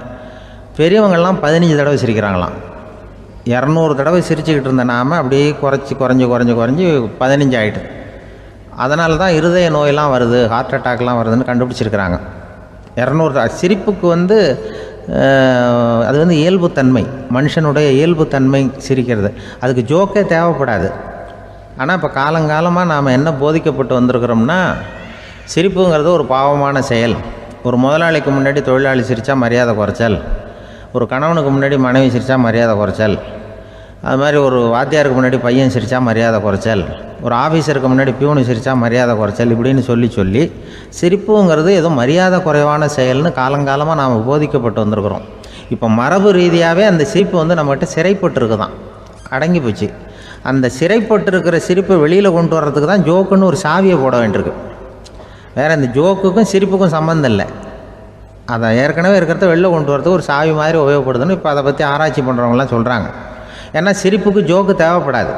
பெரியவங்கள்லாம் 15 தடவை சிரிக்கிறாங்களாம். 200 தடவை சிரிச்சுக்கிட்டு இருந்த நாம் அப்படியே குறைஞ்சி 15 ஆகிட்டு. அதனால தான் இருதய நோயெல்லாம் வருது, ஹார்ட் அட்டாக்லாம் வருதுன்னு கண்டுபிடிச்சிருக்கிறாங்க. 200 சிரிப்புக்கு அது இயல்புத்தன்மை, மனுஷனுடைய இயல்புத்தன்மை சிரிக்கிறது. அதுக்கு ஜோக்கே தேவைப்படாது. ஆனால் இப்போ காலங்காலமாக நாம் என்ன போதிக்கப்பட்டு வந்திருக்கிறோம்னா, சிரிப்புங்கிறது ஒரு பாவமான செயல். ஒரு முதலாளிக்கு முன்னாடி தொழிலாளி சிரித்தா மரியாதை குறைச்சல், ஒரு கணவனுக்கு முன்னாடி மனைவி சிரித்தா மரியாதை குறைச்சல், அது மாதிரி ஒரு வாத்தியாருக்கு முன்னாடி பையன் சிரித்தா மரியாதை குறைச்சல், ஒரு ஆஃபீஸருக்கு முன்னாடி பியூனு சிரித்தா மரியாதை குறைச்சல், இப்படின்னு சொல்லி சிரிப்புங்கிறது ஏதோ மரியாதை குறைவான செயல்னு காலங்காலமாக நாம் போதிக்கப்பட்டு வந்திருக்கிறோம். இப்போ மரபு ரீதியாகவே அந்த சிரிப்பு நம்மகிட்ட சிறைப்பட்டுருக்கு தான், அடங்கி போச்சு. அந்த சிறைப்பட்டிருக்கிற சிரிப்பை வெளியில் கொண்டு வர்றதுக்கு தான் ஜோக்குன்னு ஒரு சாவியை போட வேண்டியிருக்கு. வேறு இந்த ஜோக்குக்கும் சிரிப்புக்கும் சம்மந்தம் இல்லை. அதை ஏற்கனவே இருக்கிறத வெளில கொண்டு வரதுக்கு ஒரு சாவி மாதிரி உபயோகப்படுதுன்னு இப்போ அதை பற்றி ஆராய்ச்சி பண்ணுறவங்களாம் சொல்கிறாங்க. ஏன்னா சிரிப்புக்கு ஜோக்கு தேவைப்படாது.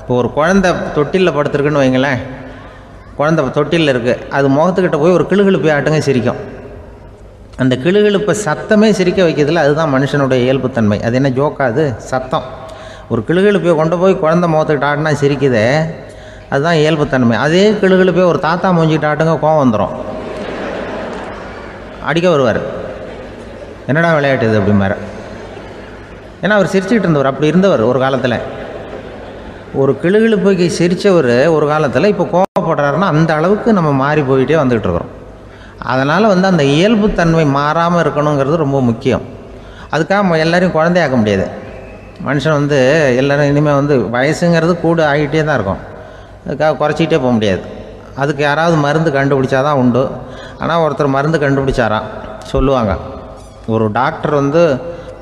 இப்போ ஒரு குழந்தை தொட்டிலில் படுத்துருக்குன்னு வைங்களேன், குழந்தை தொட்டிலில் இருக்குது, அது முகத்துக்கிட்ட போய் ஒரு கிளுகிழுப்பை ஆட்டுங்க சிரிக்கும். அந்த கிளுகிழுப்பை சத்தமே சிரிக்க வைக்கிறதுல அதுதான் மனுஷனுடைய இயல்புத்தன்மை. அது என்ன ஜோக்காது? சத்தம். ஒரு கிளுகிழுப்பையை கொண்டு போய் குழந்தை முகத்துக்கிட்ட ஆட்டினா சிரிக்குதே, அதுதான் இயல்புத்தன்மை. அதே கிளுகிழுப்பையை ஒரு தாத்தா மூஞ்சிக்கிட்ட ஆட்டுங்க கோவம் வந்துடும், அடிக்க வருவார். என்னடா விளையாட்டு இது அப்படிம்பாரு. ஏன்னா அவர் சிரிச்சுக்கிட்டு இருந்தவர், அப்படி இருந்தவர் ஒரு காலத்தில். ஒரு கிளுகிழுப்பைக்கு சிரித்தவர் ஒரு காலத்தில் இப்போ கோவப்படுறாருன்னா அந்த அளவுக்கு நம்ம மாறி போயிட்டே வந்துக்கிட்டு இருக்கிறோம். அதனால் அந்த இயல்புத்தன்மை மாறாமல் இருக்கணுங்கிறது ரொம்ப முக்கியம். அதுக்காக எல்லோரையும் குழந்தையாக்க முடியாது. மனுஷன் எல்லோரும் இனிமேல் வயசுங்கிறது கூட ஆகிட்டே தான் இருக்கும். அதுக்காக குறைச்சிக்கிட்டே போக முடியாது. அதுக்கு யாராவது மருந்து கண்டுபிடிச்சாதான் உண்டு. ஆனால் ஒருத்தர் மருந்து கண்டுபிடிச்சாராம், சொல்லுவாங்க. ஒரு டாக்டர்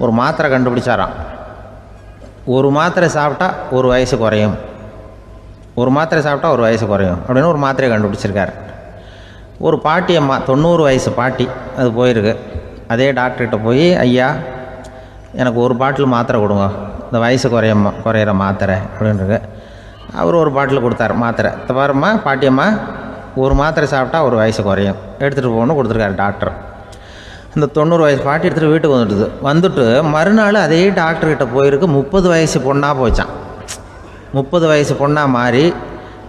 ஒரு மாத்திரை கண்டுபிடிச்சாராம். ஒரு மாத்திரை சாப்பிட்டா ஒரு வயசு குறையும், ஒரு மாத்திரை சாப்பிட்டா ஒரு வயசு குறையும் அப்படின்னு ஒரு மாத்திரையை கண்டுபிடிச்சிருக்காரு. ஒரு பாட்டி அம்மா, 90 வயசு பாட்டி, அது போயிருக்கு. அதே டாக்டர்கிட்ட போய், ஐயா எனக்கு ஒரு பாட்டில் மாத்திரை கொடுங்க, இந்த வயசு குறையிற மாத்திரை அப்படின்றது. அவர் ஒரு பாட்டில் கொடுத்தாரு மாத்திரை. பாரும்மா பாட்டியம்மா, ஒரு மாத்திரை சாப்பிட்டா ஒரு வயசு குறையும், எடுத்துகிட்டு போகணும்னு கொடுத்துருக்காரு டாக்டர். இந்த 90 வயசு பாட்டி எடுத்துகிட்டு வீட்டுக்கு வந்துட்டு மறுநாள் அதே டாக்டர்கிட்ட போயிருக்கு. 30 வயசு பொண்ணாக போச்சான். 30 வயசு பொண்ணாக மாறி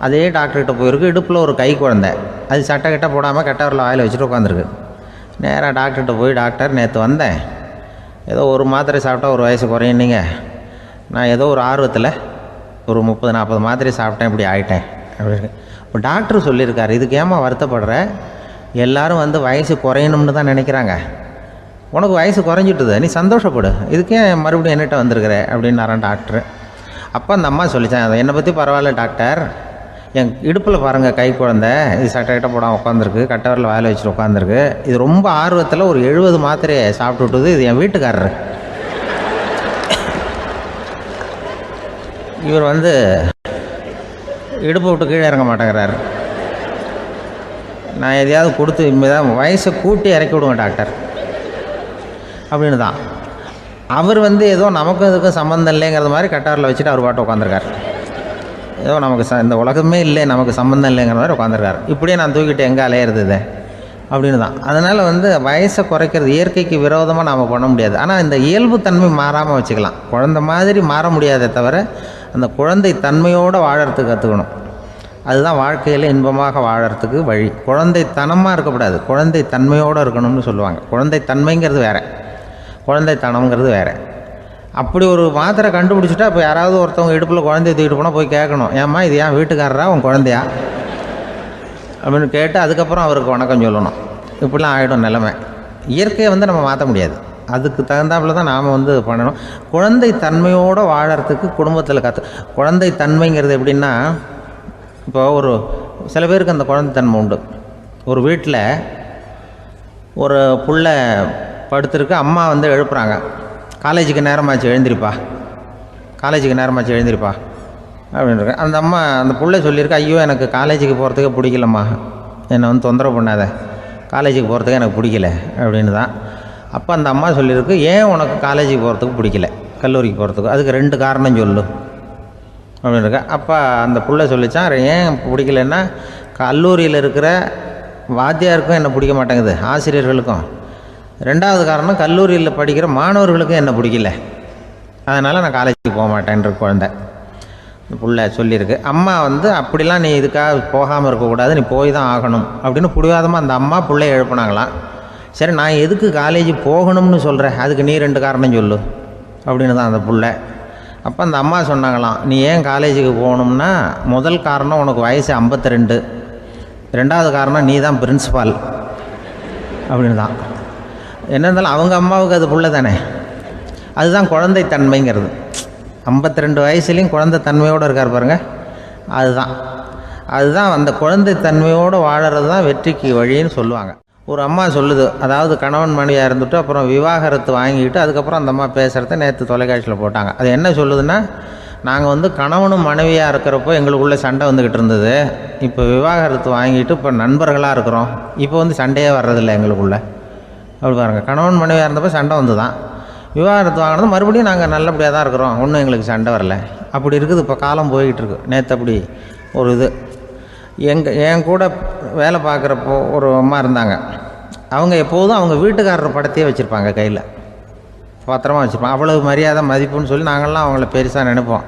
அதே டாக்டர்கிட்ட போயிருக்கு. இடுப்பில் ஒரு கை குழந்தை, அது சட்டை கிட்ட போடாமல் கெட்டவரில் வாயில் வச்சுட்டு உட்காந்துருக்கு. நேராக டாக்டர்கிட்ட போய், டாக்டர் நேற்று வந்தேன், ஏதோ ஒரு மாத்திரை சாப்பிட்டா ஒரு வயசு குறையினீங்க, நான் ஏதோ ஒரு ஆர்வத்தில் ஒரு 30-40 மாத்திரை சாப்பிட்டேன், இப்படி ஆகிட்டேன் அப்படின்னு. இப்போ டாக்டர் சொல்லியிருக்காரு, இதுக்கு ஏமா வருத்தப்படுற, எல்லோரும் வயசு குறையணும்னு தான் நினைக்கிறாங்க, உனக்கு வயசு குறைஞ்சிட்டுது, நீ சந்தோஷப்படு, இதுக்கே மறுபடியும் என்னட்ட வந்திருக்கிற அப்படின்னாரான் டாக்டர். அப்போ அந்த அம்மா சொல்லித்தேன், அதை என்னை பற்றி பரவாயில்ல டாக்டர், என் இடுப்பில் பாருங்கள் கை குழந்தை, இது சட்டை கிட்ட போடாமல் உட்காந்துருக்கு, கட்டவரில் வாயில் வச்சுட்டு உட்காந்துருக்கு, இது ரொம்ப ஆர்வத்தில் ஒரு 70 மாத்திரையை சாப்பிட்டு விட்டுது, இது என் வீட்டுக்காரரு. இவர் இடுப்பை விட்டு கீழே இறங்க மாட்டேங்கிறாரு. நான் எதையாவது கொடுத்து இனிமேதான் வயசை கூட்டி இறக்கி விடுவேன் டாக்டர் அப்படின்னு தான். அவர் ஏதோ நமக்கும் இதுக்கும் சம்மந்தம் இல்லைங்கிறது மாதிரி கட்டாரில் வச்சுட்டு அவர் பாட்டு உட்காந்துருக்கார். ஏதோ நமக்கு இந்த உலகமே இல்லை, நமக்கு சம்மந்தம் இல்லைங்கிற மாதிரி உட்காந்துருக்கார். இப்படியே நான் தூக்கிட்டு எங்கே அலையிறது அப்படின்னு தான். அதனால் வயசை குறைக்கிறது இயற்கைக்கு விரோதமாக நாம் பண்ண முடியாது. ஆனால் இந்த இயல்பு தன்மை மாறாமல் வச்சுக்கலாம். குழந்தை மாதிரி மாற முடியாதே தவிர அந்த குழந்தை தன்மையோடு வாழறதுக்கு கற்றுக்கணும். அதுதான் வாழ்க்கையில் இன்பமாக வாழறதுக்கு வழி. குழந்தைத்தனமாக இருக்கக்கூடாது, குழந்தை தன்மையோடு இருக்கணும்னு சொல்லுவாங்க. குழந்தை தன்மைங்கிறது வேறு, குழந்தைத்தனம்ங்கிறது வேறு. அப்படி ஒரு மாத்திரை கண்டுபிடிச்சிட்டா இப்போ யாராவது ஒருத்தவங்க இடுப்பில் குழந்தைய தூக்கிட்டு போனால் போய் கேட்கணும், ஏம்மா இது ஏன் வீட்டுக்காரரா உன் குழந்தையா அப்படின்னு கேட்டு அதுக்கப்புறம் அவருக்கு வணக்கம் சொல்லணும். இப்படிலாம் ஆகிடும் நிலைமை. இயற்கையை நம்ம மாற்ற முடியாது, அதுக்கு தகுந்தாப்புல தான் நாம் பண்ணணும். குழந்தை தன்மையோடு வாழறதுக்கு குடும்பத்தில் குழந்தை தன்மைங்கிறது எப்படின்னா, இப்போ சில பேருக்கு அந்த குழந்தைத்தன்மை உண்டு. ஒரு வீட்டில் ஒரு புள்ள படுத்துருக்கு, அம்மா எழுப்புறாங்க, காலேஜுக்கு நேரமாச்சு எழுந்திருப்பா, காலேஜுக்கு நேரமாச்சு எழுந்திருப்பா அப்படின்ட்டு. அந்த அம்மா அந்த புள்ளை சொல்லியிருக்கு, ஐயோ எனக்கு காலேஜுக்கு போகிறதுக்கே பிடிக்கலம்மா, என்னை தொந்தரவு பண்ணாத, காலேஜுக்கு போகிறதுக்கு எனக்கு பிடிக்கல அப்படின்னு தான். அப்போ அந்த அம்மா சொல்லியிருக்கு, ஏன் உனக்கு காலேஜுக்கு போகிறதுக்கு பிடிக்கல, கல்லூரிக்கு போகிறதுக்கு, அதுக்கு 2 காரணம் சொல்லு அப்படின்னு இருக்கா. அப்போ அந்த புள்ளை சொல்லிச்சான், ஏன் பிடிக்கலன்னா, கல்லூரியில் இருக்கிற வாத்தியாருக்கும் என்னை பிடிக்க மாட்டேங்குது, ஆசிரியர்களுக்கும். 2வது காரணம், கல்லூரியில் படிக்கிற மாணவர்களுக்கும் என்னை பிடிக்கல, அதனால் நான் காலேஜுக்கு போக மாட்டேன்ற குழந்தை புள்ள சொல்லியிருக்கு. அம்மா அப்படிலாம் நீ இதுக்காக போகாமல் இருக்கக்கூடாது, நீ போய் தான் ஆகணும் அப்படின்னு பிடிவாதமாக அந்த அம்மா பிள்ளைய எழுப்புனாங்களாம். சரி நான் எதுக்கு காலேஜ் போகணும்னு சொல்கிறேன், அதுக்கு நீ 2 காரணம் சொல்லு அப்படின்னு தான் அந்த புள்ள. அப்போ அந்த அம்மா சொன்னாங்களாம், நீ ஏன் காலேஜுக்கு போகணும்னா, முதல் காரணம் உனக்கு வயசு 52, 2வது காரணம் நீ தான் பிரின்சிபால் அப்படின்னு தான். என்ன இருந்தாலும் அவங்க அம்மாவுக்கு அது புள்ள தானே, அதுதான் குழந்தை தன்மைங்கிறது. 52 வயசுலேயும் குழந்தை தன்மையோடு இருக்கார் பாருங்கள், அதுதான் அந்த குழந்தை தன்மையோடு வாழறது தான் வெற்றிக்கு வழின்னு சொல்லுவாங்க. ஒரு அம்மா சொல்லுது, அதாவது கணவன் மனைவியாக இருந்துட்டு அப்புறம் விவாகரத்து வாங்கிக்கிட்டு அதுக்கப்புறம் அந்த அம்மா பேசுகிறத நேற்று தொலைக்காட்சியில் போட்டாங்க. அது என்ன சொல்லுதுன்னா, நாங்கள் கணவனும் மனைவியாக இருக்கிறப்போ எங்களுக்குள்ளே சண்டை வந்துக்கிட்டு இருந்தது. இப்போ விவாகரத்து வாங்கிட்டு இப்போ நண்பர்களாக இருக்கிறோம். இப்போ சண்டையே வர்றதில்லை எங்களுக்குள்ளே. அப்படி பாருங்கள், கணவன் மனைவியாக இருந்தப்போ சண்டை வந்து தான், விவாகரத்து வாங்கினது மறுபடியும் நாங்கள் நல்லபடியாக தான் இருக்கிறோம், ஒன்றும் எங்களுக்கு சண்டை வரல. அப்படி இருக்குது இப்போ காலம் போய்கிட்டு இருக்கு. நேற்று அப்படி ஒரு இது என் கூட வேலை பார்க்குறப்போ ஒரு அம்மா இருந்தாங்க. அவங்க எப்போதும் அவங்க வீட்டுக்காரர் படத்தையே வச்சுருப்பாங்க, கையில் பத்திரமா வச்சுருப்பாங்க. அவ்வளவு மரியாதை மதிப்புன்னு சொல்லி நாங்கள்லாம் அவங்கள பெருசாக நினைப்போம்.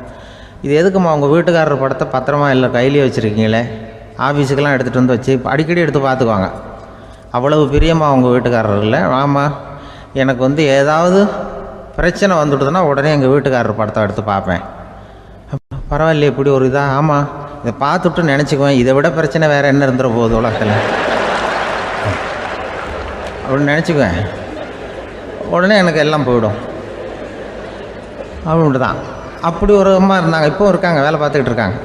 இது எதுக்குமா அவங்க வீட்டுக்காரர் படத்தை பத்திரமா இல்லை கையிலேயே வச்சுருக்கீங்களே, ஆஃபீஸுக்கெல்லாம் எடுத்துகிட்டு வந்து வச்சு அடிக்கடி எடுத்து பார்த்துக்குவாங்க. அவ்வளவு பிரியமாக அவங்க வீட்டுக்காரர் இல்லை. ஆமாம், எனக்கு ஏதாவது பிரச்சனை வந்துவிடுதுன்னா உடனே எங்கள் வீட்டுக்காரர் படத்தை எடுத்து பார்ப்பேன். பரவாயில்லையே இப்படி ஒரு இதாக. ஆமாம், இதை பார்த்துட்டு நினச்சிக்குவேன், இதை விட பிரச்சனை வேறு என்ன இருந்துட போகுது உலகத்தில் அப்படின்னு நினச்சிக்குவேன். உடனே எனக்கு எல்லாம் போயிடும் அப்படின்ட்டு தான். அப்படி ஒரு அம்மா இருந்தாங்க, இப்போவும் இருக்காங்க, வேலை பார்த்துக்கிட்டு இருக்காங்க.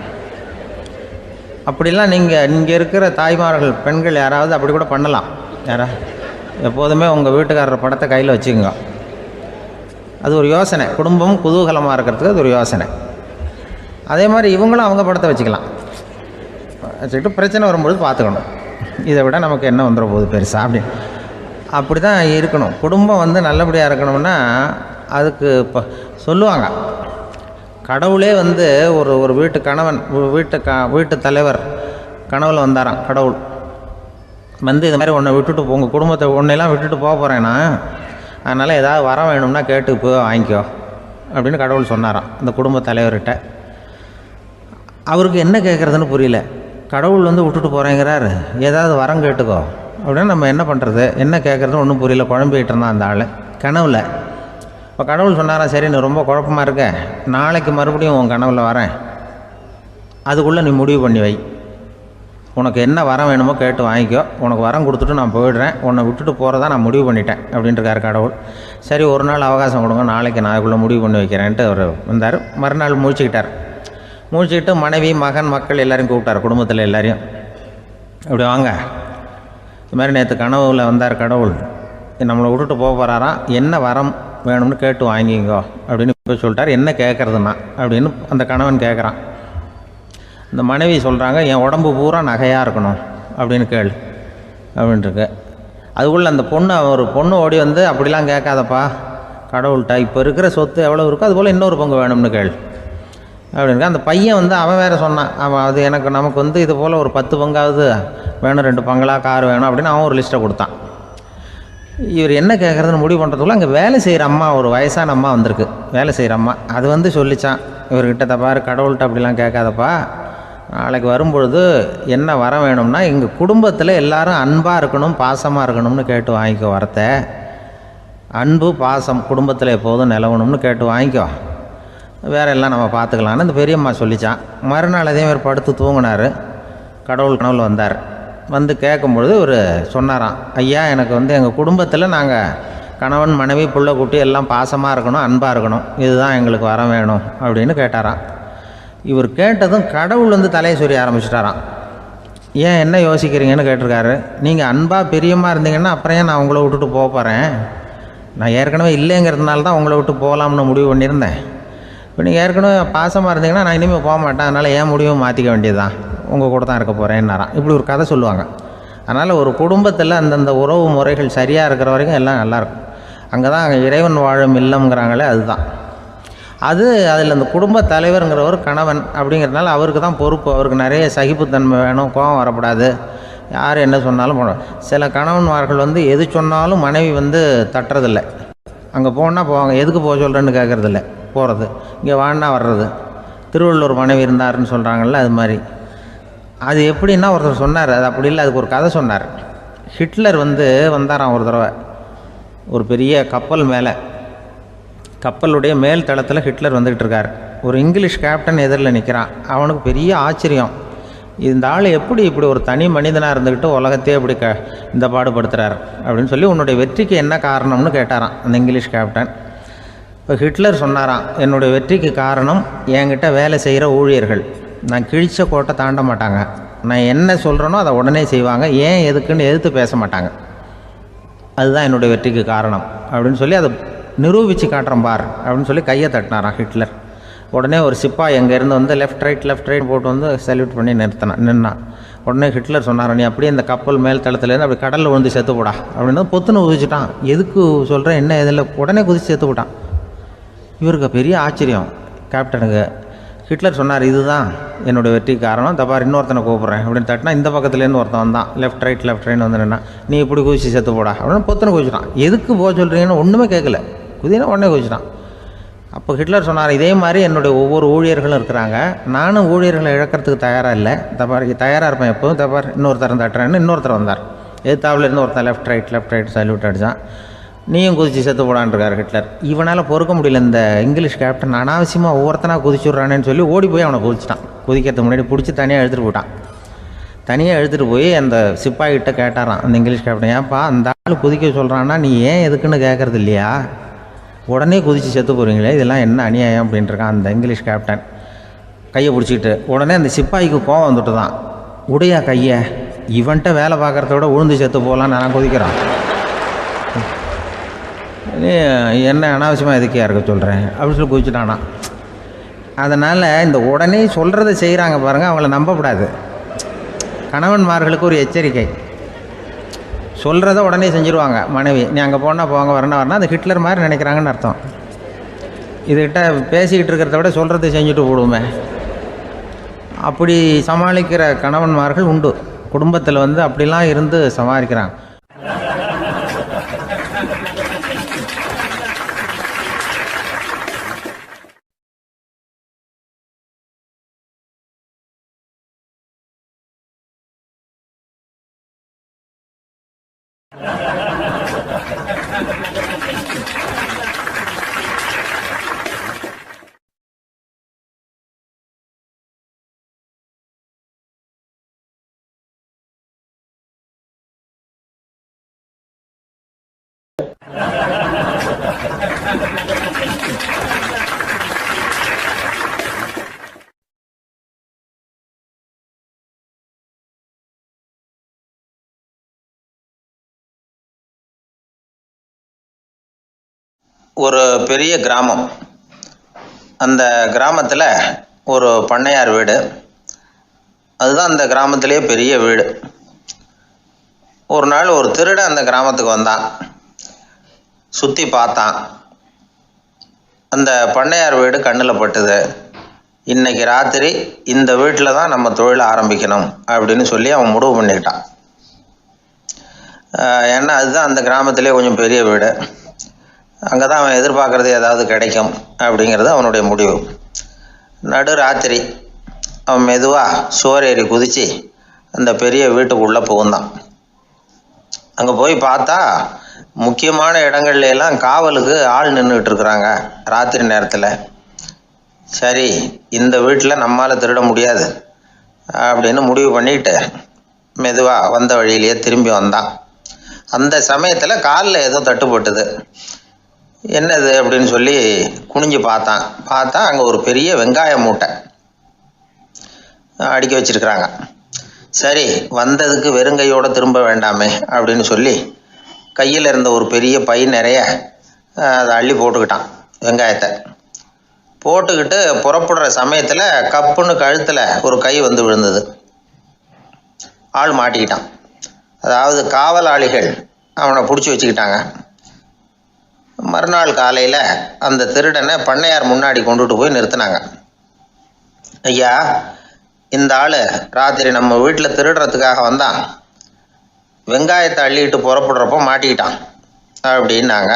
அப்படிலாம் நீங்கள் இருக்கிற தாய்மார்கள் பெண்கள் யாராவது அப்படி கூட பண்ணலாம். எப்போதுமே உங்கள் வீட்டுக்காரர் படத்தை கையில் வச்சுக்கோங்க. அது ஒரு யோசனை, குடும்பம் குதூகலமாக இருக்கிறதுக்கு அது ஒரு யோசனை. அதே மாதிரி இவங்களும் அவங்க படத்தை வச்சுக்கலாம், வச்சுக்கிட்டு பிரச்சனை வரும்பொழுது பார்த்துக்கணும். இதை விட நமக்கு என்ன வந்துட போகுது பெருசாக அப்படி தான் இருக்கணும். குடும்பம் நல்லபடியாக இருக்கணும்னா அதுக்கு இப்போ சொல்லுவாங்க, கடவுளே ஒரு வீட்டு கணவன் வீட்டு தலைவர் கனவுல வந்தாராம். கடவுள் இது மாதிரி உன்னை விட்டுட்டு உங்கள் குடும்பத்தை உன்னையெல்லாம் விட்டுட்டு போக போகிறேன்னா, அதனால் ஏதாவது வரம் வேணும்னா கேட்டு போய் வாங்கிக்கோ அப்படின்னு கடவுள் சொன்னாராம் இந்த குடும்ப தலைவர்கிட்ட. அவருக்கு என்ன கேட்குறதுன்னு புரியல. கடவுள் விட்டுட்டு போகிறேங்கிறாரு, ஏதாவது வரம் கேட்டுக்கோ அப்படின்னு நம்ம என்ன பண்ணுறது, என்ன கேட்குறதுன்னு ஒன்றும் புரியல. குழம்பிக்கிட்டு இருந்தான் அந்த ஆள் கனவுல. இப்போ கடவுள் சொன்னாராம், சரி நீ ரொம்ப குழப்பமாக இருக்க, நாளைக்கு மறுபடியும் உன் கனவுல வரேன், அதுக்குள்ளே நீ முடிவு பண்ணி வை, உனக்கு என்ன வரம் வேணுமோ கேட்டு வாங்கிக்கோ, உனக்கு வரம் கொடுத்துட்டு நான் போயிடுறேன், உன்னை விட்டுட்டு போகிறதா நான் முடிவு பண்ணிட்டேன் அப்படின்ட்டுருக்காரு கடவுள். சரி ஒரு நாள் அவகாசம் கொடுங்க, நாளைக்கு நான் அதுக்குள்ளே முடிவு பண்ணி வைக்கிறேன்ட்டு அவர் வந்தார். மறுநாள் முழிச்சுக்கிட்டு மனைவி மகன் மக்கள் எல்லோரையும் கூப்பிட்டார், குடும்பத்தில் எல்லாரையும். அப்படி வாங்க, இது மாதிரி நேற்று கனவுல வந்தார் கடவுள், நம்மளை விட்டுட்டு போக போகிறாராம், என்ன வரம் வேணும்னு கேட்டு வாங்கிங்கோ அப்படின்னு போய் சொல்லிட்டார். என்ன கேட்குறதுன்னா அப்படின்னு அந்த கணவன் கேட்குறான். இந்த மனைவி சொல்கிறாங்க, என் உடம்பு பூரா நகையாக இருக்கணும் அப்படின்னு கேள் அப்படின்ட்டுருக்கு. அதுக்குள்ளே அந்த ஒரு பொண்ணு ஓடி அப்படிலாம் கேட்காதப்பா கடவுள்கிட்ட, இப்போ இருக்கிற சொத்து எவ்வளோ இருக்கோ அதுபோல் இன்னொரு பங்கு வேணும்னு கேள் அப்படின்னு. அந்த பையன் அவன் வேறு சொன்னான், அவன் அது நமக்கு இது போல் ஒரு 10 பங்காவது வேணும், 2 பங்களா கார் வேணும் அப்படின்னு அவன் ஒரு லிஸ்ட்டை கொடுத்தான். இவர் என்ன கேட்குறதுன்னு முடிவு பண்ணுறதுக்குள்ள அங்கே வேலை செய்கிற அம்மா, ஒரு வயசான அம்மா வந்திருக்கு, வேலை செய்கிற அம்மா. அது சொல்லிச்சான் இவர்கிட்ட, தப்பாரு கடவுள்கிட்ட அப்படிலாம் கேட்காதப்பா, நாளைக்கு வரும்பொழுது என்ன வர வேணும்னா எங்கள் குடும்பத்தில் எல்லாரும் அன்பாக இருக்கணும் பாசமாக இருக்கணும்னு கேட்டு வாங்கிக்கோ வரத்தை, அன்பு பாசம் குடும்பத்தில் எப்போதும் நிலவணும்னு கேட்டு வாங்கிக்கோ, வேறு எல்லாம் நம்ம பார்த்துக்கலான்னு அந்த பெரியம்மா சொல்லித்தான். மறுநாள் அதே மாதிரி படுத்து தூங்கினார். கடவுள் கனவுல வந்தார். கேட்கும்பொழுது இவர் சொன்னாராம், ஐயா எனக்கு எங்கள் குடும்பத்தில் நாங்கள் கணவன் மனைவி புள்ள குட்டி எல்லாம் பாசமாக இருக்கணும் அன்பாக இருக்கணும், இதுதான் எங்களுக்கு வர வேணும் அப்படின்னு கேட்டாராம். இவர் கேட்டதும் கடவுள் தலையை சொரிய ஆரம்பிச்சிட்டாராம். ஏன் என்ன யோசிக்கிறீங்கன்னு கேட்டிருக்காரு. நீங்கள் அன்பாக பிரியமாக இருந்தீங்கன்னா அப்புறம் ஏன் நான் உங்களை விட்டுட்டு போக போகிறேன், நான் ஏற்கனவே இல்லைங்கிறதுனால தான் உங்களை விட்டு போகலாம்னு முடிவு பண்ணியிருந்தேன். இப்போ நீங்கள் ஏற்கனவே பாசமாக இருந்தீங்கன்னா நான் இனிமேல் போக மாட்டேன், அதனால் ஏன் முடிவும் மாற்றிக்க வேண்டியது தான், உங்கள் கூட தான் இருக்க போகிறேன்னாராம். இப்படி ஒரு கதை சொல்லுவாங்க. அதனால் ஒரு குடும்பத்தில் அந்தந்த உறவு முறைகள் சரியாக இருக்கிற வரைக்கும் எல்லாம் நல்லாயிருக்கும். அங்கே தான் இறைவன் வாழும் இல்லம்ங்கிறாங்களே, அதுதான் அதில் அந்த குடும்ப தலைவருங்கிறவர் கணவன் அப்படிங்கிறதுனால அவருக்கு தான் பொறுப்பு. அவருக்கு நிறைய சகிப்புத்தன்மை வேணும், கோபம் வரக்கூடாது, யார் என்ன சொன்னாலும் போகணும். சில கணவன்மார்கள் எது சொன்னாலும் மனைவி தட்டுறதில்லை, அங்கே போனால் போவாங்க, எதுக்கு போக சொல்கிறேன்னு கேட்குறதில்ல, போகிறது, இங்கே வான்னா வர்றது. திருவள்ளுவர் மனைவி இருந்தாருன்னு சொல்கிறாங்கல்ல, அது மாதிரி. அது எப்படின்னா ஒருத்தர் சொன்னார், அது அப்படி இல்லை, அதுக்கு ஒரு கதை சொன்னார். ஹிட்லர் வந்தாராம் ஒரு தடவை, ஒரு பெரிய கப்பல் மேலே, கப்பலுடைய மேல் தளத்தில் ஹிட்லர் வந்துக்கிட்டு இருக்கார். ஒரு இங்கிலீஷ் கேப்டன் எதிரில் நிற்கிறான். அவனுக்கு பெரிய ஆச்சரியம், இந்த ஆள் எப்படி இப்படி ஒரு தனி மனிதனாக இருந்துக்கிட்டு உலகத்தையே இப்படி இந்த பாடுபடுத்துகிறார் அப்படின்னு சொல்லி, உன்னுடைய வெற்றிக்கு என்ன காரணம்னு கேட்டாராம் அந்த இங்கிலீஷ் கேப்டன். இப்போ ஹிட்லர் சொன்னாராம், என்னுடைய வெற்றிக்கு காரணம் என்கிட்ட வேலை செய்கிற ஊழியர்கள், நான் கிழிச்ச கோட்டை தாண்ட மாட்டாங்க, நான் என்ன சொல்கிறேனோ அதை உடனே செய்வாங்க, ஏன் எதுக்குன்னு எதிர்த்து பேச மாட்டாங்க, அதுதான் என்னுடைய வெற்றிக்கு காரணம் அப்படின்னு சொல்லி அதை நிரூபித்து காட்டுறேன் பார் அப்படின்னு சொல்லி கையை தட்டினாராம் ஹிட்லர். உடனே ஒரு சிப்பாய் எங்கேருந்து வந்து லெஃப்ட் ரைட் போட்டு வந்து சல்யூட் பண்ணி நின்னான். உடனே ஹிட்லர் சொன்னார், நீ அப்படியே இந்த கப்பல் மேல் தளத்துலேருந்து அப்படி கடலில் விழுந்து செத்து போடா அப்படின்னு பொத்துன்னு குதிச்சுட்டான். எதுக்கு சொல்கிறேன் என்ன இதில், உடனே குதிச்சு செத்து போட்டான். இவருக்கு பெரிய ஆச்சரியம் கேப்டனுக்கு. ஹிட்லர் சொன்னார், இதுதான் என்னுடைய வெற்றி காரணம், தப்பார் இன்னொருத்தனை கூப்பிட்றேன் அப்படின்னு தட்டினா இந்த பக்கத்துலேருந்து ஒருத்தன் வந்தான், லெஃப்ட் ரைட் வந்து நின்னா, நீ இப்படி குதிச்சு செத்து போடா அப்படின்னு பொத்துன்னு குதிச்சுட்டான். எதுக்கு போக சொல்கிறீங்கன்னு ஒன்றுமே கேட்கல, குதினா உடனே குதிச்சுட்டான். அப்போ ஹிட்லர் சொன்னார், இதே மாதிரி என்னுடைய ஒவ்வொரு ஊழியர்களும் இருக்கிறாங்க, நானும் ஊழியர்களை இழக்கிறதுக்கு தயாராக இல்லை, தப்பார் தயாராக இருப்பேன் எப்போதும், தப்பார் இன்னொருத்தரம் தட்டுறேன்னு இன்னொருத்தர் வந்தார். எதிர்த்தாப்புலேருந்து ஒருத்தன் லெஃப்ட் ரைட் சல்யூட் அடித்தான். நீயும் குதிச்சு செத்து போடான்ருக்கார் ஹிட்லர். இவனால் பொறுக்க முடியல, இந்த இங்கிலீஷ் கேப்டன் அனாவசியமாக ஒவ்வொருத்தனாக குதிச்சுட்றானேன்னு சொல்லி ஓடி போய் அவனை குதிச்சிட்டான். குதிக்கிறதுக்கு முன்னாடி பிடிச்சி தனியாக எடுத்துகிட்டு போயிட்டான். தனியாக எடுத்துகிட்டு போய் அந்த சிப்பாய்கிட்ட கேட்டாரான் அந்த இங்கிலீஷ் கேப்டன், ஏன்ப்பா அந்த ஆள் குதிக்க சொல்கிறான்னா நீ ஏன் எதுக்குன்னு கேட்குறது இல்லையா, உடனே குதித்து செத்து போகிறீங்களே, இதெல்லாம் என்ன அநியாயம் அப்படின்ட்டுருக்கான் அந்த இங்கிலீஷ் கேப்டன் கையை பிடிச்சிக்கிட்டு. உடனே அந்த சிப்பாய்க்கு கோவம் வந்துட்டு தான், உடையா கையை, இவன்ட்ட வேலை பார்க்குறத விட உழுந்து செத்து போகலான்னு நான் குதிக்கிறான், என்ன அனாவசியமாக எதுக்கே இருக்க சொல்கிறேன் அப்படின்னு சொல்லி குதிச்சுட்டானா. அதனால் இந்த உடனே சொல்கிறத செய்கிறாங்க பாருங்கள், அவங்கள நம்பக்கூடாது. கணவன்மார்களுக்கு ஒரு எச்சரிக்கை, சொல்கிறத உடனே செஞ்சுருவாங்க மனைவி, நீ அங்கே போனால் போங்க வரணும் அது ஹிட்லர் மாதிரி நினைக்கிறாங்கன்னு அர்த்தம். இதுகிட்ட பேசிக்கிட்டு இருக்கிறத விட சொல்கிறத செஞ்சுட்டு போடுவோமே, அப்படி சமாளிக்கிற கணவன்மார்கள் உண்டு. குடும்பத்தில் வந்து அப்படிலாம் இருந்து சமாளிக்கிறாங்க. ஒரு பெரிய கிராமம். அந்த கிராமத்தில் ஒரு பண்ணையார் வீடு, அதுதான் அந்த கிராமத்திலேயே பெரிய வீடு. ஒரு நாள் ஒரு திருடன் அந்த கிராமத்துக்கு வந்தான், சுற்றி பார்த்தான். அந்த பண்ணையார் வீடு கண்ணில் பட்டுது. இன்னைக்கு ராத்திரி இந்த வீட்டில் தான் நம்ம தொழிலை ஆரம்பிக்கணும் அப்படின்னு சொல்லி அவன் முடிவு பண்ணிக்கிட்டான். ஏன்னா அதுதான் அந்த கிராமத்திலே கொஞ்சம் பெரிய வீடு, அங்கே தான் அவன் எதிர்பார்க்குறது ஏதாவது கிடைக்கும் அப்படிங்கிறது அவனுடைய முடிவு. நடு ராத்திரி அவன் மெதுவாக சுவர் ஏறி குதித்து அந்த பெரிய வீட்டுக்குள்ளே புகுந்தான். அங்கே போய் பார்த்தா முக்கியமான இடங்கள்ல எல்லாம் காவலுக்கு ஆள் நின்றுக்கிட்டு இருக்கிறாங்க ராத்திரி நேரத்தில். சரி, இந்த வீட்டில் நம்மால் திருட முடியாது அப்படின்னு முடிவு பண்ணிட்டு மெதுவாக வந்த வழியிலேயே திரும்பி வந்தான். அந்த சமயத்தில் காலில் ஏதோ தட்டுப்பட்டுது. என்னது அப்படின்னு சொல்லி குனிஞ்சு பார்த்தா அங்கே ஒரு பெரிய வெங்காய மூட்டை அடுக்கி வச்சிருக்கிறாங்க. சரி, வந்ததுக்கு வெறுங்கையோடு திரும்ப வேண்டாமே அப்படின்னு சொல்லி கையில் இருந்த ஒரு பெரிய பை நிறைய அதை அள்ளி போட்டுக்கிட்டான். வெங்காயத்தை போட்டுக்கிட்டு புறப்படுற சமயத்தில் கப்புன்னு கழுத்தில் ஒரு கை வந்து விழுந்தது. ஆள் மாட்டிக்கிட்டான். அதாவது காவலாளிகள் அவனை பிடிச்சி வச்சுக்கிட்டாங்க. மறுநாள் காலையில் அந்த திருடனை பண்ணையார் முன்னாடி கொண்டுட்டு போய் நிறுத்தினாங்க. ஐயா, இந்த ஆள் ராத்திரி நம்ம வீட்டில் திருடுறதுக்காக வந்தான், வெங்காயத்தை அள்ளிட்டு புறப்படுறப்போ மாட்டிக்கிட்டான் அப்படின்னாங்க.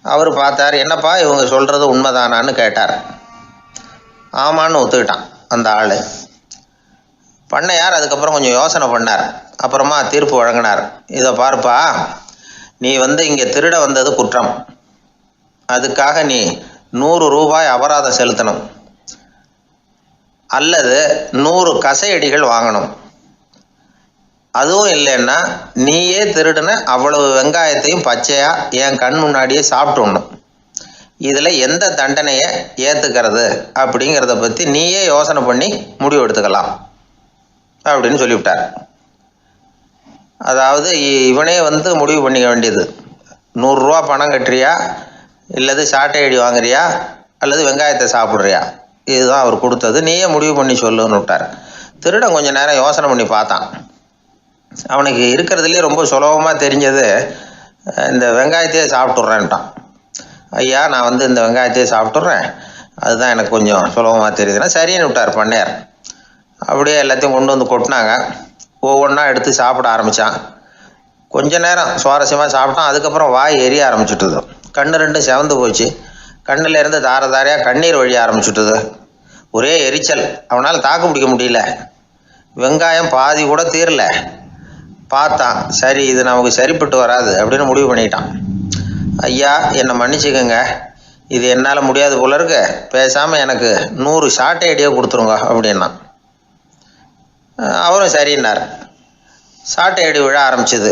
அவர் பார்த்தார், என்னப்பா இவங்க சொல்கிறது உண்மைதானான்னு கேட்டார். ஆமான்னு ஒத்துக்கிட்டான் அந்த ஆள். பண்ணையார் அதுக்கப்புறம் கொஞ்சம் யோசனை பண்ணார். அப்புறமா தீர்ப்பு வழங்கினார். இதை பார்ப்பா, நீ இங்கே திருட வந்தது குற்றம், அதுக்காக நீ 100 ரூபாய் அபராதம் செலுத்தணும், அல்லது 100 கசையடிகள் வாங்கணும். அதுவும் இல்லைன்னா நீயே திருடுன அவ்வளவு வெங்காயத்தையும் பச்சையாக என் கண் முன்னாடியே சாப்பிட்டுடணும். இதில் எந்த தண்டனையை ஏற்றுக்கிறது அப்படிங்கிறத பற்றி நீயே யோசனை பண்ணி முடிவு எடுத்துக்கலாம் அப்படின்னு சொல்லிவிட்டார். அதாவது இவனே முடிவு பண்ணிக்க வேண்டியது, 100 ரூபா பணம் கட்டுறியா இல்லது சாட்டை அடி வாங்குறியா அல்லது வெங்காயத்தை சாப்பிட்றியா? இதுதான் அவர் கொடுத்தது, நீயே முடிவு பண்ணி சொல்லுன்னு விட்டார். திருடன் கொஞ்சம் நேரம் யோசனை பண்ணி பார்த்தான். அவனுக்கு இருக்கிறதுலே ரொம்ப சுலபமாக தெரிஞ்சது இந்த வெங்காயத்தையே சாப்பிட்டுட்றேன்ட்டான். ஐயா, நான் இந்த வெங்காயத்தையே சாப்பிட்டுட்றேன், அதுதான் எனக்கு கொஞ்சம் சுலபமாக தெரியுதுன்னா சரின்னு விட்டார் பண்ணையார். அப்படியே எல்லாத்தையும் கொண்டு வந்து கொட்டினாங்க. ஒவ்வொன்றா எடுத்து சாப்பிட ஆரம்பித்தான். கொஞ்ச நேரம் சுவாரஸ்யமாக சாப்பிட்டான். அதுக்கப்புறம் வாய் எரிய ஆரம்பிச்சுட்டுது. கண்ணு ரெண்டும் செவந்து போச்சு. கண்ணில் இருந்து தார தாரையாக கண்ணீர் வழிய ஆரம்பிச்சுட்டுது. ஒரே எரிச்சல். அவனால் தாக்கு பிடிக்க முடியல. வெங்காயம் பாதி கூட தீரல. பார்த்தான், சரி இது நமக்கு சரிப்பட்டு வராது அப்படின்னு முடிவு பண்ணிட்டான். ஐயா, என்னை மன்னிச்சுக்கோங்க, இது என்னால் முடியாது போல இருக்கு, பேசாமல் எனக்கு 100 ஷார்ட் ஐடியா கொடுத்துருங்க அப்படின்னா. அவரும் சரின்னார். ஷார்ட் ஐடி விழ ஆரம்பிச்சிது.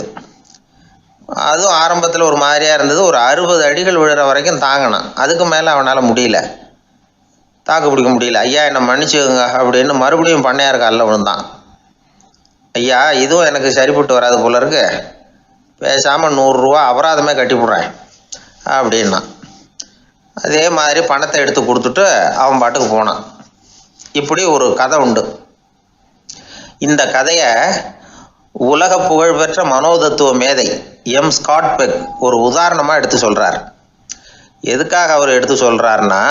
அதுவும் ஆரம்பத்தில் ஒரு மாதிரியாக இருந்தது. ஒரு 60 அடிகள் விழுற வரைக்கும் தாங்கினான். அதுக்கு மேலே அவனால் முடியல, தாக்கு பிடிக்க முடியல. ஐயா, என்னை மன்னிச்சுக்கோங்க அப்படின்னு மறுபடியும் பண்ணையார் காலில் விழுந்தான். ஐயா, இதுவும் எனக்கு சரிப்பட்டு வராது போல இருக்கு, பேசாமல் 100 ரூபா அபராதமே கட்டிவிட்றேன் அப்படின்னா. அதே மாதிரி பணத்தை எடுத்து கொடுத்துட்டு அவன் பாட்டுக்கு போனான். இப்படி ஒரு கதை உண்டு. இந்த கதையை உலக புகழ்பெற்ற மனோதத்துவ மேதை எம் ஸ்காட் பெக் ஒரு உதாரணமாக எடுத்து சொல்கிறார். எதுக்காக அவர் எடுத்து சொல்கிறாருன்னா,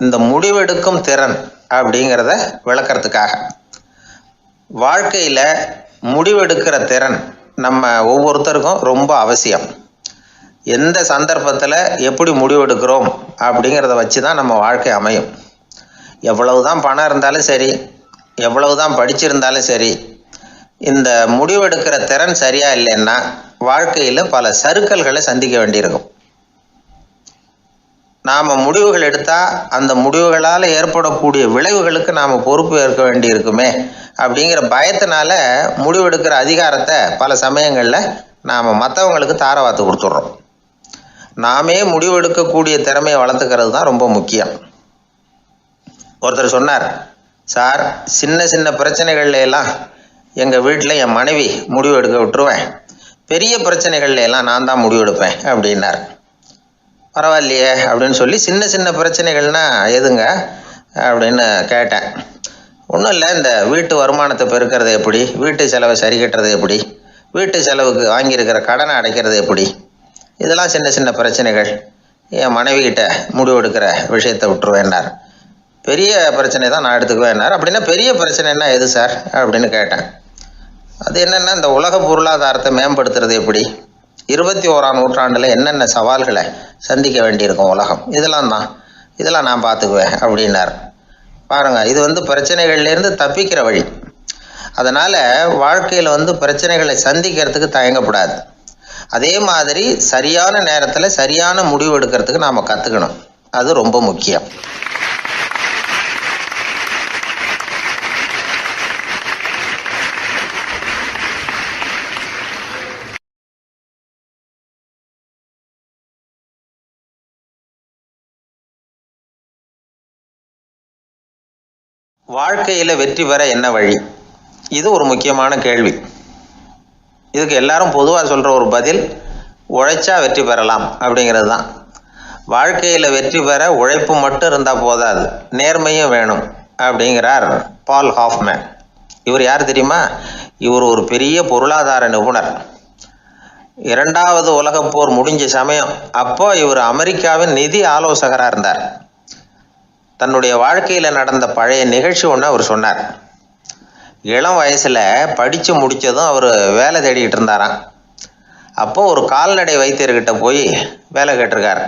இந்த முடிவெடுக்கும் திறன் அப்படிங்கிறத விளக்கறதுக்காக. வாழ்க்கையில் முடிவெடுக்கிற திறன் நம்ம ஒவ்வொருத்தருக்கும் ரொம்ப அவசியம். எந்த சந்தர்ப்பத்தில் எப்படி முடிவெடுக்கிறோம் அப்படிங்கிறத வச்சு தான் நம்ம வாழ்க்கை அமையும். எவ்வளவு தான் பணம் இருந்தாலும் சரி, எவ்வளவு தான் படிச்சிருந்தாலும் சரி, இந்த முடிவெடுக்கிற திறன் சரியா இல்லைன்னா வாழ்க்கையில் பல சறுக்கல்களை சந்திக்க வேண்டியிருக்கும். நாம் முடிவுகள் எடுத்தால் அந்த முடிவுகளால் ஏற்படக்கூடிய விளைவுகளுக்கு நாம் பொறுப்பு ஏற்க வேண்டியிருக்குமே அப்படிங்கிற பயத்தினால முடிவெடுக்கிற அதிகாரத்தை பல சமயங்களில் நாம் மற்றவங்களுக்கு தாரவாத்து கொடுத்துட்றோம். நாமே முடிவெடுக்கக்கூடிய திறமையை வளர்த்துக்கிறது தான் ரொம்ப முக்கியம். ஒருத்தர் சொன்னார், சார், சின்ன சின்ன பிரச்சனைகள்ல எல்லாம் எங்கள் வீட்டில் என் மனைவி முடிவு எடுக்க விட்டுருவேன், பெரிய பிரச்சனைகள்ல எல்லாம் நான் தான் முடிவெடுப்பேன் அப்படின்னார். பரவாயில்லையே அப்படின்னு சொல்லி, சின்ன சின்ன பிரச்சனைகள்னா எதுங்க அப்படின்னு கேட்டேன். ஒன்றும் இல்லை, இந்த வீட்டு வருமானத்தை பெருக்கிறது எப்படி, வீட்டு செலவை சரி கட்டுறது எப்படி, வீட்டு செலவுக்கு வாங்கியிருக்கிற கடனை அடைக்கிறது எப்படி, இதெல்லாம் சின்ன சின்ன பிரச்சனைகள், என் மனைவிகிட்ட முடிவெடுக்கிற விஷயத்தை விட்டுருவேன்னார். பெரிய பிரச்சனை தான் நான் எடுத்துக்குவேன்னார். அப்படின்னா பெரிய பிரச்சனைன்னா எது சார் அப்படின்னு கேட்டேன். அது என்னென்னா, இந்த உலக பொருளாதாரத்தை மேம்படுத்துறது எப்படி, 21ஆம் நூற்றாண்டில் என்னென்ன சவால்களை சந்திக்க வேண்டியிருக்கும் உலகம், இதெல்லாம் நான் பார்த்துக்குவேன் அப்படின்னார். பாருங்கள், இது பிரச்சனைகள்லேருந்து தப்பிக்கிற வழி. அதனால் வாழ்க்கையில் பிரச்சனைகளை சந்திக்கிறதுக்கு தயங்கக்கூடாது. அதே மாதிரி சரியான நேரத்தில் சரியான முடிவு எடுக்கிறதுக்கு நாம் கற்றுக்கணும். அது ரொம்ப முக்கியம். வாழ்க்கையில் வெற்றி பெற என்ன வழி, இது ஒரு முக்கியமான கேள்வி. இதுக்கு எல்லாரும் பொதுவாக சொல்கிற ஒரு பதில், உழைச்சா வெற்றி பெறலாம் அப்படிங்கிறது தான். வாழ்க்கையில் வெற்றி பெற உழைப்பு மட்டும் இருந்தால் போதாது, நேர்மையும் வேணும் அப்படிங்கிறார் பால் ஹாஃப்மேன். இவர் யார் தெரியுமா? இவர் ஒரு பெரிய பொருளாதார நிபுணர். 2வது உலகப் போர் முடிஞ்ச சமயம் அப்போ இவர் அமெரிக்காவின் நிதி ஆலோசகராக இருந்தார். தன்னுடைய வாழ்க்கையில் நடந்த பழைய நிகழ்ச்சி ஒன்று அவர் சொன்னார். இளம் வயசில் படித்து முடித்ததும் அவர் வேலை தேடிக்கிட்டு இருந்தாராம். அப்போது ஒரு கால்நடை வைத்தியர்கிட்ட போய் வேலை கேட்டிருக்கார்.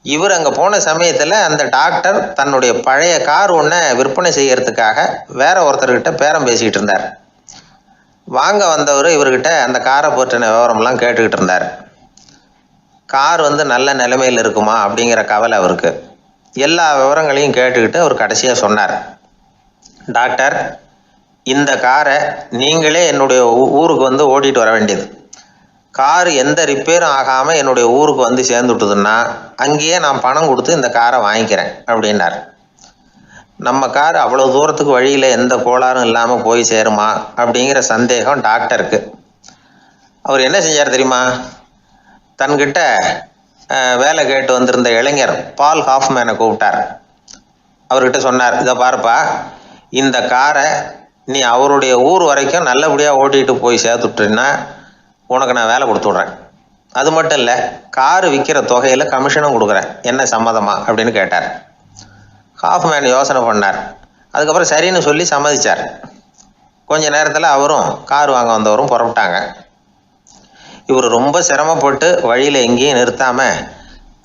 இவர் அங்கே போன சமயத்தில் அந்த டாக்டர் தன்னுடைய பழைய கார் ஒன்றை விற்பனை செய்யறதுக்காக வேற ஒருத்தர்கிட்ட பேரம் பேசிக்கிட்டு இருந்தார். வாங்க வந்தவர் இவர்கிட்ட அந்த காரை பற்றின விவரம்லாம் கேட்டுக்கிட்டு இருந்தார். கார் நல்ல நிலைமையில் இருக்குமா அப்படிங்கிற கவலை அவருக்கு. எல்லா விவரங்களையும் கேட்டுக்கிட்டு அவர் கடைசியாக சொன்னார், டாக்டர், இந்த காரை நீங்களே என்னுடைய ஊருக்கு ஓட்டிகிட்டு வர வேண்டியது. கார் எந்த ரிப்பேரும் ஆகாமல் என்னுடைய ஊருக்கு சேர்ந்துட்டுதுன்னா அங்கேயே நான் பணம் கொடுத்து இந்த காரை வாங்கிக்கிறேன் அப்படின்னார். நம்ம கார் அவ்வளோ தூரத்துக்கு வழியில் எந்த கோளாறும் இல்லாமல் போய் சேருமா அப்படிங்கிற சந்தேகம் டாக்டருக்கு. அவர் என்ன செஞ்சார் தெரியுமா? தன்கிட்ட வேலை கேட்டு வந்திருந்த இளைஞர் பால் ஹாஃப்மேனை கூப்பிட்டார். அவர்கிட்ட சொன்னார், இதை பாருப்பா, இந்த காரை நீ அவருடைய ஊர் வரைக்கும் நல்லபடியாக ஓட்டிகிட்டு போய் சேர்த்துட்டீன்னா உனக்கு நான் வேலை கொடுத்து விட்றேன். அது மட்டும் இல்லை, காரு விற்கிற தொகையில் கமிஷனும் கொடுக்குறேன், என்ன சம்மதமா அப்படின்னு கேட்டார். ஹாஃப்மேன் யோசனை பண்ணார். அதுக்கப்புறம் சரின்னு சொல்லி சம்மதிச்சார். கொஞ்ச நேரத்தில் அவரும் கார் வாங்க வந்தவரும் புறப்பட்டாங்க. இவர் ரொம்ப சிரமப்பட்டு வழியில் எங்கேயும் நிறுத்தாமல்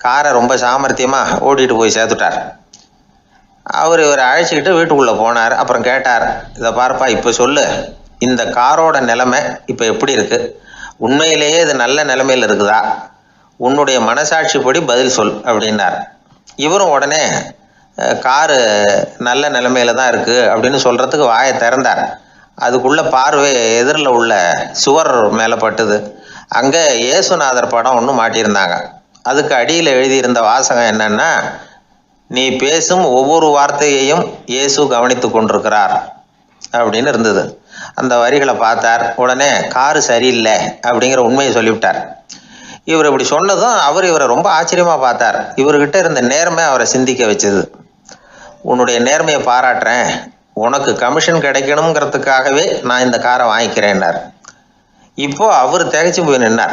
காரை ரொம்ப சாமர்த்தியமாக ஓட்டிகிட்டு போய் சேர்த்துட்டார். இவரை அழைச்சிக்கிட்டு வீட்டுக்குள்ளே போனார். அப்புறம் கேட்டார், இதை பார்ப்பா, இப்போ சொல்லு, இந்த காரோட நிலைமை இப்போ எப்படி இருக்குது? உண்மையிலேயே இது நல்ல நிலைமையில் இருக்குதா? உன்னுடைய மனசாட்சிப்படி பதில் சொல் அப்படின்னார். இவரும் உடனே காரு நல்ல நிலைமையில தான் இருக்குது அப்படின்னு சொல்கிறதுக்கு வாயை திறந்தார். அதுக்குள்ளே பார்வை எதிரில் உள்ள சுவர் மேலே பட்டுது. அங்கே இயேசுநாதர் படம் ஒன்று மாட்டியிருந்தாங்க. அதுக்கு அடியில் எழுதியிருந்த வாசகம் என்னன்னா, நீ பேசும் ஒவ்வொரு வார்த்தையையும் இயேசு கவனித்து கொண்டிருக்கிறார் அப்படின்னு இருந்தது. அந்த வரிகளை பார்த்தார். உடனே காரு சரியில்லை அப்படிங்கிற உண்மையை சொல்லிவிட்டார். இவர் இப்படி சொன்னதும் இவரை ரொம்ப ஆச்சரியமாக பார்த்தார். இவர்கிட்ட இருந்த நேர்மை அவரை சிந்திக்க வச்சது. உன்னுடைய நேர்மையை பாராட்டுறேன், உனக்கு கமிஷன் கிடைக்கணுங்கிறதுக்காகவே நான் இந்த காரை வாங்கிக்கிறேன்னார். இப்போ அவர் திகைச்சு போய் நின்னார்.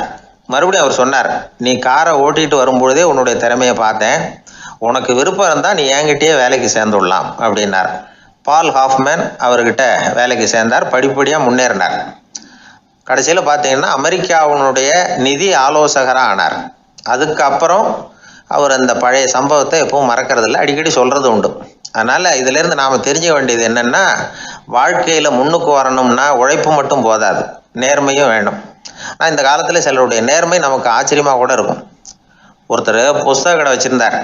மறுபடியும் அவர் சொன்னார், நீ காரை ஓட்டிகிட்டு வரும்பொழுதே உன்னுடைய திறமையை பார்த்தேன், உனக்கு விருப்பம் இருந்தால் நீ என்கிட்டயே வேலைக்கு சேர்ந்துடலாம் அப்படின்னார். பால் ஹாஃப்மேன் அவர்கிட்ட வேலைக்கு சேர்ந்தார். படிப்படியாக முன்னேறினார். கடைசியில் பார்த்தீங்கன்னா அமெரிக்காவினுடைய நிதி ஆலோசகராக ஆனார். அதுக்கப்புறம் அவர் அந்த பழைய சம்பவத்தை எப்பவும் மறக்கிறதில்ல, அடிக்கடி சொல்கிறது உண்டு. அதனால் இதிலேருந்து நாம் தெரிஞ்சுக்க வேண்டியது என்னென்னா, வாழ்க்கையில் முன்னுக்கு வரணும்னா உழைப்பு மட்டும் போதாது, நேர்மையும் வேணும். ஆனால் இந்த காலத்தில் சிலருடைய நேர்மை நமக்கு ஆச்சரியமாக கூட இருக்கும். ஒருத்தர் புஸ்தக கடை வச்சுருந்தார்.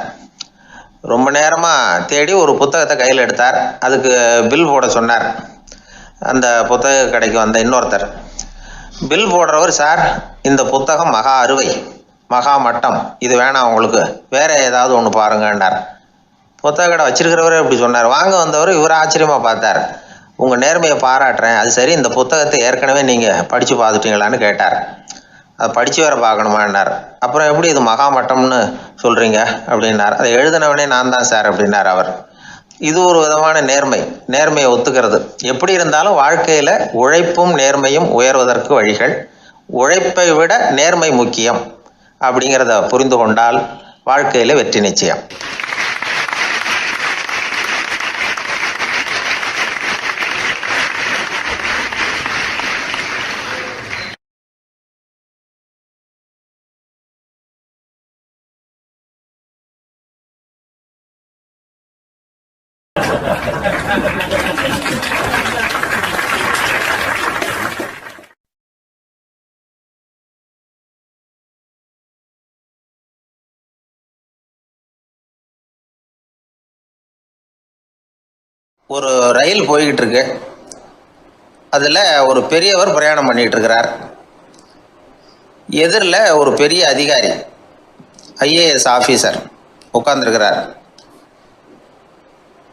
ரொம்ப நேரமாக தேடி ஒரு புத்தகத்தை கையில் எடுத்தார். அதுக்கு பில் போட சொன்னார். அந்த புத்தக கடைக்கு வந்த இன்னொருத்தர் பில் போடுறவர், சார் இந்த புத்தகம் மகா அறுவை, மகா மட்டம், இது வேணாம் உங்களுக்கு, வேற ஏதாவது ஒன்று பாருங்கன்னார். புத்தக கடை வச்சிருக்கிறவரே இப்படி சொன்னார். வாங்க வந்தவர் இவர் ஆச்சரியமாக பார்த்தார். உங்கள் நேர்மையை பாராட்டுறேன், அது சரி, இந்த புத்தகத்தை ஏற்கனவே நீங்கள் படித்து பார்த்துட்டீங்களான்னு கேட்டார். அதை படித்து வேற பார்க்கணுமான்னார். அப்புறம் எப்படி இது மகாமட்டம்னு சொல்கிறீங்க அப்படின்னார். அதை எழுதினவனே நான் தான் சார் அப்படின்னார் அவர். இது ஒரு விதமான நேர்மை, நேர்மையை ஒத்துக்கிறது. எப்படி இருந்தாலும் வாழ்க்கையில் உழைப்பும் நேர்மையும் உயர்வதற்கு வழிகள். உழைப்பை விட நேர்மை முக்கியம் அப்படிங்கிறத புரிந்து கொண்டால் வாழ்க்கையில் வெற்றி நிச்சயம். ஒரு ரயில் போய்கிட்டு இருக்கு. அதில் ஒரு பெரியவர் பிரயாணம் பண்ணிகிட்டு இருக்கிறார். எதிரில் ஒரு பெரிய அதிகாரி, ஐஏஎஸ் ஆஃபீஸர் உட்காந்துருக்கிறார்.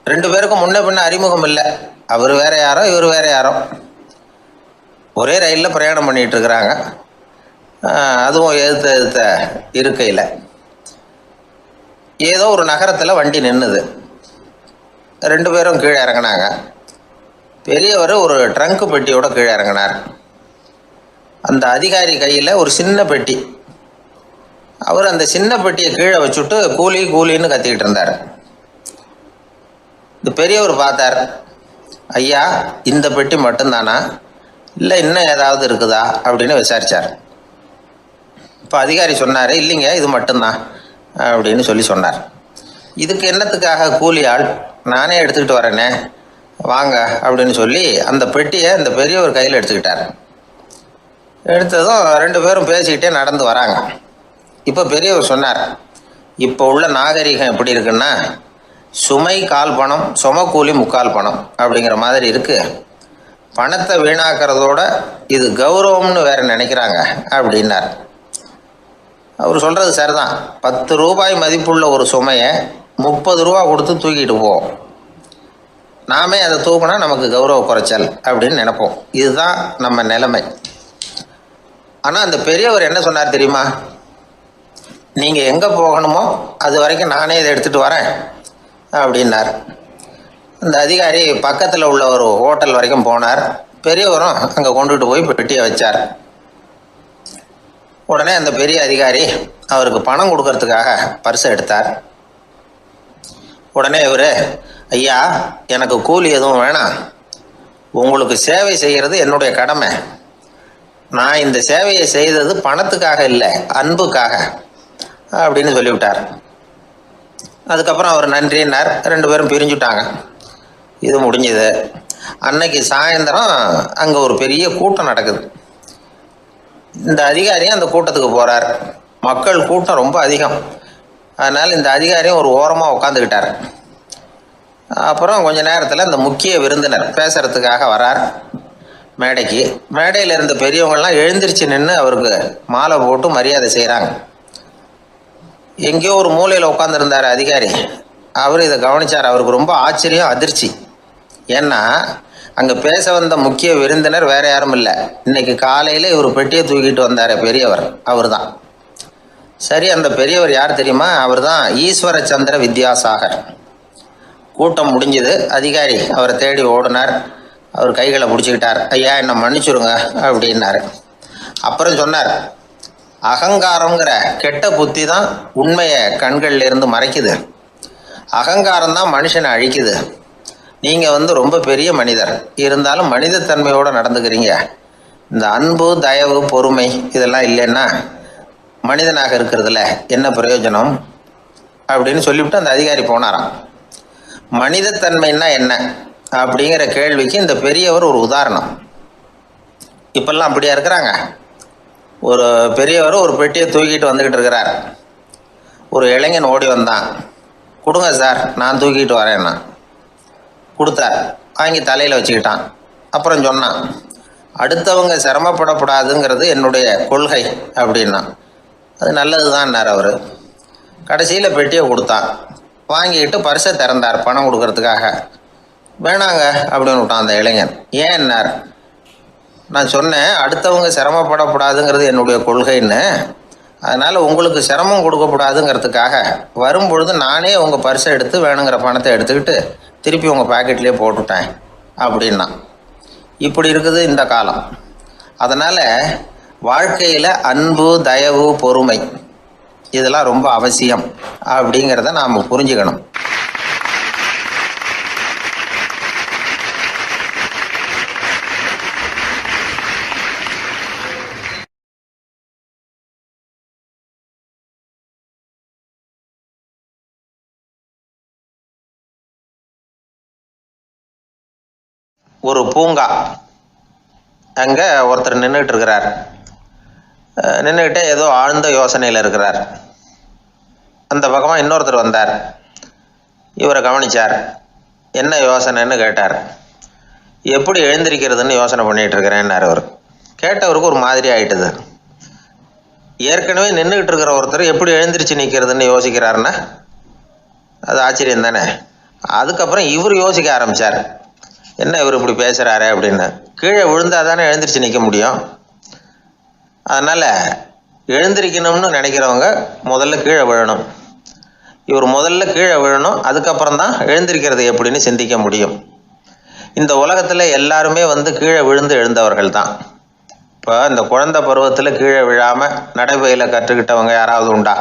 ரெண்டு பேருக்கும் முன்ன பின்ன அறிமுகம் இல்லை. அவர் வேற யாரோ, இவர் வேற யாரோ. ஒரே ரயிலில் பிரயாணம் பண்ணிகிட்டு இருக்கிறாங்க. அதுவும் எதிர்த்த இருக்கையில். ஏதோ ஒரு நகரத்தில் வண்டி நின்றுது. ரெண்டு பேரும் கீழே இறங்கினாங்க. பெரியவர் ஒரு ட்ரங்கு பெட்டியோட கீழே இறங்கினார். அந்த அதிகாரி கையில் ஒரு சின்ன பெட்டி. அவர் அந்த சின்ன பெட்டியை கீழே வச்சுட்டு கூலி கூலின்னு கத்திக்கிட்டு இருந்தார். இந்த பெரியவர் பார்த்தார். ஐயா, இந்த பெட்டி மட்டும்தானா, இல்லை இன்னும் ஏதாவது இருக்குதா அப்படின்னு விசாரித்தார். இப்போ அதிகாரி சொன்னார், இல்லைங்க இது மட்டும்தான் அப்படின்னு சொன்னார். இதுக்கு என்னத்துக்காக கூலி ஆள், நானே எடுத்துக்கிட்டு வரேனே, வாங்க அப்படின்னு சொல்லி அந்த பெட்டியை இந்த பெரியவர் கையில் எடுத்துக்கிட்டார். எடுத்ததும் ரெண்டு பேரும் பேசிக்கிட்டே நடந்து வராங்க. இப்போ பெரியவர் சொன்னார், இப்போ உள்ள நாகரிகம் எப்படி இருக்குன்னா, சுமை கால் பணம், சுமக்கூலி முக்கால் பணம் அப்படிங்கிற மாதிரி இருக்குது. பணத்தை வீணாக்கிறதோட இது கௌரவம்னு வேற நினைக்கிறாங்க அப்படின்னார். அவர் சொல்கிறது சரிதான். 10 ரூபாய் மதிப்புள்ள ஒரு சுமையை 30 ரூபா கொடுத்து தூக்கிட்டு போவோம். நாமே அதை தூக்கினா நமக்கு கௌரவ குறைச்சல் அப்படின்னு நினைப்போம். இதுதான் நம்ம நிலைமை. ஆனால் அந்த பெரியவர் என்ன சொன்னார் தெரியுமா? நீங்கள் எங்கே போகணுமோ அது வரைக்கும் நானே இதை எடுத்துகிட்டு வரேன் அப்படின்னார். இந்த அதிகாரி பக்கத்தில் உள்ள ஒரு ஹோட்டல் வரைக்கும் போனார். பெரியவரும் அங்கே கொண்டுகிட்டு போய் பெட்டியை வச்சார். உடனே அந்த பெரிய அதிகாரி அவருக்கு பணம் கொடுக்கறதுக்காக பர்ஸை எடுத்தார். உடனே இவர், ஐயா, எனக்கு கூலி எதுவும் வேணாம், உங்களுக்கு சேவை செய்கிறது என்னுடைய கடமை, நான் இந்த சேவையை செய்தது பணத்துக்காக இல்லை, அன்புக்காக அப்படின்னு சொல்லிவிட்டார். அதுக்கப்புறம் அவர் நன்றின்னார். 2 பேரும் பிரிஞ்சுட்டாங்க. இது முடிஞ்சது. அன்னைக்கு சாயந்தரம் அங்கே ஒரு பெரிய கூட்டம் நடக்குது. இந்த அதிகாரியும் அந்த கூட்டத்துக்கு போகிறார். மக்கள் கூட்டம் ரொம்ப அதிகம். அதனால் இந்த அதிகாரியும் ஒரு ஓரமாக உட்காந்துக்கிட்டார். அப்புறம் கொஞ்ச நேரத்தில் இந்த முக்கிய விருந்தினர் பேசுகிறதுக்காக வரார் மேடைக்கு. மேடையில் இருந்த பெரியவங்கள்லாம் எழுந்திரிச்சு நின்று அவருக்கு மாலை போட்டு மரியாதை செய்கிறாங்க. எங்கேயோ ஒரு மூலையில் உட்காந்துருந்தார் அதிகாரி. அவர் இதை கவனித்தார். அவருக்கு ரொம்ப ஆச்சரியம், அதிர்ச்சி. ஏன்னா அங்கே பேச வந்த முக்கிய விருந்தினர் வேற யாரும் இல்லை, இன்னைக்கு காலையில் இவர் பெட்டியை தூக்கிட்டு வந்தார் பெரியவர், அவர் தான். சரி, அந்த பெரியவர் யார் தெரியுமா? அவர் தான் ஈஸ்வர சந்திர வித்யாசாகர். கூட்டம் முடிஞ்சது. அதிகாரி அவரை தேடி ஓடினார். அவர் கைகளை பிடிச்சிக்கிட்டார். ஐயா, என்னை மன்னிச்சுருங்க அப்படின்னாரு. அப்புறம் சொன்னார், அகங்காரங்கிற கெட்ட புத்தி தான் உண்மையை கண்கள்ல இருந்து மறைக்குது, அகங்காரம் தான் மனுஷனை அழிக்குது. நீங்கள் ரொம்ப பெரிய மனிதர், இருந்தாலும் மனிதத்தன்மையோடு நடந்துக்கிறீங்க. இந்த அன்பு, தயவு, பொறுமை இதெல்லாம் இல்லைன்னா மனிதனாக இருக்கிறதுல என்ன பிரயோஜனம் அப்படின்னு சொல்லிவிட்டு அந்த அதிகாரி போனாராம். மனிதத்தன்மைன்னா என்ன அப்படிங்கிற கேள்விக்கு இந்த பெரியவர் ஒரு உதாரணம். இப்பெல்லாம் அப்படியா இருக்கிறாங்க? ஒரு பெரியவர் ஒரு பெட்டியை தூக்கிட்டு வந்துக்கிட்டு இருக்கிறார். ஒரு இளைஞன் ஓடி வந்தான். கொடுங்க சார், நான் தூக்கிட்டு வரேன்னா. கொடுத்தார். வாங்கி தலையில் வச்சுக்கிட்டான். அப்புறம் சொன்னான், அடுத்தவங்க சிரமப்படக்கூடாதுங்கிறது என்னுடைய கொள்கை அப்படின்னா. அது நல்லது தான்னார் அவர். கடைசியில் பெட்டியை கொடுத்தான். வாங்கிக்கிட்டு பர்ஸை திறந்தார் பணம் கொடுக்கறதுக்காக. வேணாங்க அப்படின்னு விட்டான் அந்த இளைஞன். ஏன்னார், நான் சொன்னேன் அடுத்தவங்க சிரமப்படக்கூடாதுங்கிறது என்னுடைய கொள்கைன்னு, அதனால் உங்களுக்கு சிரமம் கொடுக்கக்கூடாதுங்கிறதுக்காக வரும்பொழுது நானே உங்கள் பர்ஸை எடுத்து வேணுங்கிற பணத்தை எடுத்துக்கிட்டு திருப்பி உங்கள் பாக்கெட்லேயே போட்டுட்டேன் அப்படின்னா. இப்படி இருக்குது இந்த காலம். அதனால் வாழ்க்கையில் அன்பு, தயவு, பொறுமை இதெல்லாம் ரொம்ப அவசியம் அப்படிங்கிறத நாம் புரிஞ்சுக்கணும். ஒரு பூங்கா, அங்கே ஒருத்தர் நின்றுட்டு இருக்கிறார். நின்றுக்கிட்டே ஏதோ ஆழ்ந்த யோசனையில் இருக்கிறார். அந்த பக்கமாக இன்னொருத்தர் வந்தார். இவரை கவனித்தார். என்ன யோசனைன்னு கேட்டார். எப்படி எழுந்திருக்கிறதுன்னு யோசனை பண்ணிகிட்டு இருக்கிறேன்னார் அவர். கேட்டவருக்கு ஒரு மாதிரி ஆகிட்டுது. ஏற்கனவே நின்றுக்கிட்டு இருக்கிற ஒருத்தர் எப்படி எழுந்திரிச்சு நிற்கிறதுன்னு யோசிக்கிறாருன்னா அது ஆச்சரியம் தானே. அதுக்கப்புறம் இவர் யோசிக்க ஆரம்பித்தார். என்ன இவர் இப்படி பேசுகிறாரு அப்படின்னு. கீழே விழுந்தால் தானே எழுந்திரிச்சு நிற்க முடியும். அதனால் எழுந்திரிக்கணும்னு நினைக்கிறவங்க முதல்ல கீழே விழணும். இவர் முதல்ல கீழே விழணும், அதுக்கப்புறம் தான் எழுந்திருக்கிறது எப்படின்னு சிந்திக்க முடியும். இந்த உலகத்தில் எல்லாருமே கீழே விழுந்து எழுந்தவர்கள் தான். இப்போ இந்த குழந்தை பருவத்தில் கீழே விழாமல் நடைபயில கற்றுக்கிட்டவங்க யாராவது உண்டா?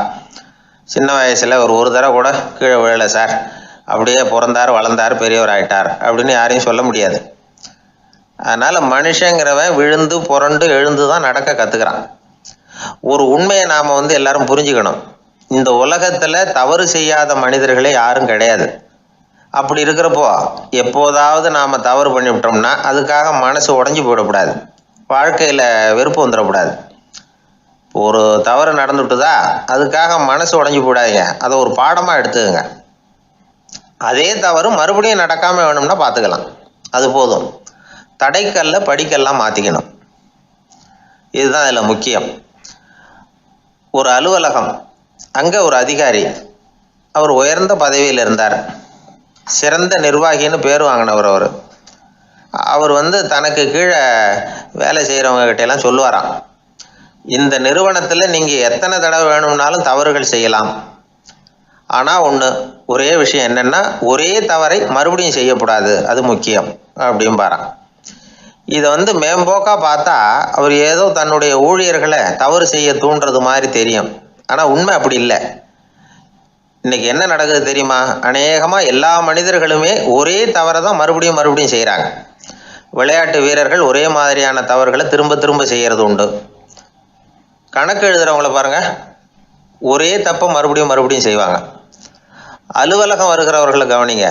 சின்ன வயசில் ஒரு தடவை கூட கீழே விழலை சார், அப்படியே பிறந்தார், வளர்ந்தார், பெரியவர் ஆயிட்டார் அப்படின்னு யாரையும் சொல்ல முடியாது. அதனால் மனுஷங்கிறவன் விழுந்து புரண்டு எழுந்து தான் நடக்க கற்றுக்கிறான். ஒரு உண்மையை நாம் எல்லாரும் புரிஞ்சுக்கணும். இந்த உலகத்தில் தவறு செய்யாத மனிதர்களே யாரும் கிடையாது. அப்படி இருக்கிறப்போ எப்போதாவது நாம் தவறு பண்ணிவிட்டோம்னா அதுக்காக மனசு உடஞ்சி போயிடக்கூடாது, வாழ்க்கையில் வெறுப்பு வந்துடக்கூடாது. ஒரு தவறு நடந்துவிட்டுதா அதுக்காக மனசு உடஞ்சி போடாதீங்க, அதை ஒரு பாடமாக எடுத்துக்கங்க. அதே தவறு மறுபடியும் நடக்காமல் வேணும்னா பார்த்துக்கலாம், அது போதும். தடைக்கல்ல படிக்கல்லாம் மாற்றிக்கணும். இதுதான் இதில் முக்கியம். ஒரு அலுவலகம், அங்கே ஒரு அதிகாரி, அவர் உயர்ந்த பதவியில் இருந்தார். சிறந்த நிர்வாகின்னு பேர் வாங்கினவர் அவர். அவர் தனக்கு கீழே வேலை செய்கிறவங்க கிட்டெல்லாம் சொல்லுவாராம், இந்த நிறுவனத்தில் நீங்கள் எத்தனை தடவை வேணும்னாலும் தவறுகள் செய்யலாம். ஆனால் ஒரே விஷயம் என்னென்னா, ஒரே தவறை மறுபடியும் செய்யக்கூடாது, அது முக்கியம் அப்படிம்பாரான். இதை மேம்போக்காக பார்த்தா அவர் ஏதோ தன்னுடைய ஊழியர்களை தவறு செய்ய தூண்டுறது மாதிரி தெரியும். ஆனால் உண்மை அப்படி இல்லை. இன்னைக்கு என்ன நடக்குது தெரியுமா? அநேகமாக எல்லா மனிதர்களுமே ஒரே தவறை தான் மறுபடியும் மறுபடியும் செய்கிறாங்க. விளையாட்டு வீரர்கள் ஒரே மாதிரியான தவறுகளை திரும்ப திரும்ப செய்கிறது உண்டு. கணக்கு எழுதுகிறவங்கள பாருங்கள், ஒரே தப்பை மறுபடியும் மறுபடியும் செய்வாங்க. அலுவலகம் வருகிறவர்களை கவனிங்க,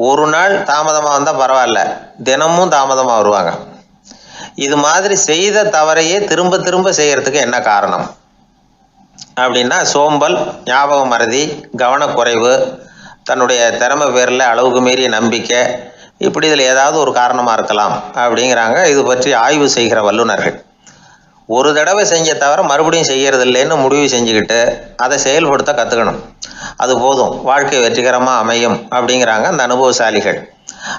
ஒரு நாள் தாமதமாக வந்தால் பரவாயில்ல, தினமும் தாமதமாக வருவாங்க. இது மாதிரி செய்த தவறையே திரும்ப திரும்ப செய்கிறதுக்கு என்ன காரணம் அப்படின்னா, சோம்பல், ஞாபக மறதி, கவனக்குறைவு, தன்னுடைய திறமை பேரில் அளவுக்கு மீறிய நம்பிக்கை, இப்படி இதில் ஏதாவது ஒரு காரணமாக இருக்கலாம் அப்படிங்கிறாங்க இது பற்றி ஆய்வு செய்கிற வல்லுநர்கள். ஒரு தடவை செஞ்ச தவிர மறுபடியும் செய்கிறது இல்லைன்னு முடிவு செஞ்சுக்கிட்டு அதை செயல்படுத்த கற்றுக்கணும். அது போதும், வாழ்க்கை வெற்றிகரமாக அமையும் அப்படிங்கிறாங்க அந்த அனுபவசாலிகள்.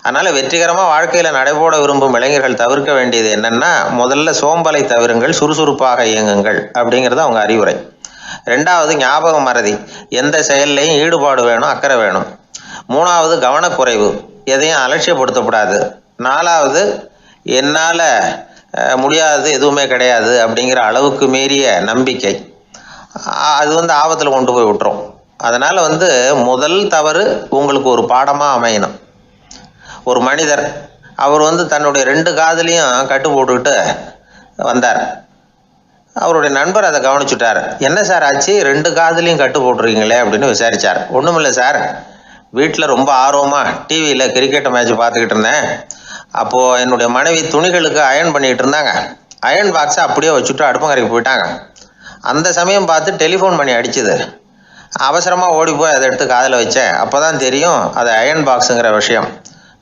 அதனால் வெற்றிகரமாக வாழ்க்கையில் நடைபோட விரும்பும் இளைஞர்கள் தவிர்க்க வேண்டியது என்னென்னா, முதல்ல சோம்பலை தவிருங்கள், சுறுசுறுப்பாக இயங்குங்கள் அப்படிங்கிறது அவங்க அறிவுரை. ரெண்டாவது, ஞாபக மறதி, எந்த செயல்லையும் ஈடுபாடு வேணும், அக்கறை வேணும். மூணாவது, கவனக்குறைவு, எதையும் அலட்சியப்படுத்தக்கூடாது. நாலாவது, என்னால் முடியாது, எதுவுமே கிடையாது அப்படிங்கிற அளவுக்கு மீறிய நம்பிக்கை, அது ஆபத்தில் கொண்டு போய் விட்டுரும். அதனால் முதல் தவறு உங்களுக்கு ஒரு பாடமாக அமையணும். ஒரு மனிதர் அவர் தன்னுடைய 2 காதுலையும் கட்டு போட்டுக்கிட்டு வந்தார். அவருடைய நண்பர் அதை கவனிச்சுட்டார். என்ன சார் ஆச்சு, 2 காதுலையும் கட்டு போட்டுருக்கீங்களே அப்படின்னு விசாரித்தார். ஒன்றுமில்லை சார், வீட்டில் ரொம்ப ஆர்வமாக டிவியில் கிரிக்கெட் மேட்ச் பார்த்துக்கிட்டு இருந்தேன். அப்போது என்னுடைய மனைவி துணிகளுக்கு அயர்ன் பண்ணிகிட்டு இருந்தாங்க. அயர்ன் பாக்ஸை அப்படியே வச்சுட்டு அடுப்பங்கரைக்கு போயிட்டாங்க. அந்த சமயம் பார்த்து டெலிஃபோன் பண்ணி அடிச்சுது. அவசரமாக ஓடி போய் அதை எடுத்து காதில் வச்சேன். அப்போ தான் தெரியும் அது அயர்ன் பாக்ஸுங்கிற விஷயம்.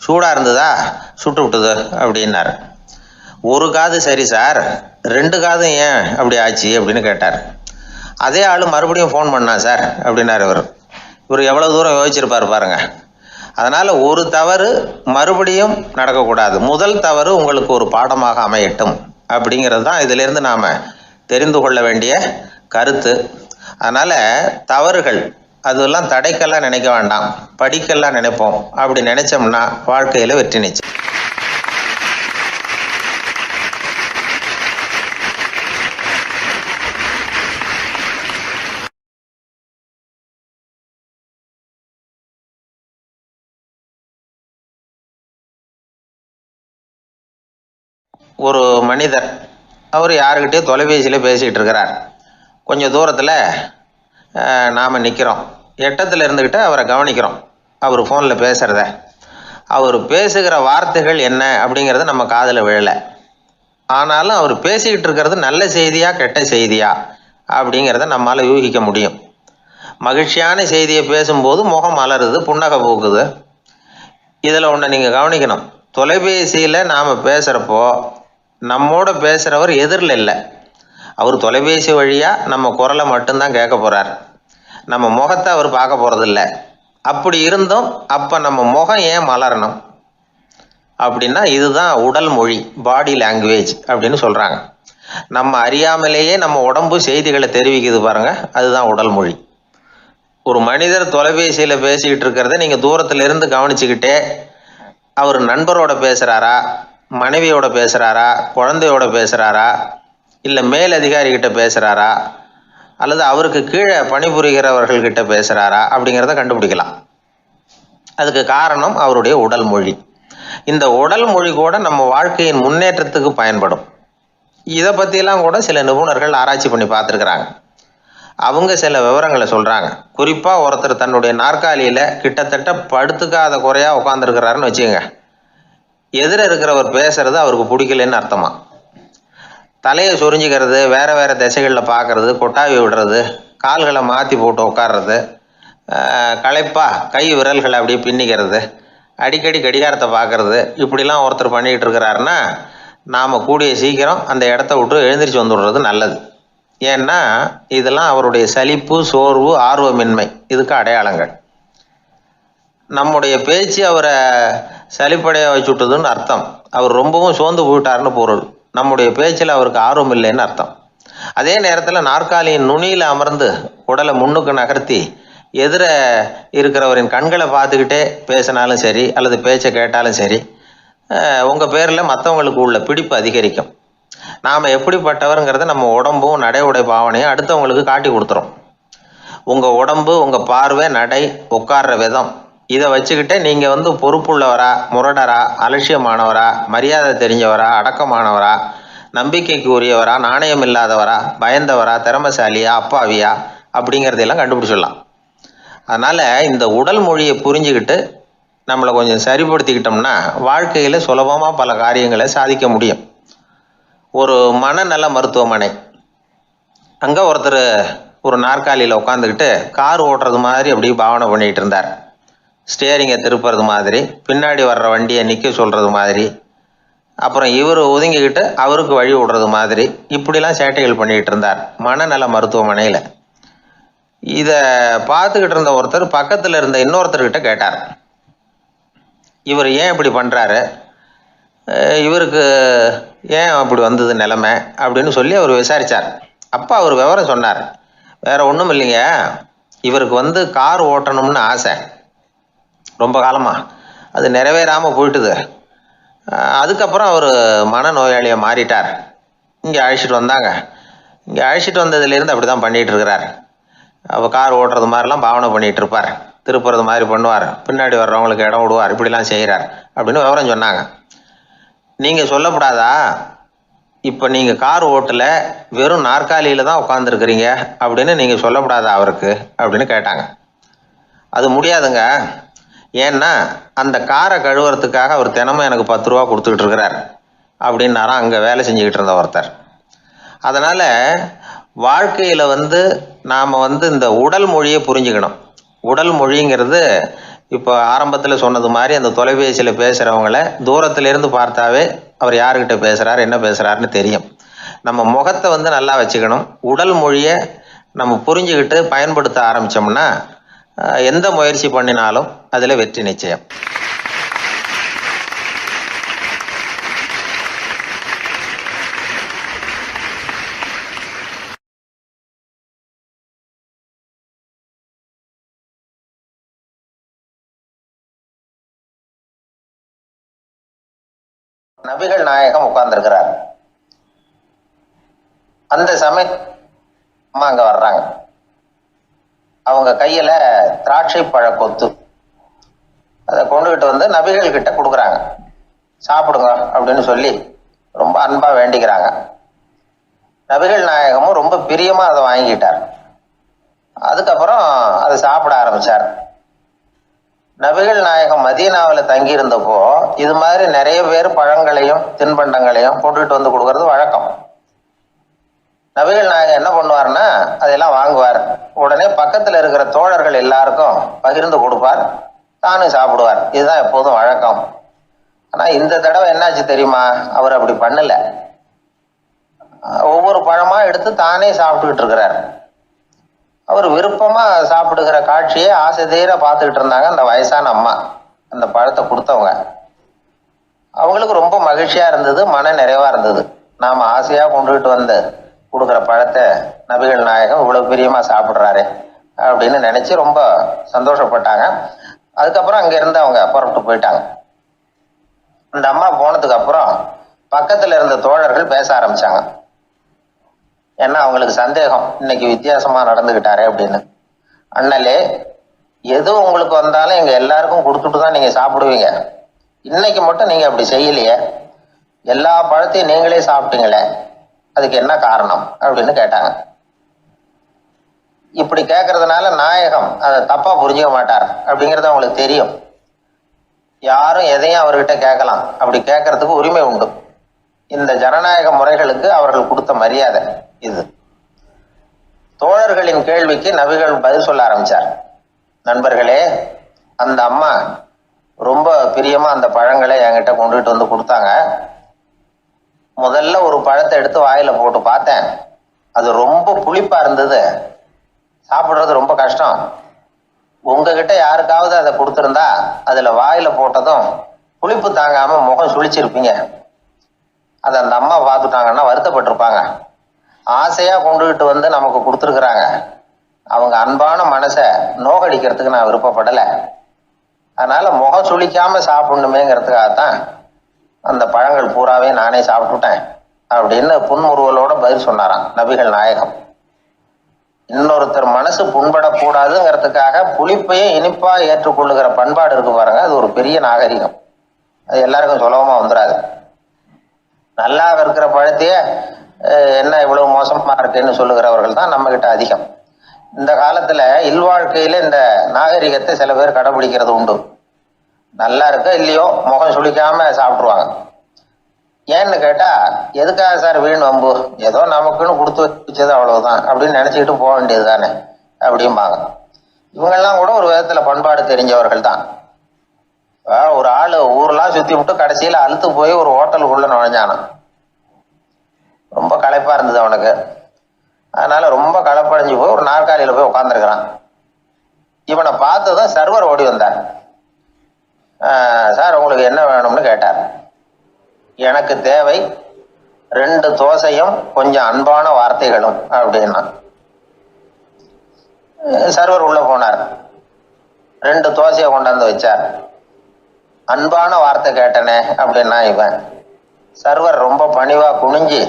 சூடாக இருந்ததா, சுட்டு விட்டுது அப்படின்னார். ஒரு காது சரி சார், 2 காதும் ஏன் அப்படி ஆச்சு அப்படின்னு கேட்டார். அதே ஆள் மறுபடியும் ஃபோன் பண்ணா சார் அப்படின்னார் இவர். எவ்வளோ தூரம் யோசிச்சிருப்பார் பாருங்க. அதனால் ஒரு தவறு மறுபடியும் நடக்கக்கூடாது. முதல் தவறு உங்களுக்கு ஒரு பாடமாக அமையட்டும் அப்படிங்கிறது தான் இதிலிருந்து நாம் தெரிந்து கொள்ள வேண்டிய கருத்து. அதனால் தவறுகள் அதெல்லாம் தடைக்கெல்லாம் நினைக்க வேண்டாம், படிக்கெல்லாம் நினைப்போம். அப்படி நினைச்சோம்னா வாழ்க்கையில் வெற்றி நிச்சயம். ஒரு மனிதர் அவர் யாருக்கிட்டே தொலைபேசியில் பேசிகிட்டு இருக்கிறார். கொஞ்சம் தூரத்தில் நாம் நிற்கிறோம். எட்டத்தில் இருந்துக்கிட்டு அவரை கவனிக்கிறோம், அவர் ஃபோனில் பேசுகிறத. அவர் பேசுகிற வார்த்தைகள் என்ன அப்படிங்கிறது நம்ம காதில் விழலை. ஆனாலும் அவர் பேசிக்கிட்டு இருக்கிறது நல்ல செய்தியா கெட்ட செய்தியா அப்படிங்கிறத நம்மளால் யூகிக்க முடியும். மகிழ்ச்சியான செய்தியை பேசும்போது முகம் மலருது, புன்னகை பூக்குது. இதில் ஒன்று நீங்கள் கவனிக்கணும், தொலைபேசியில் நாம் பேசுகிறப்போ நம்மோட பேசுகிறவர் எதிரில் இல்லை. அவர் தொலைபேசி வழியாக நம்ம குரலை மட்டும்தான் கேட்க போகிறார், நம்ம முகத்தை அவர் பார்க்க போகிறதில்ல. அப்படி இருந்தும் அப்போ நம்ம முகம் ஏன் மலரணும் அப்படின்னா, இதுதான் உடல் மொழி, பாடி லாங்குவேஜ் அப்படின்னு சொல்கிறாங்க. நம்ம அறியாமலேயே நம்ம உடம்பு செய்திகளை தெரிவிக்குது பாருங்கள், அதுதான் உடல் மொழி. ஒரு மனிதர் தொலைபேசியில் பேசிக்கிட்டு இருக்கிறத நீங்கள் தூரத்தில் இருந்து கவனிச்சுக்கிட்டே அவர் நண்பரோட பேசுகிறாரா, மனைவியோட பேசுகிறாரா, குழந்தையோட பேசுகிறாரா, இல்லை மேலதிகாரிகிட்ட பேசுகிறாரா, அல்லது அவருக்கு கீழே பணிபுரிகிறவர்கள்கிட்ட பேசுகிறாரா அப்படிங்கிறத கண்டுபிடிக்கலாம். அதுக்கு காரணம் அவருடைய உடல் மொழி. இந்த உடல் மொழி கூட நம்ம வாழ்க்கையின் முன்னேற்றத்துக்கு பயன்படும். இதை பற்றியெல்லாம் கூட சில நிபுணர்கள் ஆராய்ச்சி பண்ணி பார்த்துருக்குறாங்க. அவங்க சில விவரங்களை சொல்கிறாங்க. குறிப்பாக ஒருத்தர் தன்னுடைய நாற்காலியில் கிட்டத்தட்ட படுத்துக்காத குறையாக உட்காந்துருக்கிறாருன்னு வச்சுக்கோங்க. எதிர இருக்கிறவர் பேசுறது அவருக்கு பிடிக்கலன்னு அர்த்தமா. தலையை சொரிஞ்சிக்கிறது, வேறு வேறு திசைகளில் பார்க்குறது, கொட்டாவி விடுறது, கால்களை மாற்றி போட்டு உட்கார்றது, களைப்பாக கை விரல்களை அப்படியே பின்னிக்கிறது, அடிக்கடி கடிகாரத்தை பார்க்குறது, இப்படிலாம் ஒருத்தர் பண்ணிக்கிட்டு இருக்கிறாருன்னா நாம் கூடிய சீக்கிரம் அந்த இடத்த விட்டு எழுந்திரிச்சு வந்துடுறது நல்லது. ஏன்னா இதெல்லாம் அவருடைய சலிப்பு, சோர்வு, ஆர்வமின்மை, இதுக்கு அடையாளங்கள். நம்முடைய பேச்சு அவரை சலிப்படைய வச்சுட்டதுன்னு அர்த்தம். அவர் ரொம்பவும் சோர்ந்து போயிட்டாருன்னு பொருள். நம்முடைய பேச்சில் அவருக்கு ஆர்வம் இல்லைன்னு அர்த்தம். அதே நேரத்தில் நாற்காலியின் நுனியில் அமர்ந்து உடலை முன்னுக்கு நகர்த்தி எதிர இருக்கிறவரின் கண்களை பார்த்துக்கிட்டே பேசினாலும் சரி அல்லது பேச்சை கேட்டாலும் சரி, உங்கள் பேரில் மற்றவங்களுக்கு உள்ள பிடிப்பு அதிகரிக்கும். நாம் எப்படிப்பட்டவருங்கிறத நம்ம உடம்பும் நடை உடை பாவனையும் அடுத்தவங்களுக்கு காட்டி கொடுத்துரும். உங்கள் உடம்பு, உங்கள் பார்வை, நடை, உட்கார்ற விதம், இதை வச்சுக்கிட்டே நீங்கள் பொறுப்புள்ளவரா, முரடரா, அலட்சியமானவரா, மரியாதை தெரிஞ்சவரா, அடக்கமானவரா, நம்பிக்கைக்கு உரியவரா, நாணயம் இல்லாதவரா, பயந்தவரா, திறமைசாலியா, அப்பாவியா அப்படிங்கிறதையெல்லாம் கண்டுபிடிச்சிடலாம். அதனால் இந்த உடல் மொழியை புரிஞ்சுக்கிட்டு நம்மளை கொஞ்சம் சரிப்படுத்திக்கிட்டோம்னா வாழ்க்கையில் சுலபமாக பல காரியங்களை சாதிக்க முடியும். ஒரு மனநல மருத்துவமனை, அங்கே ஒருத்தர் ஒரு நாற்காலியில் உட்காந்துக்கிட்டு கார் ஓட்டுறது மாதிரி அப்படி பாவனை பண்ணிகிட்டு இருந்தார். ஸ்டியரிங்கை திருப்புறது மாதிரி, பின்னாடி வர்ற வண்டியை நிற்க சொல்கிறது மாதிரி, அப்புறம் இவர் ஒதுங்கிக்கிட்டு அவருக்கு வழி விடுறது மாதிரி, இப்படிலாம் சேட்டைகள் பண்ணிக்கிட்டு இருந்தார் மனநல மருத்துவமனையில். இதை பார்த்துக்கிட்டு இருந்த ஒருத்தர் பக்கத்தில் இருந்த இன்னொருத்தர்கிட்ட கேட்டார், இவர் ஏன் இப்படி பண்ணுறாரு, இவருக்கு ஏன் அப்படி வந்தது நிலைமை அப்படின்னு சொல்லி அவர் விசாரித்தார். அப்போ அவர் விவரம் சொன்னார். வேறு ஒன்றும் இல்லைங்க, இவருக்கு கார் ஓட்டணும்னு ஆசை ரொம்ப காலமாக, அது நிறைவேறாமல் போயிட்டுது. அதுக்கப்புறம் அவர் மனநோயாளியை மாறிட்டார். இங்கே அழைச்சிட்டு வந்தாங்க. இங்கே அழைச்சிட்டு வந்ததுலேருந்து அப்படி தான் பண்ணிகிட்டு இருக்கிறார். அவர் கார் ஓட்டுறது மாதிரிலாம் பாவனை பண்ணிகிட்டு இருப்பார், திருப்புறது மாதிரி பண்ணுவார், பின்னாடி வர்றவங்களுக்கு இடம் விடுவார், இப்படிலாம் செய்கிறார் அப்படின்னு விவரம் சொன்னாங்க. நீங்கள் சொல்லப்படாதா, இப்போ நீங்கள் கார் ஓட்டல, வெறும் நாற்காலியில் தான் உட்காந்துருக்குறீங்க அப்படின்னு நீங்கள் சொல்லப்படாதா அவருக்கு அப்படின்னு கேட்டாங்க. அது முடியாதுங்க, ஏன்னா அந்த காரை கழுவுறதுக்காக அவர் தினமும் எனக்கு 10 ரூபா கொடுத்துக்கிட்டு இருக்கிறார் அப்படின்னாராம் அங்கே வேலை செஞ்சுக்கிட்டு இருந்த ஒருத்தர். அதனால் வாழ்க்கையில் நாம் இந்த உடல் மொழியை புரிஞ்சுக்கணும். உடல் மொழிங்கிறது இப்போ ஆரம்பத்தில் சொன்னது மாதிரி அந்த தொலைபேசியில் பேசுகிறவங்கள தூரத்திலேருந்து பார்த்தாவே அவர் யாருக்கிட்ட பேசுகிறார், என்ன பேசுகிறாருன்னு தெரியும். நம்ம முகத்தை நல்லா வச்சுக்கணும். உடல் மொழியை நம்ம புரிஞ்சுக்கிட்டு பயன்படுத்த ஆரம்பித்தோம்னா எந்த முயற்சி பண்ணினாலும் அதில் வெற்றி நிச்சயம். நபிகள் நாயகம் உட்கார்ந்துருக்கிறார். அந்த சமயம் அம்மா அங்க வர்றாங்க. அவங்க கையில திராட்சை பழ கொத்து, அதை கொண்டுகிட்டு நபிகள் கிட்ட கொடுக்குறாங்க. சாப்பிடுங்க அப்படின்னு சொல்லி ரொம்ப அன்பா வேண்டிக்கிறாங்க. நபிகள் நாயகமும் ரொம்ப பிரியமா அதை வாங்கிட்டார். அதுக்கப்புறம் அதை சாப்பிட ஆரம்பிச்சார். நபிகள் நாயகம் மதீனாவில் தங்கி இருந்தப்போ இது மாதிரி நிறைய பேர் பழங்களையும் தின்பண்டங்களையும் கொண்டுகிட்டு கொடுக்கறது வழக்கம். நபிகள் நாயகம் என்ன பண்ணுவார்னா அதெல்லாம் வாங்குவார். உடனே பக்கத்தில் இருக்கிற தோழர்கள் எல்லாருக்கும் பகிர்ந்து கொடுப்பார், தானும் சாப்பிடுவார். இதுதான் எப்போதும் வழக்கம். ஆனால் இந்த தடவை என்னாச்சு தெரியுமா, அவர் அப்படி பண்ணல. ஒவ்வொரு பழமா எடுத்து தானே சாப்பிட்டுக்கிட்டு இருக்கிறார். அவர் விருப்பமா சாப்பிடுகிற காட்சியை ஆசை தீர பார்த்துக்கிட்டு இருந்தாங்க அந்த வயசான அம்மா, அந்த பழத்தை கொடுத்தவங்க. அவங்களுக்கு ரொம்ப மகிழ்ச்சியா இருந்தது, மன நிறைவா இருந்தது. நாம ஆசையா கொண்டுகிட்டு கொடுக்குற பழத்தை நபிகள் நாயகம் இவ்வளவு பிரியமா சாப்பிட்றாரு அப்படின்னு நினைச்சு ரொம்ப சந்தோஷப்பட்டாங்க. அதுக்கப்புறம் அங்க இருந்து அவங்க புறப்பட்டு போயிட்டாங்க. அந்த அம்மா போனதுக்கு அப்புறம் பக்கத்துல இருந்த தோழர்கள் பேச ஆரம்பிச்சாங்க. ஏன்னா அவங்களுக்கு சந்தேகம், இன்னைக்கு வித்தியாசமா நடந்துகிட்டாரே அப்படின்னு. அண்ணலே, எது உங்களுக்கு வந்தாலும் எங்க எல்லாருக்கும் கொடுத்துட்டு தான் நீங்க சாப்பிடுவீங்க, இன்னைக்கு மட்டும் நீங்க அப்படி செய்யலையே, எல்லா பழத்தையும் நீங்களே சாப்பிட்டீங்களே, அதுக்கு என்ன காரணம் அப்படின்னு கேட்டாங்க. இப்படி கேட்கறதுனால நாயகம் அதை தப்பா புரிஞ்சுக்க மாட்டார் அப்படிங்கிறது அவங்களுக்கு தெரியும். யாரும் எதையும் அவர்கிட்ட கேட்கலாம், அப்படி கேட்கறதுக்கு உரிமை உண்டு. இந்த ஜனநாயக முறைகளுக்கு அவர்கள் கொடுத்த மரியாதை இது. தோழர்களின் கேள்விக்கு நபிகள் பதில் சொல்ல ஆரம்பிச்சார். நண்பர்களே, அந்த அம்மா ரொம்ப பிரியமா அந்த பழங்களை என்கிட்ட கொண்டுகிட்டு கொடுத்தாங்க. முதல்ல ஒரு பழத்தை எடுத்து வாயில போட்டு பார்த்தேன், அது ரொம்ப புளிப்பா இருந்தது, சாப்பிடுறது ரொம்ப கஷ்டம். உங்ககிட்ட யாருக்காவது அதை கொடுத்துருந்தா அதுல வாயில போட்டதும் புளிப்பு தாங்காம முகம் சுழிச்சிருப்பீங்க. அதை அந்த அம்மா பார்த்துட்டாங்கன்னா வருத்தப்பட்டிருப்பாங்க. ஆசையாக கொண்டுகிட்டு வந்து நமக்கு கொடுத்துருக்குறாங்க. அவங்க அன்பான மனசை நோகடிக்கிறதுக்கு நான் விருப்பப்படலை. அதனால் முகம் சுளிக்காமல் சாப்பிடணுமேங்கிறதுக்காகத்தான் அந்த பழங்கள் பூராவே நானே சாப்பிட்டுட்டேன் அப்படின்னு புன்முறுவலோட பதில் சொன்னாராம் நபிகள் நாயகம். இன்னொருத்தர் மனசு புண்படக்கூடாதுங்கிறதுக்காக புளிப்பையும் இனிப்பாக ஏற்றுக்கொள்ளுகிற பண்பாடு இருக்கு பாருங்க, அது ஒரு பெரிய நாகரிகம். அது எல்லாருக்கும் சுலபமாக வந்துடாது. நல்லா இருக்கிற பழத்தையே என்ன இவ்வளவு மோசமாக இருக்குன்னு சொல்லுகிறவர்கள் தான் நம்மகிட்ட அதிகம். இந்த காலத்தில் இல்வாழ்க்கையில் இந்த நாகரிகத்தை சில பேர் கடைபிடிக்கிறது உண்டு. நல்லா இருக்க இல்லையோ முகம் சுளிக்காம சாப்பிட்ருவாங்க. ஏன்னு கேட்டால், எதுக்காக சார் வீண் வம்பு, ஏதோ நமக்குன்னு கொடுத்து வச்சது அவ்வளவுதான் அப்படின்னு நினச்சிக்கிட்டு போக வேண்டியது தானே அப்படிம்பாங்க. இவங்கெல்லாம் கூட ஒரு விதத்தில் பண்பாடு தெரிஞ்சவர்கள் தான். ஒரு ஆள் ஊரெலாம் சுற்றி விட்டு கடைசியில் அழுத்து போய் ஒரு ஹோட்டலுக்குள்ளே நுழைஞ்சானான். ரொம்ப களைப்பாக இருந்தது அவனுக்கு. அதனால் ரொம்ப களைப்படைஞ்சு போய் ஒரு நாற்காலியில் போய் உட்காந்துருக்கிறான். இவனை பார்த்ததும் சர்வர் ஓடி வந்தார். சார் உங்களுக்கு என்ன வேணும்னு கேட்டார். எனக்கு தேவை 2 தோசையும் கொஞ்சம் அன்பான வார்த்தைகளும் அப்படின்னா. சர்வர் உள்ளே போனார். 2 தோசையை கொண்டாந்து வச்சார். அன்பான வார்த்தை கேட்டனே அப்படின்னா இவன். சர்வர் ரொம்ப பணிவாக குனிஞ்சு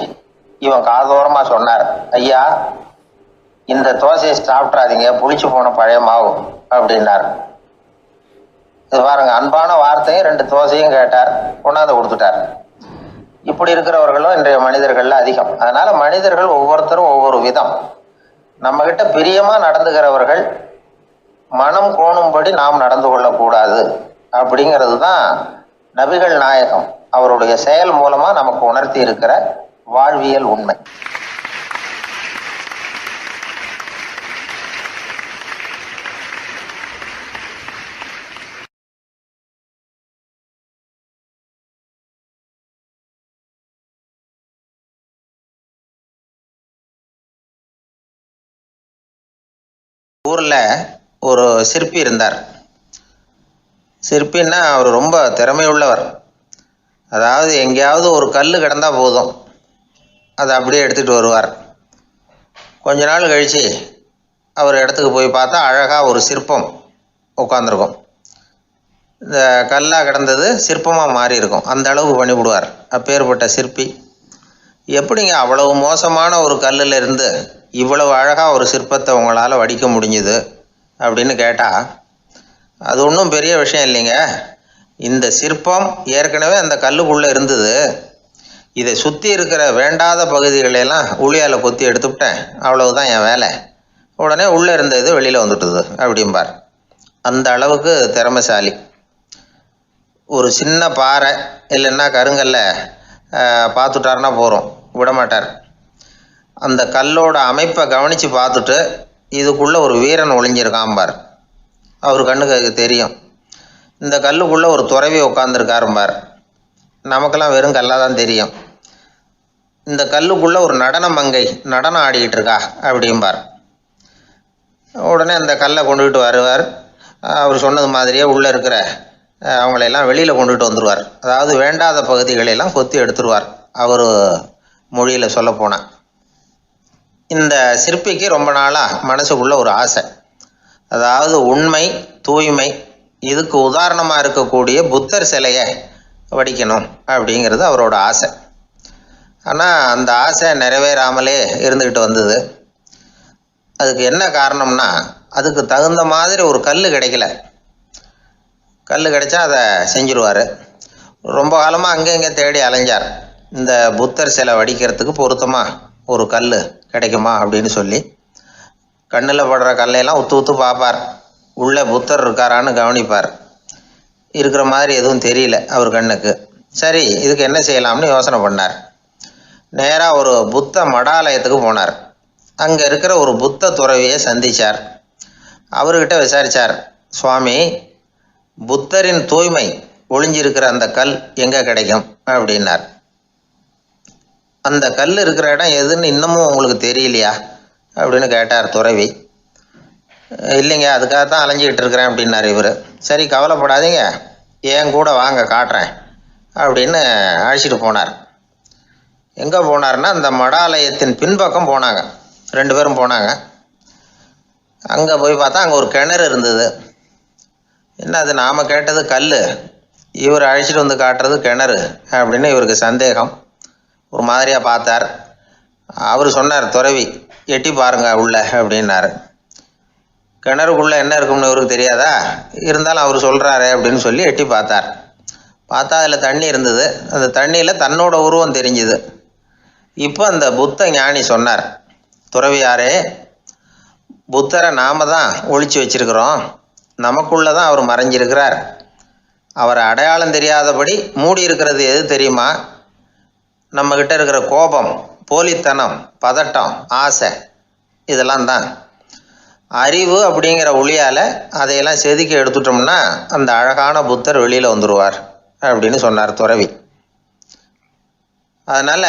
இவன் காதோரமாக சொன்னார், ஐயா இந்த தோசையை சாப்பிட்றாதீங்க, புளிச்சு போன பழைய மாவு அப்படின்னார். இது பாருங்க, அன்பான வார்த்தையும் 2 தோசையும் கேட்டார், கொண்டாந்து கொடுத்துட்டார். இப்படி இருக்கிறவர்களும் இன்றைய மனிதர்கள்ல அதிகம். அதனால மனிதர்கள் ஒவ்வொருத்தரும் ஒவ்வொரு விதம். நம்ம கிட்ட பிரியமா நடந்துகிறவர்கள் மனம் கோணும்படி நாம் நடந்து கொள்ளக்கூடாது அப்படிங்கிறது தான் நபிகள் நாயகம் அவருடைய செயல் மூலமா நமக்கு உணர்த்தி இருக்கிற வாழ்வியல் உண்மை. ஊரில் ஒரு சிற்பி இருந்தார். சிற்பின்னா அவர் ரொம்ப திறமையுள்ளவர். அதாவது எங்கேயாவது ஒரு கல் கிடந்தா போதும், அதை அப்படியே எடுத்துகிட்டு வருவார். கொஞ்ச நாள் கழித்து அவர் இடத்துக்கு போய் பார்த்தா அழகாக ஒரு சிற்பம் உட்காந்துருக்கும். இந்த கல்லாக கிடந்தது சிற்பமாக மாறி இருக்கும். அந்த அளவுக்கு பண்ணிவிடுவார் அப்பேற்பட்ட சிற்பி. எப்படிங்க அவ்வளவு மோசமான ஒரு கல்லில் இருந்து இவ்வளவு அழகாக ஒரு சிற்பத்தை உங்களால் வடிக்க முடிஞ்சுது அப்படின்னு கேட்டால், அது ஒன்றும் பெரிய விஷயம் இல்லைங்க. இந்த சிற்பம் ஏற்கனவே அந்த கல்லுக்குள்ளே இருந்தது. இதை சுற்றி இருக்கிற வேண்டாத பகுதிகளெல்லாம் உளியால் கொத்தி எடுத்துவிட்டேன், அவ்வளவுதான் என் வேலை. உடனே உள்ளே இருந்த இது வெளியில் வந்துட்டுது அப்படிம்பார். அந்த அளவுக்கு திறமைசாலி. ஒரு சின்ன பாறை இல்லைன்னா கருங்கல்ல பார்த்துட்டாருன்னா போகிறோம், விடமாட்டார். அந்த கல்லோட அமைப்பை கவனித்து பார்த்துட்டு இதுக்குள்ளே ஒரு வீரன் ஒளிஞ்சிருக்காம்பார். அவர் கண்ணுக்கு தெரியும். இந்த கல்லுக்குள்ளே ஒரு துறவி உட்காந்துருக்காரும்பார். நமக்கெல்லாம் வெறும் கல்லாக தான் தெரியும். இந்த கல்லுக்குள்ளே ஒரு நடன மங்கை நடனம் ஆடிக்கிட்டு இருக்கா அப்படிம்பார். உடனே அந்த கல்லை கொண்டுகிட்டு வருவார். அவர் சொன்னது மாதிரியே உள்ளே இருக்கிற அவங்களையெல்லாம் வெளியில் கொண்டுகிட்டு வந்துடுவார். அதாவது வேண்டாத பகுதிகளெல்லாம் கொத்தி எடுத்துருவார். அவர் மொழியில் சொல்லப்போனால், இந்த சிற்பிக்கு ரொம்ப நாளாக மனசுக்குள்ள ஒரு ஆசை. அதாவது உண்மை, தூய்மை, இதுக்கு உதாரணமாக இருக்கக்கூடிய புத்தர் சிலையை வடிக்கணும் அப்படிங்கிறது அவரோட ஆசை. ஆனால் அந்த ஆசை நிறைவேறாமலே இருந்துக்கிட்டு வந்தது. அதுக்கு என்ன காரணம்னா, அதுக்கு தகுந்த மாதிரி ஒரு கல் கிடைக்கல. கல் கிடைச்சா அதை செஞ்சுருவார். ரொம்ப காலமாக அங்கே இங்கே தேடி அலைஞ்சார். இந்த புத்தர் சிலை வடிக்கிறதுக்கு பொருத்தமாக ஒரு கல் கிடைக்குமா அப்படின்னு சொல்லி கண்ணில் படுற கல்லையெல்லாம் உத்து உத்து பார்ப்பார். உள்ளே புத்தர் இருக்காரான்னு கவனிப்பார். இருக்கிற மாதிரி எதுவும் தெரியல அவர் கண்ணுக்கு. சரி, இதுக்கு என்ன செய்யலாம்னு யோசனை பண்ணார். நேராக ஒரு புத்த மடாலயத்துக்கு போனார். அங்கே இருக்கிற ஒரு புத்த துறவியை சந்தித்தார். அவர்கிட்ட விசாரித்தார், சுவாமி, புத்தரின் தூய்மை ஒளிஞ்சிருக்கிற அந்த கல் எங்கே கிடைக்கும் அப்படின்னார். அந்த கல் இருக்கிற இடம் எதுன்னு இன்னமும் உங்களுக்கு தெரியலையா அப்படின்னு கேட்டார் துறவி. இல்லைங்க, அதுக்காகத்தான் அலைஞ்சிக்கிட்டு இருக்கிறேன் அப்படின்னார் இவர். சரி, கவலைப்படாதீங்க, என் கூட வாங்க காட்டுறேன் அப்படின்னு அழைச்சிட்டு போனார். எங்கே போனார்னா அந்த மடாலயத்தின் பின்பக்கம் போனாங்க. 2 பேரும் போனாங்க. அங்கே போய் பார்த்தா அங்கே ஒரு கிணறு இருந்தது. என்ன அது, நாம் கேட்டது கல், இவர் அழைச்சிட்டு வந்து காட்டுறது கிணறு அப்படின்னு இவருக்கு சந்தேகம். ஒரு மாதிரியாக பார்த்தார். அவர் சொன்னார், துறவி எட்டி பாருங்க உள்ள அப்படின்னாரு. கிணறுக்குள்ளே என்ன இருக்கும்னு இவருக்கு தெரியாதா, இருந்தாலும் அவர் சொல்கிறாரு அப்படின்னு சொல்லி எட்டி பார்த்தார். பார்த்தா அதில் தண்ணி இருந்தது. அந்த தண்ணியில் தன்னோட உருவம் தெரிஞ்சுது. இப்போ அந்த புத்த ஞானி சொன்னார், துறவியாரே, புத்தரை நாம தான் ஒழிச்சு வச்சிருக்கிறோம், நமக்குள்ளே தான் அவர் மறைஞ்சிருக்கிறார். அவரை அடையாளம் தெரியாதபடி மூடி இருக்கிறது எது தெரியுமா? நம்மக்கிட்ட இருக்கிற கோபம், போலித்தனம், பதட்டம், ஆசை, இதெல்லாம் தான். அறிவு அப்படிங்கிற ஒளியால் அதையெல்லாம் செதுக்கி எடுத்துட்டோம்னா அந்த அழகான புத்தர் வெளியில் வந்துடுவார் அப்படின்னு சொன்னார் துறவி. அதனால்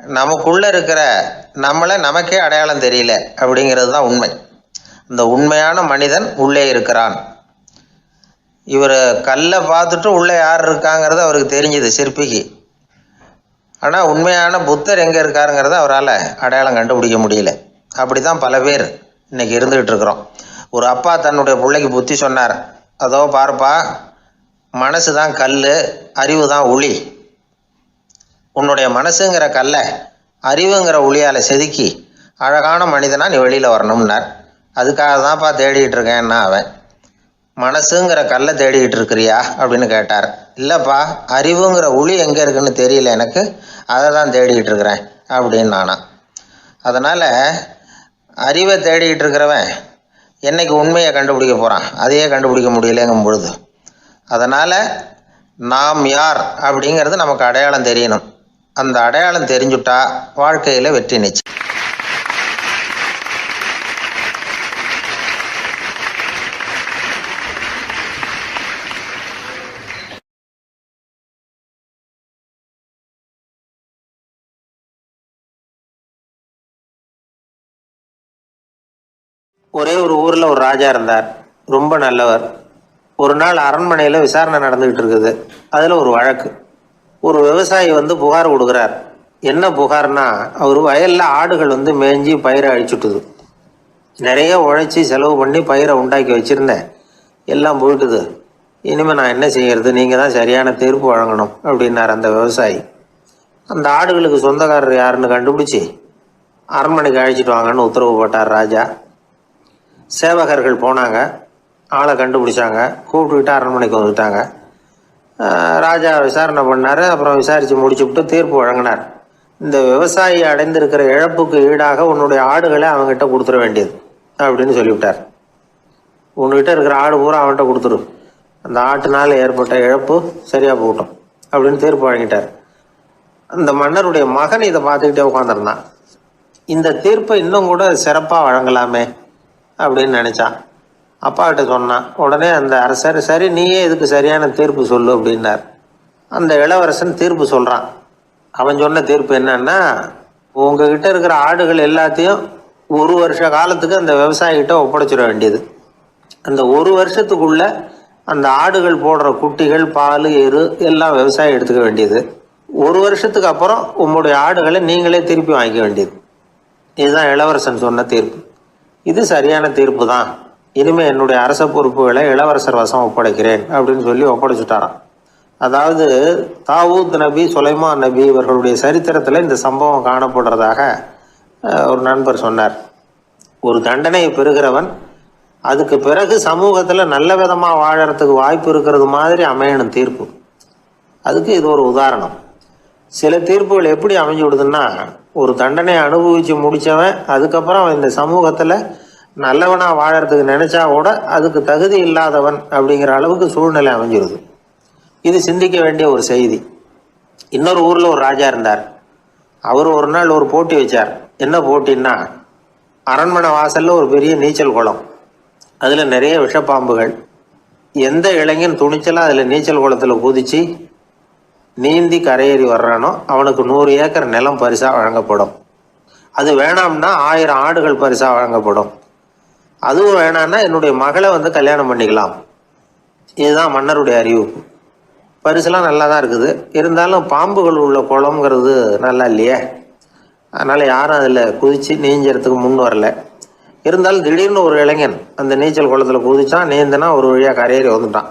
நமக்குள்ளே இருக்கிற நம்மளை நமக்கே அடையாளம் தெரியல அப்படிங்கிறது தான் உண்மை. இந்த உண்மையான மனிதன் உள்ளே இருக்கிறான். இவர் கல்லை பார்த்துட்டு உள்ளே யார் இருக்காங்கிறது அவருக்கு தெரிஞ்சுது சிற்பிக்கு. ஆனால் உண்மையான புத்தர் எங்கே இருக்காருங்கிறத அவரால் அடையாளம் கண்டுபிடிக்க முடியல. அப்படி தான் பல பேர் இன்றைக்கி இருந்துகிட்டு இருக்கிறோம். ஒரு அப்பா தன்னுடைய பிள்ளைக்கு புத்தி சொன்னார், அதோ பார்ப்பா, மனசு தான் கல், அறிவு தான் உளி. உன்னுடைய மனசுங்கிற கல்லை அறிவுங்கிற ஒளியால் செதுக்கி அழகான மனிதனாக நீ வெளியில் வரணும்னார். அதுக்காக தான்ப்பா தேடிக்கிட்டு இருக்கேன்னா அவன். மனசுங்கிற கல்லை தேடிக்கிட்டு இருக்கிறியா அப்படின்னு கேட்டார். இல்லைப்பா, அறிவுங்கிற ஒளி எங்கே இருக்குன்னு தெரியல எனக்கு, அதை தான் தேடிக்கிட்டு இருக்கிறேன் அப்படின்னு நானா. அதனால் அறிவை தேடிக்கிட்டு இருக்கிறவன் என்னைக்கு உண்மையை கண்டுபிடிக்க போகிறான், அதையே கண்டுபிடிக்க முடியலைங்கும் பொழுது. அதனால் நாம் யார் அப்படிங்கிறது நமக்கு அடையாளம் தெரியணும். அந்த அடையாளம் தெரிஞ்சுட்டா வாழ்க்கையில் வெற்றி நிச்சயம். ஒரே ஒரு ஊரில் ஒரு ராஜா இருந்தார், ரொம்ப நல்லவர். ஒரு நாள் அரண்மனையில் விசாரணை நடந்துகிட்டு இருக்குது. அதில் ஒரு வழக்கு. ஒரு விவசாயி வந்து புகார் கொடுக்குறார். என்ன புகார்னா, அவர் வயலில் ஆடுகள் வந்து மேய்ஞ்சி பயிரை அழிச்சுட்டுது. நிறைய உழைச்சி செலவு பண்ணி பயிரை உண்டாக்கி வச்சுருந்தேன், எல்லாம் போயிட்டுது. இனிமேல் நான் என்ன செய்யறது, நீங்கள் தான் சரியான தீர்ப்பு வழங்கணும் அப்படின்னார் அந்த விவசாயி. அந்த ஆடுகளுக்கு சொந்தக்காரர் யாருன்னு கண்டுபிடிச்சி அரண்மனைக்கு அழைச்சிட்டு வாங்கன்னு உத்தரவு போட்டார் ராஜா. சேவகர்கள் போனாங்க, ஆளை கண்டுபிடிச்சாங்க, கூப்பிட்டுக்கிட்டு அரண்மனைக்கு வந்துட்டாங்க. ராஜா விசாரணை பண்ணார். அப்புறம் விசாரித்து முடிச்சுவிட்டு தீர்ப்பு வழங்கினார். இந்த விவசாயி அடைந்திருக்கிற இழப்புக்கு ஈடாக உன்னுடைய ஆடுகளை அவங்ககிட்ட கொடுத்துட வேண்டியது அப்படின்னு சொல்லிவிட்டார். உன்கிட்ட இருக்கிற ஆடு பூரா அவன்கிட்ட கொடுத்துரு, அந்த ஆட்டுனால் ஏற்பட்ட இழப்பு சரியாக போகட்டும் அப்படின்னு தீர்ப்பு வழங்கிட்டார். அந்த மன்னருடைய மகன் இதை பார்த்துக்கிட்டே உட்காந்துருந்தான். இந்த தீர்ப்பை இன்னும் கூட சிறப்பாக வழங்கலாமே அப்படின்னு நினச்சான். அப்பாக்கிட்ட சொன்னான். உடனே அந்த அரசர், சரி நீயே இதுக்கு சரியான தீர்ப்பு சொல்லு அப்படின்னார். அந்த இளவரசன் தீர்ப்பு சொல்கிறான். அவன் சொன்ன தீர்ப்பு என்னன்னா, உங்ககிட்ட இருக்கிற ஆடுகள் எல்லாத்தையும் 1 வருஷ காலத்துக்கு அந்த விவசாயிகிட்ட ஒப்படைச்சிட வேண்டியது. அந்த 1 வருஷத்துக்குள்ள அந்த ஆடுகள் போடுற குட்டிகள், பால், எரு எல்லாம் விவசாயி எடுத்துக்க வேண்டியது. 1 வருஷத்துக்கு அப்புறம் உங்களுடைய ஆடுகளை நீங்களே திருப்பி வாங்கிக்க வேண்டியது. இதுதான் இளவரசன் சொன்ன தீர்ப்பு. இது சரியான தீர்ப்பு தான், இனிமேல் என்னுடைய அரச பொறுப்புகளை இளவரசர் வசம் ஒப்படைக்கிறேன் அப்படின்னு சொல்லி ஒப்படைச்சுட்டாராம். அதாவது தாவூத் நபி, சுலைமான் நபி இவர்களுடைய சரித்திரத்தில் இந்த சம்பவம் காணப்படுறதாக ஒரு நண்பர் சொன்னார். ஒரு தண்டனையை பெறுகிறவன் அதுக்கு பிறகு சமூகத்தில் நல்ல விதமாக வாழறதுக்கு வாய்ப்பு இருக்கிறது மாதிரி அமையணும் தீர்ப்பு. அதுக்கு இது ஒரு உதாரணம். சில தீர்ப்புகள் எப்படி அமைஞ்சு விடுதுன்னா, ஒரு தண்டனையை அனுபவித்து முடித்தவன் அதுக்கப்புறம் இந்த சமூகத்தில் நல்லவனாக வாழறதுக்கு நினச்சா கூட அதுக்கு தகுதி இல்லாதவன் அப்படிங்கிற அளவுக்கு சூழ்நிலை அமைஞ்சிருது. இது சிந்திக்க வேண்டிய ஒரு செய்தி. இன்னொரு ஊரில் ஒரு ராஜா இருந்தார். அவர் ஒரு நாள் ஒரு போட்டி வச்சார். என்ன போட்டின்னா, அரண்மனை வாசலில் ஒரு பெரிய நீச்சல் குளம், அதில் நிறைய விஷப்பாம்புகள். எந்த இளைஞன் துணிச்சலாக அதில் நீச்சல் குளத்தில் குதித்து நீந்தி கரையேறி வர்றானோ அவனுக்கு 100 ஏக்கர் நிலம் பரிசாக வழங்கப்படும். அது வேணாம்னா 1000 ஆடுகள் பரிசாக வழங்கப்படும். அதுவும் வேணான்னா என்னுடைய மகளை வந்து கல்யாணம் பண்ணிக்கலாம். இதுதான் மன்னருடைய அறிவிப்பு. பரிசுலாம் நல்லா தான் இருக்குது. இருந்தாலும் பாம்புகள் உள்ள குளம்ங்கிறது நல்லா இல்லையே. அதனால் யாரும் அதில் குதித்து நீஞ்சறதுக்கு முன் வரல. இருந்தாலும் திடீர்னு ஒரு இளைஞன் அந்த நீச்சல் குளத்தில் குதிச்சான். நீந்தினா ஒரு வழியாக கரையேறி வந்துட்டான்.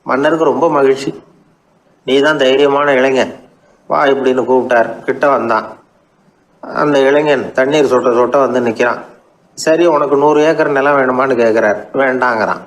மன்னருக்கு ரொம்ப மகிழ்ச்சி. நீ தான் தைரியமான இளைஞன், வா இப்படின்னு கூப்பிட்டார். கிட்ட வந்தான். அந்த இளைஞன் தண்ணீர் சொட்ட சொட்ட வந்து நிற்கிறான். சரி, உனக்கு 100 ஏக்கர் நிலம் வேணுமான்னு கேட்குறார். வேண்டாங்கிறான்.